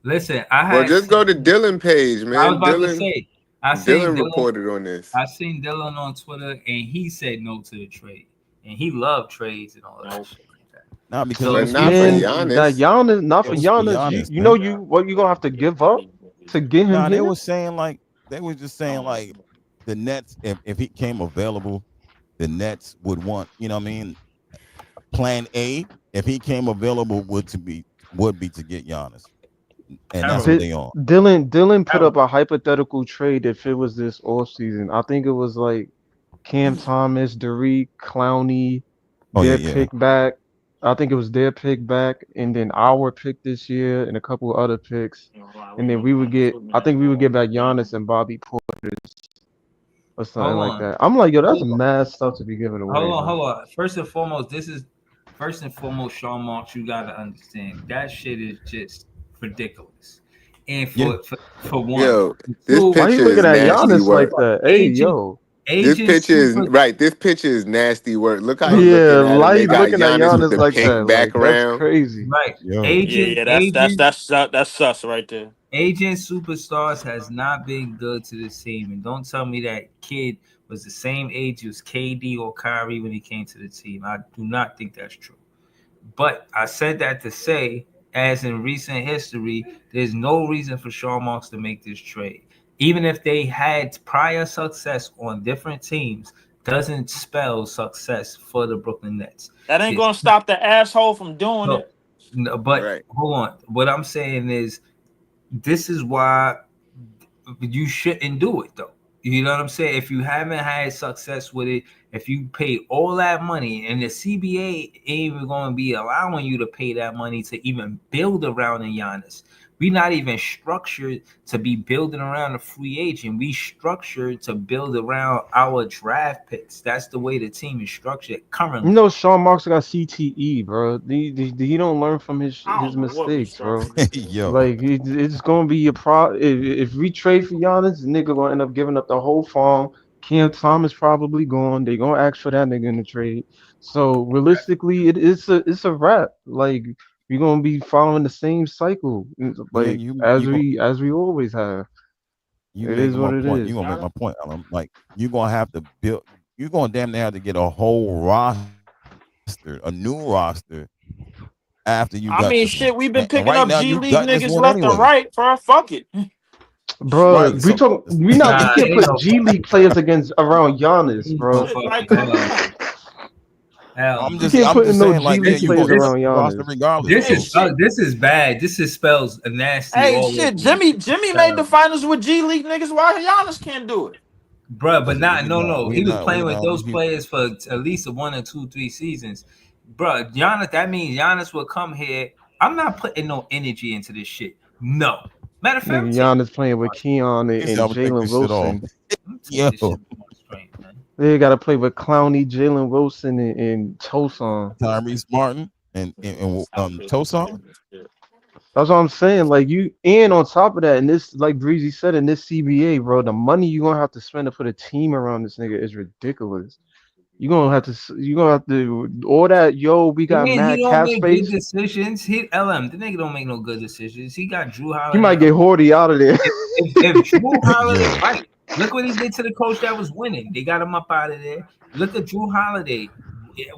listen. I Well, had just go to seen. Dylan page, I was man. about to Dylan say. I seen Dylan Dylan. reported on this. I seen Dylan on Twitter, and he said no to the trade, and he loved trades and all of that shit like that. Not because it So But was not for people. Man, that Giannis. Giannis, not It for was for Giannis. Giannis, You know man. what you gonna have to give up to get him Nah, they here. was saying like they was just saying like the Nets, if he came available, the Nets would want, you know what I mean, plan A, if he came available, would be to get Giannis. And that's what terrible, Di- they on. Dylan put up terrible. a hypothetical trade if it was this off season. I think it was like Cam Thomas, Derek, Clowney, Oh yeah, their yeah. pick back. I think it was their pick back, and then our pick this year, and a couple of other picks, and then we would get. I think we would get back Giannis and Bobby Portis or something Hold like on, that. I'm like, yo, that's hold on, mad stuff to be giving away, man. hold on. First and foremost, Sean Marks. You gotta understand that shit is just ridiculous. And Yeah. for one, Yo, this two, Why you picture looking is at nasty Giannis like work. that? Hey, agent, yo. This agent picture is super. right. This picture is nasty work. Look how he Yeah, looking at him. why They you got looking at Giannis with Giannis the like pink that? Like, that's background. crazy. Right, Yo. agent, Yeah, agent, that's sus right there. Agent Superstars has not been good to this team, and don't tell me that kid was the same age as KD or Kyrie when he came to the team. I do not think that's true. But I said that to say, as in recent history, there's no reason for Sean Marks to make this trade. Even if they had prior success on different teams, doesn't spell success for the Brooklyn Nets. That ain't It's gonna stop the asshole from doing no, it. no, but Right. hold on. What I'm saying is this is why you shouldn't do it though. You know what I'm saying? If you haven't had success with it, if you pay all that money and the CBA ain't even going to be allowing you to pay that money to even build around a Giannis. We not even structured to be building around a free agent. We structured to build around our draft picks. That's the way the team is structured You currently. know, Sean Marks got CTE, bro. He don't learn from I his don't know what mistakes, bro. restructuring is. Yo. Like it's gonna be a pro. If we trade for Giannis, the nigga gonna end up giving up the whole farm, Cam Thomas probably gone. They gonna ask for that nigga in the trade. So realistically, it's a wrap. Like we're gonna be following the same cycle, Yeah, like as we always have. you It making is my what it point. You is. gonna make my point, Alan. Like you gonna have to build. You gonna damn near have to get a whole roster, a new roster after you I gut mean, this one. shit, we've been And picking right up now G you League gutting this niggas one left and anyway. right, bro. Fuck it. Bro, Right. we So talk. We Nah, can't ain't put no G League players against around Giannis, no bro. Shit, like, fucking come hell. on. Hell You no. can't I'm put in just no saying, G like, yeah, League This you is players gonna this gut around this roster Giannis. regardless. this Hey, So shit. is bad. This is spells nasty Hey, all over shit. this Jimmy shit. made the finals with G League niggas. Why Giannis can't do it? Bruh, but listen, not no. He was we playing with not those these people. players for at least 1 or 2, 3 seasons. Bruh, Giannis, that means Giannis will come here. I'm not putting no energy into this shit. No. Matter of fact, Nigga, Giannis playing with Keon He said, and I'm gonna take Jalen this shit off. Wilson. I'm take Yo, this shit from straight, man. They got to play with Clowney, Jalen Wilson, and Tosan. Tyrese Martin and Tosan. That's what I'm saying. Like you, and on top of that, and this, like Breezy said, in this CBA, bro, the money you gonna have to spend to put a team around this nigga is ridiculous. You gonna have to all that. Yo, we You got mean he mad don't cap make good space. decisions? He the nigga don't make no good decisions. He got Drew He Holiday. might get Horty out of there. If Drew Holiday, Yo, right? Look what he did to the coach that was winning. They got him up out of there. Look at Drew Holiday.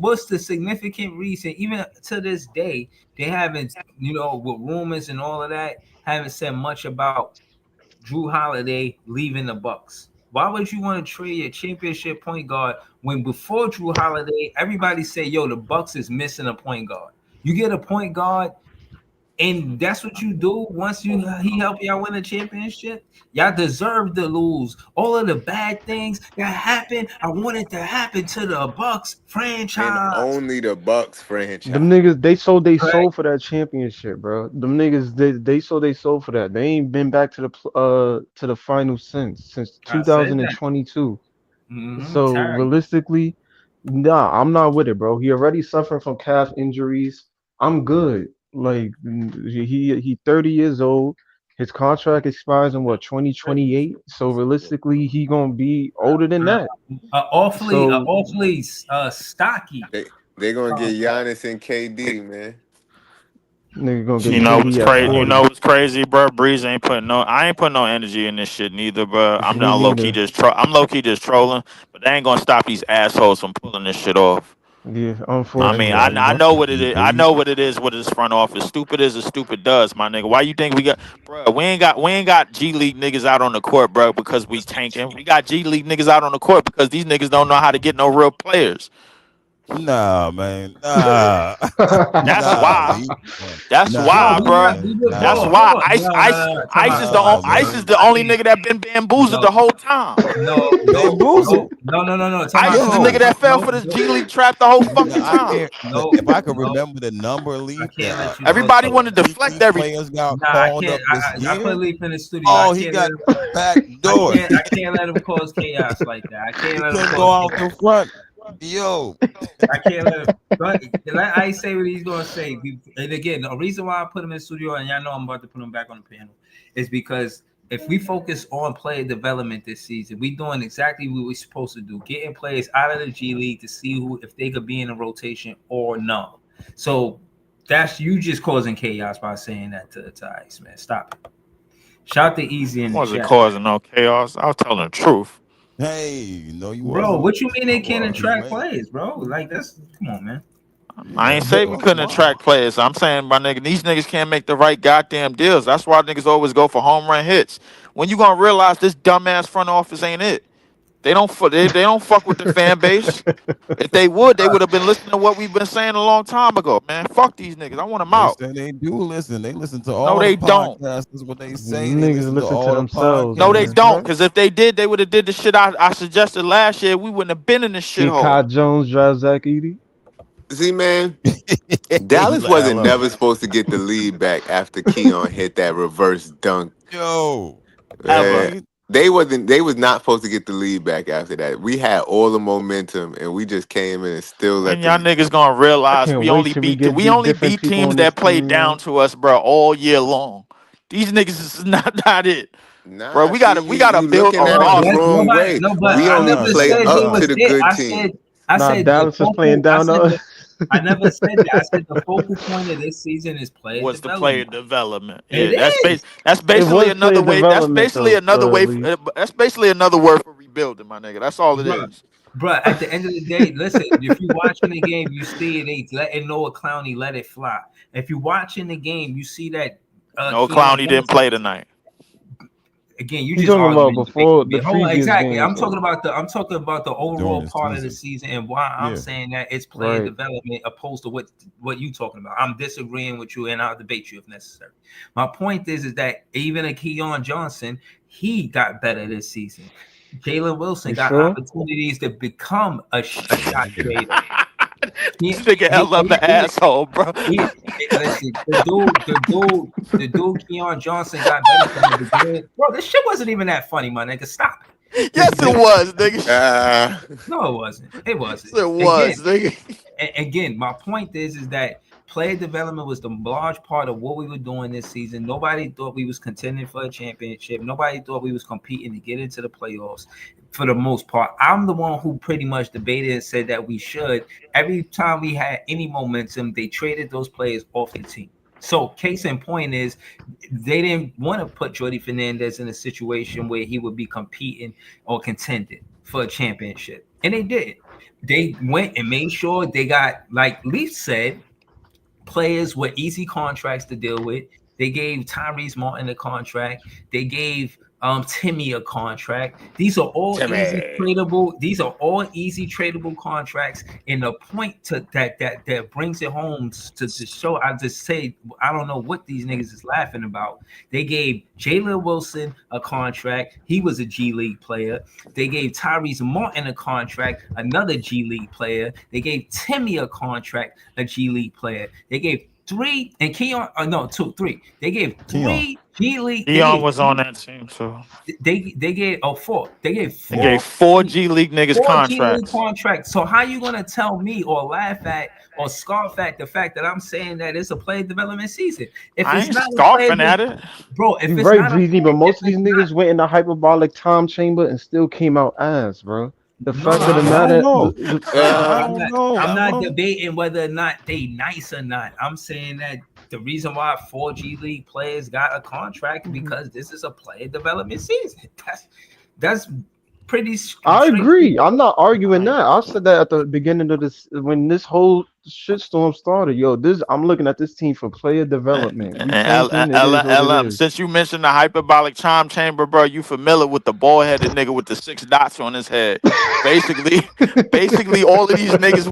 What's the significant reason? Even to this day, they haven't, with rumors and all of that, haven't said much about Drew Holiday leaving the Bucks. Why would you want to trade a championship point guard when before Drew Holiday, everybody say, "Yo, the Bucks is missing a point guard." You get a point guard and that's what you do once he help y'all win a championship. Y'all deserve to lose. All of the bad things that happened, I want it to happen to the Bucks And franchise. only the Bucks Them franchise. niggas, they sold they Correct. soul for that championship, bro. Them niggas, they sold they soul for that. They ain't been back to the final since I said that. 2022. So Terrible. realistically, nah, I'm not with it, bro. He already suffering from calf injuries. I'm good. Like he 30 years old. His contract expires in what 2028. So realistically, he gonna be older than that. So Awfully stocky. They gonna get Contract. Giannis and KD, man. nigga gonna get You know what's KD at crazy? You know 40. what's crazy, bro? Breeze ain't putting no. I ain't putting no energy in this shit neither, bro. I'm Me not low key neither. just. I'm low key just trolling, but they ain't gonna stop these assholes from pulling this shit off. Yeah, I mean, I unfortunately, I bro. know what it is. I Breeze. know what it is. What his front office stupid is, stupid does, my nigga. Why you think we got, bro? We ain't got G League niggas out on the court, bro, because we tanking. We got G League niggas out on the court because these niggas don't know how to get no real players. Nah, man. Nah. That's Nah, why. Lee. That's No, why, Nah, bro. man. That's Nah. why Time out, time out. Ice is Man. the I only can't. nigga that been bamboozled the No, whole time. Bamboozled. no. Ice is the nigga that fell for this G League trap the whole fucking I time. can't. If I could remember the number, I Lee, can't let you do it. Everybody wanted to G deflect League everything. players got Nah, I called can't. up this I put year. Leaf in the studio. I Oh, he can't let got him. back door. I can't let him cause chaos like that. I can't He let him couldn't go cause out the chaos. front. Yo, I can't let him. But let Ice say what he's gonna say. And again, the reason why I put him in the studio, and y'all know I'm about to put him back on the panel, is because if we focus on player development this season, we doing exactly what we're supposed to do, getting players out of the G League to see who if they could be in a rotation or no. So that's you just causing chaos by saying that to Ice, man. Stop it. Shout to Easy in the Wasn't chat. causing no chaos. I was telling the truth. hey, no, you Bro, wasn't. what you mean I they can't was. You attract ain't. players, bro? Like that's come on, man. I ain't No, say you we wasn't. couldn't attract players. I'm saying, my nigga, these niggas can't make the right goddamn deals. That's why niggas always go for home run hits. When you gonna realize this dumbass front office ain't it? They don't fuck with the fan base. If they would, they would have been listening to what we've been saying a long time ago. Man, fuck these niggas. I want them They out. say they do listen. They listen to No, all the they don't. podcasts. That's what they say. They Niggas listen to listen to all the themselves, No, they man. don't. podcasts. Because if they did, they would have did the shit I suggested last year. We wouldn't have been in this See shithole. Kai Jones drive Zach Edey. See, man, He Dallas like, wasn't hello. never supposed to get the lead back after Keon hit that reverse dunk. Yo, Ever. Uh, they was not supposed to get the lead back after that. We had all the momentum and we just came in and still When let y'all them. niggas gonna I realize can't we wait only till we beat get we only different beat people teams on this that play team, down man. to us, bro, all year long. These niggas is not it. Nah, bro. We gotta you build a looking at it the roster. wrong way. No, but We I only never play said they up to was the it. good team. I Nah, said the Dallas is playing focal. I down said the. I never said that. I said the focal point of this season is player Was the player development. development? It Yeah, is. that's It basically was another player way. That's development basically though, another way. Lee. That's basically another word for rebuilding, my nigga. That's all it Bruh, is. bruh, at the end of the day, listen, if you're watching the game, you see it ain't letting Noah Clowney let it fly. If you're watching the game, you see that No, Keon Clowney didn't Johnson. play tonight. Again, you You just talking about arguing before the Hold on, previous exactly. games I'm talking though, about the During overall the part of the season. season and why I'm Yeah. saying that it's player right? development opposed to what you talking about. I'm disagreeing with you and I'll debate you if necessary. My point is that even a Keon Johnson, he got better this season. Jalen Wilson You got sure? opportunities to become a shot creator. This nigga hella the asshole, bro. Listen, the dude Keon Johnson got better from the beginning. Bro, this shit wasn't even that funny, my nigga. Stop it. Yes, it was, nigga. No, it wasn't. It wasn't. Yes, it was, nigga. Again, my point is that player development was the large part of what we were doing this season. Nobody thought we was contending for a championship. Nobody thought we was competing to get into the playoffs. For the most part, I'm the one who pretty much debated and said that we should. Every time we had any momentum, they traded those players off the team. So case in point is they didn't want to put Jordy Fernandez in a situation where he would be competing or contending for a championship. And they did. They went and made sure they got, like Leaf said, players with easy contracts to deal with. They gave Tyrese Martin a contract. They gave Timme a contract. These are all easy tradable. These are all easy tradable contracts. And the point to that brings it home to show. I just say I don't know what these niggas is laughing about. They gave Jalen Wilson a contract. He was a G League player. They gave Tyrese Martin a contract, another G League player. They gave Timme a contract, a G League player. They gave three and Keon. Three. They gave three G League. Keon was on that team too. They gave four. They gave four G League niggas contracts. G League contracts. So how you gonna tell me or laugh at or scoff at the fact that I'm saying that it's a player development season? If I it's ain't not scoffing at it, bro. If You're it's right, not Breezy, but most of these niggas went in the hyperbolic time chamber and still came out ass, bro. The fact of the matter, I'm not debating whether or not they nice or not. I'm saying that the reason why 4 G League players got a contract because this is a player development season. That's pretty. I agree. I'm not arguing that. I said that at the beginning of this when this whole shitstorm started. Yo, I'm looking at this team for player development. We tanking. It is what it is. Since you mentioned the hyperbolic time chamber, bro, you familiar with the bald-headed nigga with the 6 dots on his head? Basically, all of these niggas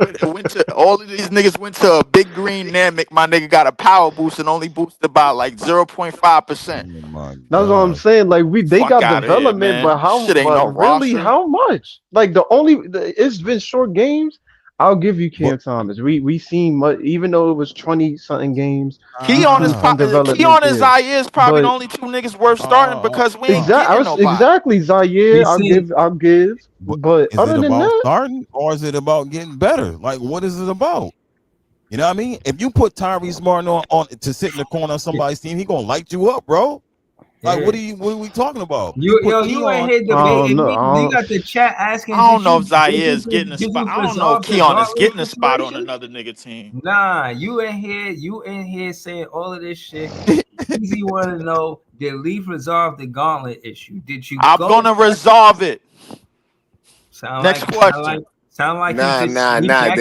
went to a big green Namek. My nigga got a power boost and only boosted by like 0.5%. That's what I'm saying. Like they Fuck got outta development, here, but man. how? Shit ain't But no really, roster. how much? Like it's been short games. I'll give you Cam Thomas. We seen much, even though it was 20 something games. Keon and Zaire is probably the But only 2 niggas worth starting because we ain't getting nobody. Exactly, Zaire. I'll give. But Is other it than about that, starting or is it about getting better? Like, what is it about? You know what I mean? If you put Tyrese Martin on to sit in the corner of somebody's team, he gonna light you up, bro. Like, what are we talking about? You ain't here debating. You got the chat asking. I don't know if Zaire is getting a spot. I don't know if Keon is getting a spot on another nigga team. Nah, you in here saying all of this shit. Easy want to know, did Leaf resolve the gauntlet issue? Did you? I'm gonna resolve it. Next question. Sound like nah. Look,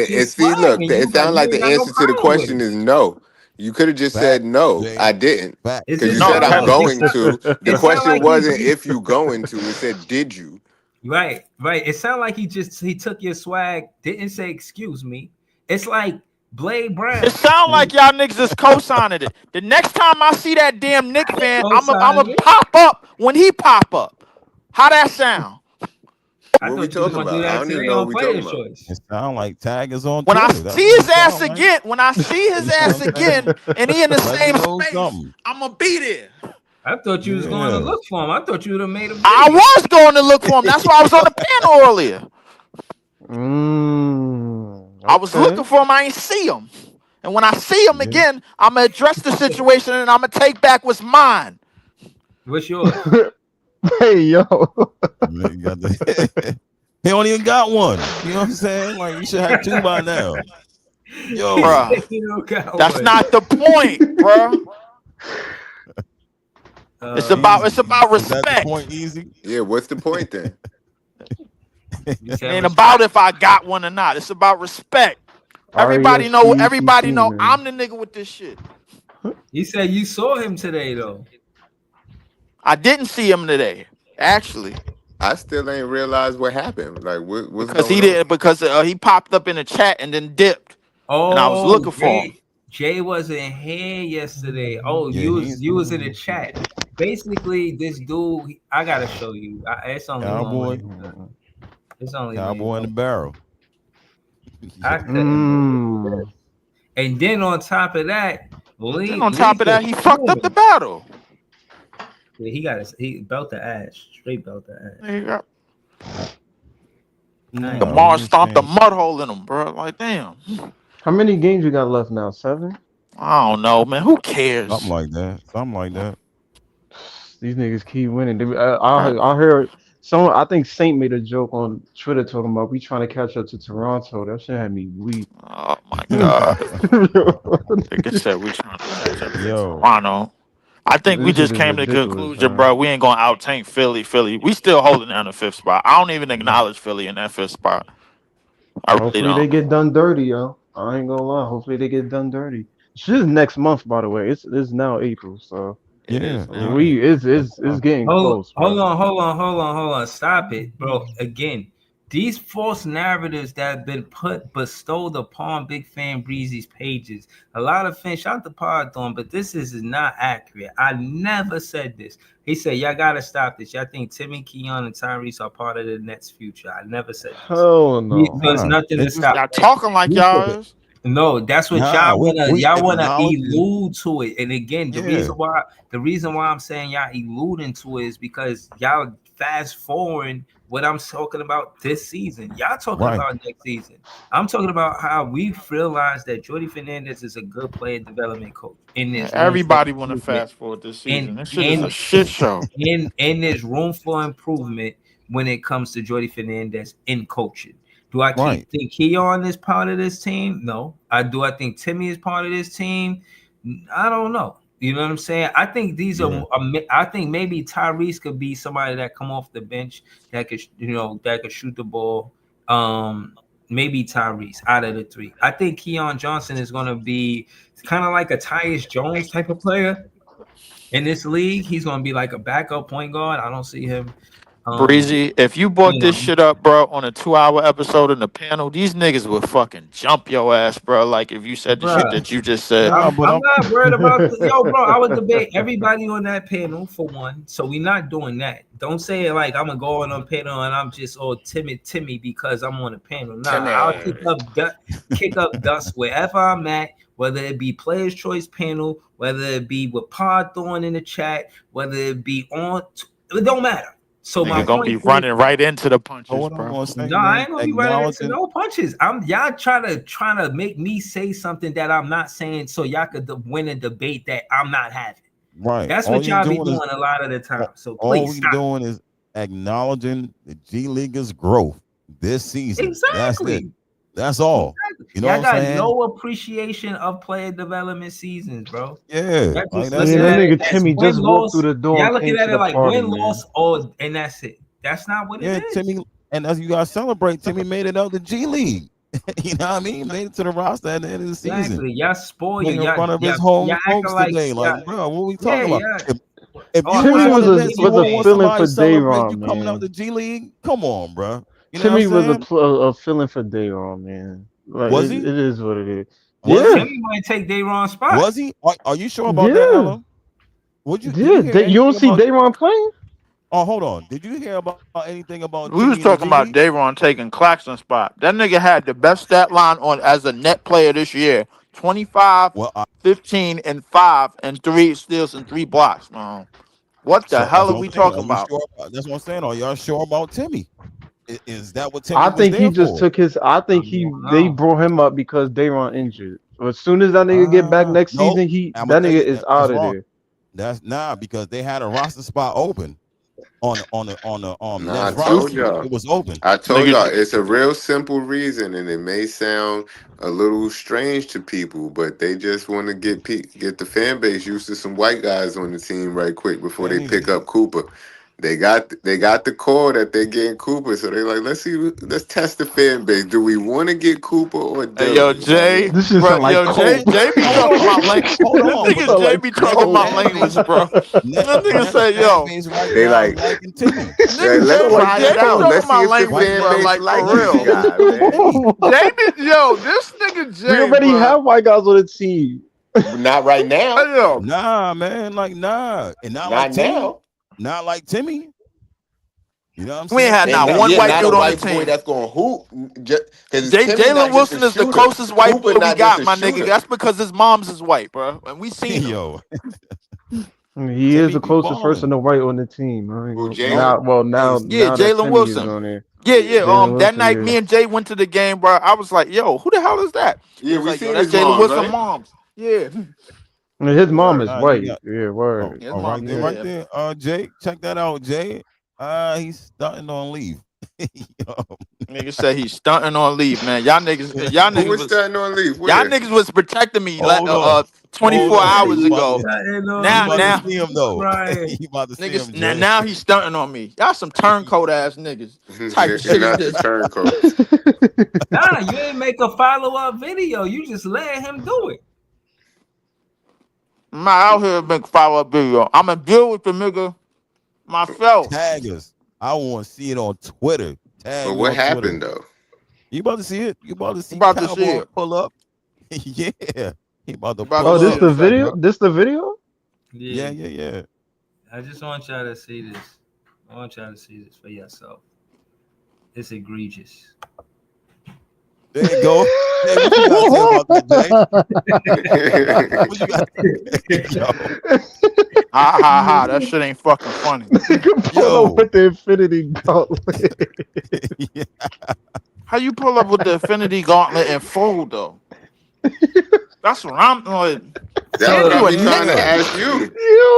It sounds like the answer to the question is no. You could have just said no. I didn't, because you said I'm going to. The question wasn't if you going to. It said did you. Right. It sounded like he took your swag, didn't say excuse me. It's like Blade Brown. It sound like y'all niggas is co-signing it. The next time I see that damn Nick fan, I'm a pop up when he pop up. How that sound? What we talking about? I don't even know what we talking about. It sound like Tag is on when Twitter. I see his ass again, and he in the same space, I'm gonna be there. I thought you was going to look for him. I thought you would have made a video. I was going to look for him. That's why I was on the panel earlier. Okay. I was looking for him. I ain't see him. And when I see him again, I'm going to address the situation and I'm going to take back what's mine. What's yours? Hey yo. You got the, he don't even got one. You know what I'm saying? Like you should have 2 by now. Yo, bruh, that's not the point, bruh. It's about is that the respect. point, Easy? Yeah, what's the point then? It ain't about if I got one or not. It's about respect. Everybody know I'm the nigga with this shit. He said you saw him today though. I didn't see him today, actually. I still ain't realized what happened. Like, what's Because going on? because he popped up in the chat and then dipped. And I was looking for him. Jay wasn't here yesterday. Oh, Yeah, you was in the chat. Basically, this dude, I gotta show you. It's only Cowboy. It's only Cowboy in the barrel. I couldn't. And then on top of that, he fucked up the battle. Yeah, he belt the ass, straight belt the ass. There you go. Lamar stomped a mud hole in him, bro. Like, damn. How many games you got left now? 7? I don't know, man. Who cares? Something like that. These niggas keep winning. I heard someone. I think Saint made a joke on Twitter talking about we trying to catch up to Toronto. That shit had me weak. Oh my god. Nigga said we trying to catch up to Toronto. I think we just came to the conclusion, bro. We ain't gonna out tank Philly. We still holding down the 5th spot. I don't even acknowledge Philly in that 5th spot. Hopefully they get done dirty, yo. I ain't gonna lie. Hopefully they get done dirty. Shit is next month, by the way. It's now April, so yeah. It's getting close. Hold on. Stop it, bro. Again, these false narratives that have been bestowed upon Big Fan Breezy's pages. A lot of fans, shout the pod on, but this is not accurate. I never said this. He said, y'all gotta stop this. Y'all think Timme, Keon, and Tyrese are part of the Nets' future. I never said this. Oh no. There's nothing to stop. Y'all talking like y'all is. No, that's what y'all wanna allude to it. And again, the reason why I'm saying y'all alluding to it is because y'all fast forward what I'm talking about this season. Y'all talking about next season. I'm talking about how we realized that Jordy Fernandez is a good player development coach. Everybody want to fast forward this season. This shit is a shit show. In there's room for improvement when it comes to Jordy Fernandez in coaching. Do I think Keon is part of this team? No. Do I think Timme is part of this team? I don't know. You know what I'm saying? I think these are. I think maybe Tyrese could be somebody that come off the bench that could, that could shoot the ball. Maybe Tyrese out of the 3. I think Keon Johnson is going to be kind of like a Tyus Jones type of player in this league. He's going to be like a backup point guard. I don't see him. Breezy, if you brought this shit up, bro, on a 2-hour episode in the panel, these niggas would fucking jump your ass, bro. Like if you said the shit that you just said. I'm not worried about bro. I would debate everybody on that panel for one. So we're not doing that. Don't say it like I'm gonna go on a panel and I'm just all Timme because I'm on a panel. Nah, I'll kick up dust wherever I'm at, whether it be Players Choice panel, whether it be with Pod Thorn in the chat, whether it be on. It don't matter. So you're gonna be running right into the punches, bro. No, I ain't gonna be running into no punches. Y'all trying to make me say something that I'm not saying, so y'all could win a debate that I'm not having. Right. That's what y'all be doing a lot of the time. So all we doing is acknowledging the G League's growth this season. Exactly. That's it. That's all. Exactly. You know y'all what I'm got saying? no appreciation of player development seasons, bro. Yeah. That nigga Timme just walked through the door. Y'all looking at it like win, loss, and that's it. That's not what it is. Timme, and as you guys celebrate, Timme made it out the G League. You know what I mean? Made it to the roster at the end of the season. Exactly. Y'all spoil you. In front of his home folks today. Like, bro, what we talking about? If you Timme was a feeling for Dayron, man. Coming out the G League, come on, bro. Timme was a feeling for Dayron, man. Like, was he? It is what it is. Timme might take Dayron's spot. Was he? Are you sure about that, Ella? You don't see Dayron playing? Oh, hold on. Did you hear about anything about? We was talking about Dayron taking Claxton's spot. That nigga had the best stat line on as a net player this year: 25, 15, and 5, and 3 steals and 3 blocks. Man, what the hell are we talking about? That's what I'm saying. Are y'all sure about Timme? Is that what Timme? I think he just took his. I think they brought him up because Dayron injured. As soon as that nigga get back next season, that nigga is out of there. That's because they had a roster spot open the Nah, I next told roster. y'all. It was open. I told Nigga, y'all it's a real simple reason, and it may sound a little strange to people, but they just want to get the fan base used to some white guys on the team right quick before they pick Hey, up Cooper. They got the core that they're getting Cooper, so they're like, let's test the fan base. Do we want to get Cooper or hey, yo, Dillon? You know what I Jay, mean? This shit bro, sound like yo, Jay, coke. Jay be hold talking on, about like hold this on, but nigga Sound Jay like be net talking about coke. fan language, base, bro. net That nigga net said, fan yo, base right They now is like, liking Timmy. nigga let's Jay, Sound like try Jay it be out. coke. talking Let's see about if the language, White fan bro. man, base Like like for white these real. man guys, listen to man. Timmy. Jay be, yo, this nigga We Jay, already bro. have white guys on the team. Not right now. Hey, yo, Nah, man, like nah, and not like Not Timmy, now. not like Timmy. You know what I'm we ain't saying? had And not Timmy, not, one yeah, white not a dude on the white boy team. that's going to hoop. Because Timmy Jalen not just a Wilson is the shooter. closest white boy Cooper we not just got, a my nigga. shooter. That's because his mom's is white, bro, and we seen him. yo, I mean, he is Timmy the be closest person balling. to white on the team. Who, No, Jalen? Now, well, hey, Yeah, now that Jalen Timmy is Wilson. on there, Yeah, yeah. Jalen That Wilson, night, me yeah. and Jay went to the game, bro. I was like, yo, who the hell is that? He Yeah, was we like, yo, seen that's his Jalen moms, Wilson right? mom's. Yeah. I mean, his mom Word. is you white. got Yeah, oh, word. His right mom, there, Yeah. right yeah. there. Jay, check that out, Jay. He's starting on leave. Yo, Nigga said he's stunting on leave, man. Who was starting on leave? Y'all Where? niggas was protecting me hold on, hold 24 on. hours ago. You Now, about to now, see him though. Crying. You about to see niggas, him, now, Jay. now he's stunting on me. Y'all some turncoat ass niggas. Type of shit is Not the this? turncoats. Nah, you ain't make a follow-up video. You just let him do it. I'm not out here make follow up video. I'm gonna deal with the nigga myself. Tag us. I want to see it on Twitter. Tag But me what on Twitter. happened, though? You about to see it? You about to You see about to see Cowboy it. pull up? Yeah, he about You to about Oh, to pull see this up. it in the a second. video? This the video? Yeah, Yeah, yeah, yeah. I just want y'all to see this. I want y'all to see this for yourself. It's egregious. There you go. Jay, what you gotta say about that, Jay? What you got? Yo, Ha ha ha! That shit ain't fucking funny. Nigga pull up yo. with the Infinity Gauntlet. Yeah. How you pull up with the Infinity Gauntlet and fold though? That's what I'm like. That's And what So, I you a be trying to Knicks, ask you.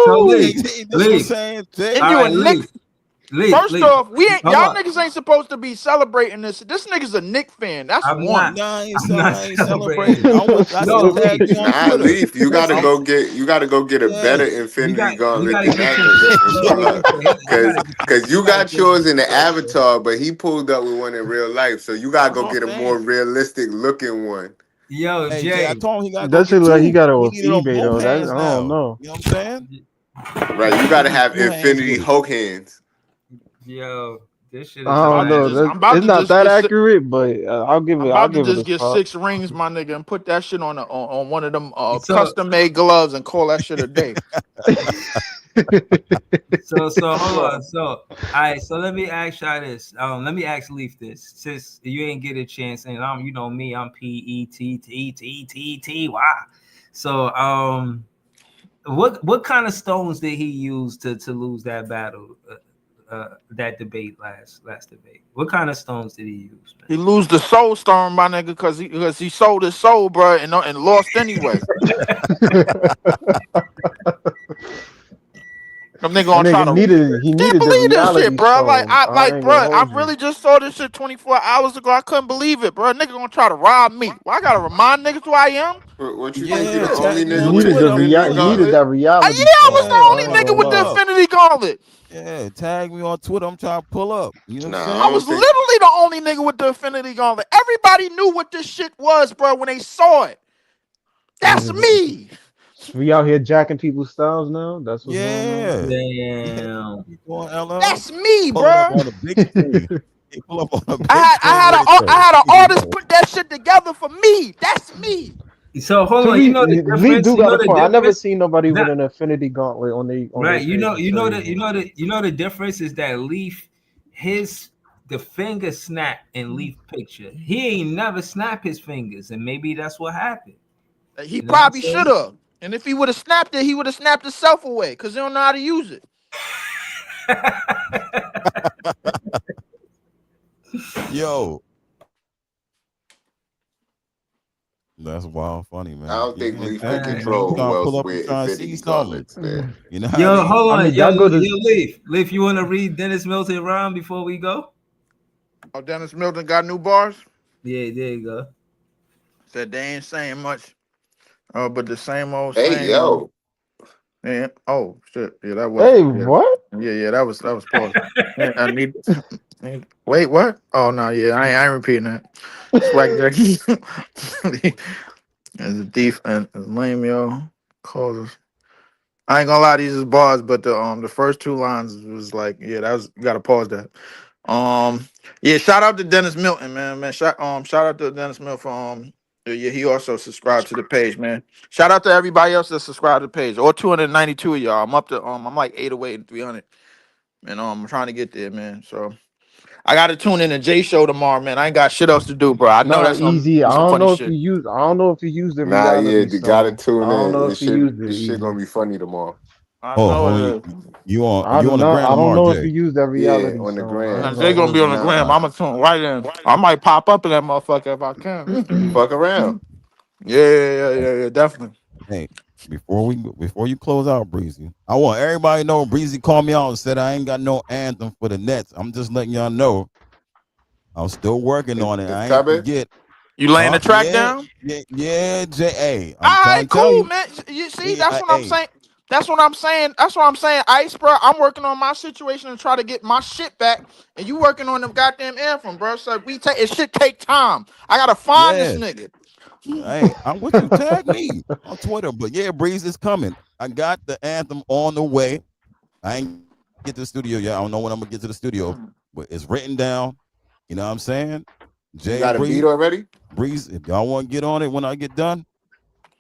so Yo! Hey, leave, Jay, this what I'm leave. saying, Jay. and All you a right, Knicks. First leave. off, we ain't Hold y'all on. niggas ain't supposed to be celebrating this. This nigga's a Knicks fan. That's I'm not. one. Nah, I'm not I ain't celebrating. celebrating. I No, said leave. tag me on Nah, Twitter. Leaf, you That's gotta it. go get a better Yeah. Infinity We Gauntlet gotta than get that your shit. and Wait, pull wait, up. wait. You Cause gotta get cause you you gotta got get yours in the avatar, but he pulled up with one in real life. So you gotta That's go what I'm get a more saying. realistic looking one. Yo, Hey, Jay, I Jay. told him he gotta go That shit get look like he two. got it He off needed on eBay both though. That I hands don't now. know. You know what I'm saying? Right. You He gotta needed have two hands Infinity with it. Hulk hands. Yo, this shit I is I'm don't about to know. just hilarious. I'm about It's to not just that get accurate, but I'm I'll about to give it just a get spot. 6 rings, my nigga, and put that shit on one of them So custom made gloves and call that shit a day. so hold Bro. on. So all right, so let me ask y'all this. Let me ask Leaf this. Since you ain't get a chance, and you know me, I'm PETTTTTY. So what kind of stones did he use to lose that battle? That debate last debate. What kind of stones did he use, man? He lose the soul storm, my nigga, because he sold his soul, bro, and lost anyway. Them nigga That gonna try nigga to he can't needed the believe this shit, reality bro. stone. I ain't Bro, gonna I hold you. really just saw this shit 24 hours ago. I couldn't believe it, bro. Nigga gonna try to rob me. Well, I gotta remind niggas who I am. What you think you Yeah, the Shit. only tag me He nigga on with needed the Twitter. I'm Infinity he pulling needed up. that Gauntlet? reality Yeah, I was stone. the Yeah, I'm I only ain't trying to nigga gonna with pull the lie. up. Infinity Gauntlet. Yeah, tag me on Twitter. I'm trying to pull up. You know what I'm Nah, I I saying? was don't think literally the only nigga with the Infinity Gauntlet. Everybody knew what this shit was, bro, when they saw it. That's me. We out here jacking people's styles now. That's what's going on. Yeah. Yeah. Damn. He going LL. That's me, Pull it up bro. on the big screen. He pull up on the I big had I screen had with a it I though. had an artist Yo. put that shit together for me. That's me. So hold To on. You me, know the Lee difference. do You got know a the point. I never difference. seen nobody with Not an Infinity Gauntlet on their right. page and tell you, man. You know the difference is that Leaf, the finger snap in Leaf picture. He ain't never snap his fingers, and maybe that's what happened. He You know what I'm probably saying? should have. And if he would have snapped it, he would have snapped himself away because he don't know how to use it. Yo. That's wild funny, man. I don't You think can't Leaf tag can me, man. You control trying who to else pull up and wear try and see Infinity something. gauntlets, man. You know what I Yo, mean? hold I on. mean, Yo, y'all go to. Leaf, you want to read Dennis Milton rhyme before we go? Oh, Dennis Milton got new bars. Yeah, there you go. Said they ain't saying much, but the Hey, same old. yo. Yeah. Oh shit. Yeah, that was. Hey, Yeah. what? Yeah. That was pause. Yeah, I need. Wait, what? Oh no. Yeah, I ain't repeating that. Swag Jackie. As a thief and as lame, yo. Causes. I ain't gonna lie, these is bars, but the first two lines was like, yeah, that was, you gotta pause that. Yeah, shout out to Dennis Milton, man. Shout out to Dennis Milton for yeah, he also subscribed to the page, man. Shout out to everybody else that subscribed to the page. Or 292 of y'all. I'm up to I'm like 808 and 300. And I'm trying to get there, man. So I gotta tune in to Jay show tomorrow, man. I ain't got shit else to do, bro. I know Nah, that's gonna easy. be I some don't funny know if you shit. use. I don't know if you used the Nah, yeah, reality you gotta song. tune I don't in. know if you used it, This shit easy. gonna be funny tomorrow. I Oh, know hold it on. is. I You do on the not. gram I don't tomorrow, know if you Jay? used that Yeah, reality on the song. I gram. ain't And gonna they gonna hold be on you. the All gram. right. I'm gonna tune right in. I might pop up in that motherfucker if I can. Fuck around. Yeah, definitely. Hey, before you close out, Breezy, I want everybody to know Breezy called me out and said I ain't got no anthem for the Nets. I'm just letting y'all know I'm still working on it. It's I ain't coming. forget. You laying the Huh? track down? Yeah, Jay. Hey, All I'm right, trying to tell cool, you. man. You see, Yeah, that's what I'm hey, saying. That's what I'm saying. That's what I'm saying, Ice, bro. I'm working on my situation and try to get my shit back, and you working on the goddamn anthem, bro. So it should take time. I gotta find this yeah. nigga. Hey, I'm with you. Tag me on Twitter. But yeah, Breeze is coming. I got the anthem on the way. I ain't get to the studio yet. I don't know when I'm gonna get to the studio, but it's written down. You know what I'm saying? You Jay got a beat Breeze, already? Breeze. If y'all want to get on it when I get done,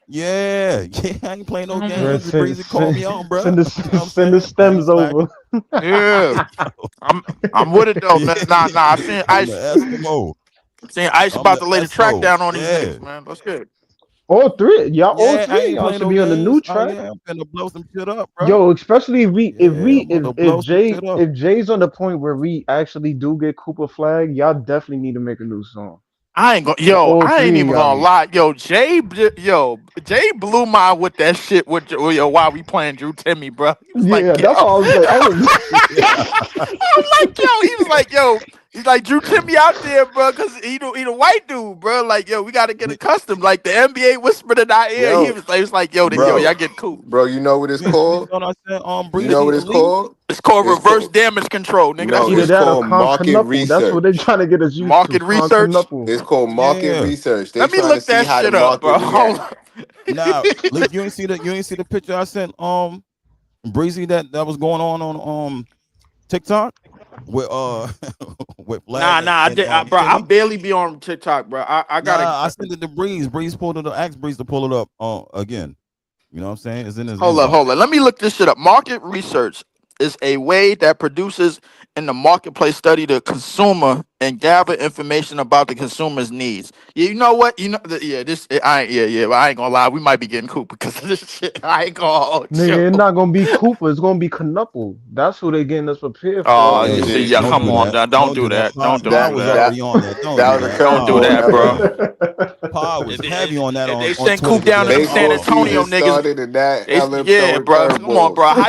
yeah, yeah. I ain't playing no Bro, games. Breezy call me out, bro. You know what I'm send the saying? I ain't stems over. slacking. Yeah, I'm with it though, Yeah, man. Nah. I seen I'm Ice. the Eskimo. Seeing Ice I'm about the to lay the track SO. down on these Yeah. niggas, man. Let's get it. All three, y'all, all Yeah, I three of ain't y'all playing should no be on the new games. Oh track. yeah, I'm finna blow some shit up, bro. Yo, especially if we Yeah, I'm gonna blow if some Jay shit up. if Jay's on the point where we actually do get Cooper flag, y'all definitely need to make a new song. All I ain't three of even y'all gonna need. lie. Jay blew mine with that shit with while we playing Drew Timmy, bro. He was like, Yeah, yo. that's what I was like. I was I'm like, yo, he was like, yo, he's like Drew Timmy out there, bro, because he the white dude, bro. Like, yo, we gotta get Yeah, accustomed. Like the NBA whispered in our ear. Yo, He was like, yo, bro. y'all get cool. Bro, you know what it's you called? thought I said You know Breezy what it's Elite? called? It's called It's reverse called damage control, nigga. That's no, what either it's it's that or called. called market Knuckle. That's what they're research. trying to get us used to. Market research. Knuckle. It's called market Yeah. research. They Let me trying to look see that how the shit up, market bro. Hold react. on. Now, Leaf, you ain't see the picture I sent Breezy that was going on TikTok with with Flag Nah, bro, I Timmy. barely be on TikTok, bro. I gotta Nah, I sent it to Breeze. Breeze pulled it up. Ask Breeze to pull it up again. You know what I'm saying? It's in his inbox. hold up. Let me look this shit up. Market research is a way that producers in the marketplace study the consumer and gather information about the consumer's needs. Yeah, you know what? I ain't gonna lie. We might be getting cool because of this shit. I ain't gonna hold you. Nigga, it's not gonna be Cooper. It's gonna be Knuckle. That's who they getting us prepared for Oh, Oh you already. see, shit. yeah, Don't come do on, that. now. Don't Don't do do that. that. Don't Pa That do was that. that already on that. Don't that do was a that. Don't do curveball, that, bro. Evan. Pa was heavy on that They on sent Twitter Coop the down day to that them San Baseball Antonio season niggas. started and that Ellen Yeah, throwing bro. Come on, curveballs. bro. Yeah.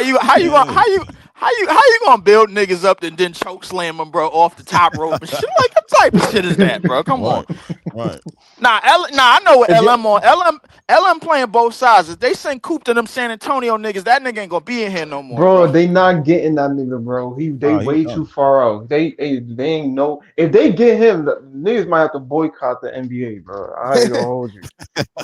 How you gonna build niggas up and then choke slam them, bro, off the top rope and shit? Like, what type of shit is that, bro? Come on. Right. Right. I know what If you LM on. LM playing both sides. If they send Coop to them San Antonio niggas, that nigga ain't gonna be in here no more, Bro, bro. they not getting that nigga, bro. They Nah, he way too done. far out. They ain't no. If they get him, the niggas might have to boycott the NBA, bro. I ain't gonna hold you.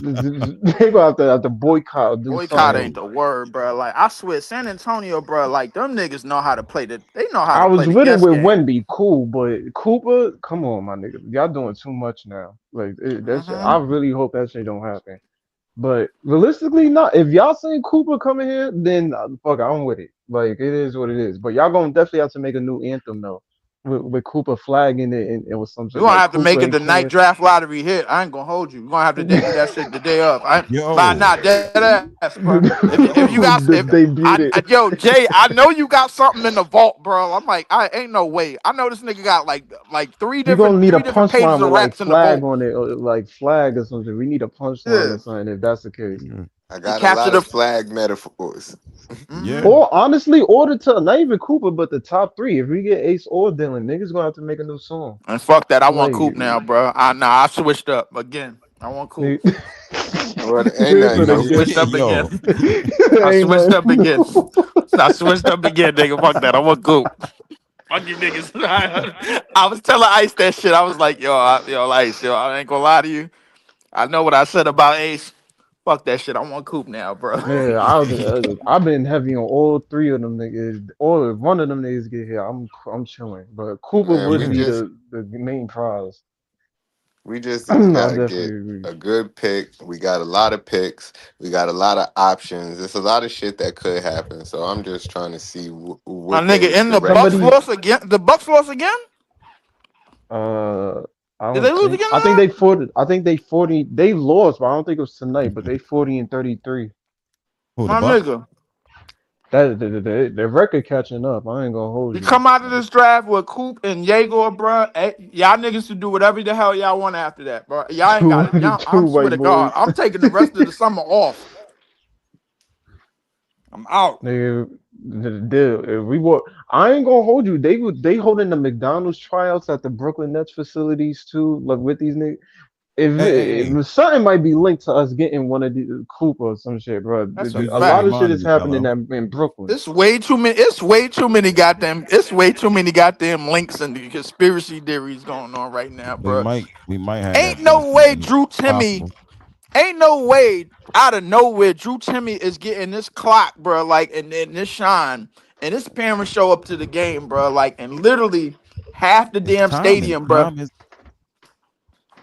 They gonna have to boycott or do Boycott something. ain't the word, bro. Like, I swear, San Antonio, bro, like, them niggas know how to play they know how I to play was the with it guest with game. Wendy, cool, but Cooper, come on, my nigga, y'all doing too much now. Like that shit, Hmm. I really hope that shit don't happen. But realistically, not if y'all seen Cooper coming here, then fuck, I'm with it. Like it is what it is. But y'all gonna definitely have to make a new anthem though. with Cooper flagging it and it was some We're shit gonna like have to make Cooper it ain't the night playing. draft lottery hit. I ain't gonna hold you. We're gonna have to do that shit the day of. Yo, Not dead ass, bro. If you got They if debuted it. yo Jay, I know you got something in the vault, bro. I'm like, I ain't no way. I know this nigga got like three We gonna different need a pages punchline of with like raps in the flag vault. on it, or like flag or something. We need a punchline Yeah, or something if that's the case. I he got a captured lot the. of flag metaphors. yeah. Or honestly, or the top, not even Cooper, but the top three. If we get Ace or Dylan, niggas gonna have to make a new song. And fuck that. I want Like, Coop now, bro. I switched up again. I want Coop. Well, there ain't Here's nothing what I new. again. switched up again. Yo, I Ain't switched up nothing again. new. I switched up again, nigga. Fuck that. I want Coop. Fuck you niggas. I was telling Ice that shit. I was like, yo, Ice, yo, I ain't gonna lie to you. I know what I said about Ace. Fuck that shit. I want Coop now, bro. Yeah, I've been heavy on all three of them niggas. All of one of them niggas get here. I'm chilling, but Cooper Man, would yeah. be the main prize. we just I gotta definitely get agree. a good pick. We got a lot of picks. We got a lot of options. There's a lot of shit that could happen. So I'm just trying to see My what nigga, in the Bucks direction. Somebody, lost again. The Bucks lost again? uh, I Did they don't lose think. again I think tonight? they 40. I think they 40. They lost, but I don't think it was tonight. But they 40-33. Who the My Bucks? nigga. That the record catching up. I ain't gonna hold We you. come out of this draft with Coop and Jaeger, bro. Y'all niggas should do whatever the hell y'all want after that, bro. Y'all ain't got it. Two Y'all, two I'm swear white to God, boys. I'm taking the rest of the summer off. I'm out. Nigga, we were. I ain't gonna hold you. They holding the McDonald's tryouts at the Brooklyn Nets facilities too. Like with these niggas. Hey, If something might be linked to us getting one of the Cooper or some shit, bro. That's a you A just lot fact. of shit is reminded me, happening Mello. in Brooklyn. It's way too many. It's way too many goddamn. It's way too many goddamn links and the conspiracy theories going on right now, bro. We might have Ain't that joint no way tonight. Drew Timme. Possible. Ain't no way out of nowhere Drew Timme is getting this clock, bro. Like and this shine, and his parents show up to the game, bro. Like and literally half the It's damn timing. stadium, bro.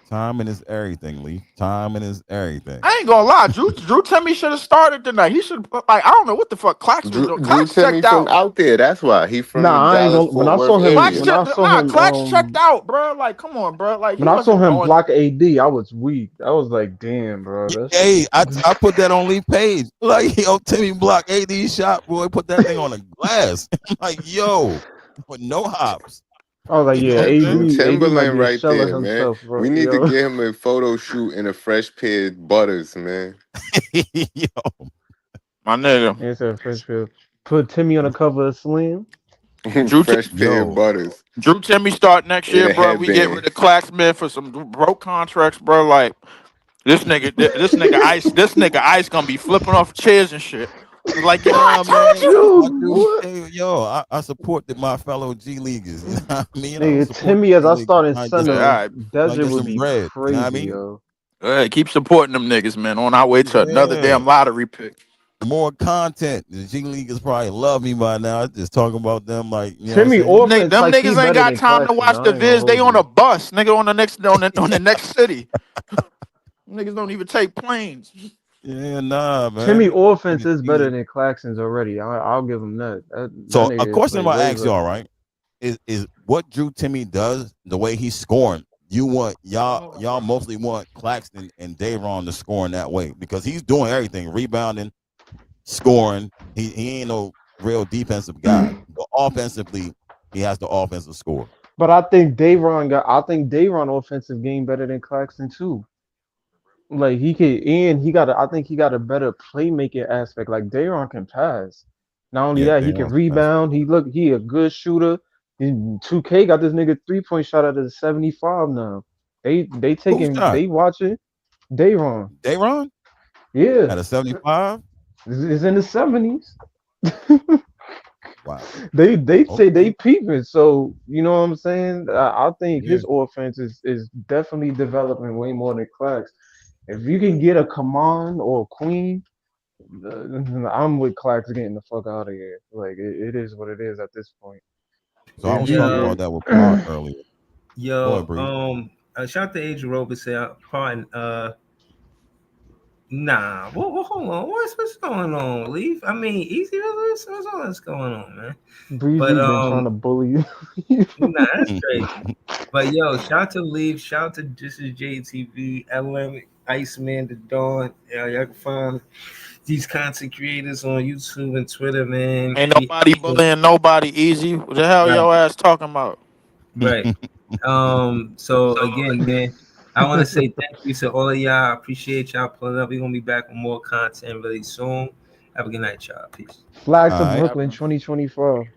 Timing is everything, Lee. Timing is everything. I ain't gonna lie, Drew Timme should have started tonight. He should like I don't know what the fuck Clax was doing. Drew Clax checked Timmy from out. out there. That's why he from the Nah, I ain't Dallas gonna. When Fort I Worth saw him, area. when I saw him, Clax checked out, bro. Like, come on, bro. Like he when I saw wasn't him going. block AD, I was weak. I was like, damn, bro, that shit Hey, was. I put that on Lee page. Like, yo, Timmy block AD shot, boy. Put that thing on the glass. I'm like, yo, with no hops. I was like, You know yeah, what I'm saying? AD might Timberland be a right shell of there, man. himself, bro. We need to Yo, get him a photo shoot in a fresh pair of butters, man. Yo, My nigga. answer first field. Put Timmy on the cover of Slim. Drew T- Fresh pair of yo, butters Drew Timmy start next in year, a bro. We get headband. rid of Claxman for some broke contracts, bro. Like this nigga Ice gonna be flipping off chairs and shit. Like, yo, I nah, told man. you. I Yo, do. what? Hey, yo, I support my fellow G leaguers. You know what I mean? I Nigga, support Timmy as the G I leaguers. starting I just Yeah, all center, right. Desert get would some be bread. You know what I crazy, mean? yo. Keep supporting them niggas, man. On our way to another Yeah. damn lottery pick. More content. The G leaguers probably love me by now. I just talk about them like, you know what I'm Timmy saying? offense, Them like he niggas ain't better got than time to Claxton. watch the I ain't gonna viz. They hold on a you. bus, nigga, on the next city. Niggas don't even take planes. Yeah, nah, Timmy man. offense is better than Claxton's already. I'll give him that. That So a nigga question play I'm gonna way ask better. y'all, right? Is what Drew Timmy does, the way he's scoring, you want y'all mostly want Claxton and Dayron to score in that way because he's doing everything, rebounding, scoring. He ain't no real defensive guy. But offensively, he has the offensive score. But I think Dayron offensive game better than Claxton too. Like he could, and I think he got a better playmaking aspect. Like Dayron can pass. Not only Yeah, that, he can Dayron's the best. rebound. He a good shooter. 2K got this nigga 3-point shot out of the 75 now. Who shot? They watching Dayron. Dayron Yeah, at a 75? it's in the 70s. Wow. They say they Okay. peeping. So you know what I'm saying. I think Yeah. his offense is definitely developing way more than Clax. If you can get a Kaman or a Queen, I'm with Clax getting the fuck out of here. Like it is what it is at this point. So I If was you talking Yo, about that with Park earlier. Go ahead, yo, Bree. shout out to Age Rover say, pardon, Nah, well, hold on. What's going on, Leaf? I mean, Easy. What's all that's going on, man? Breezy But been trying to bully you. nah, that's crazy. But yo, shout out to Leaf, shout out to This Is JTV, LM, Iceman, The Dawn. Y'all can find these content creators on YouTube and Twitter, man. Ain't nobody bullying nobody. Easy. What the hell Right, your ass talking about? right. So again, man, I want to say thank you to all of y'all. I appreciate y'all pulling up. We're gonna be back with more content really soon. Have a good night, y'all. Peace. Flags All of right. Brooklyn 2024.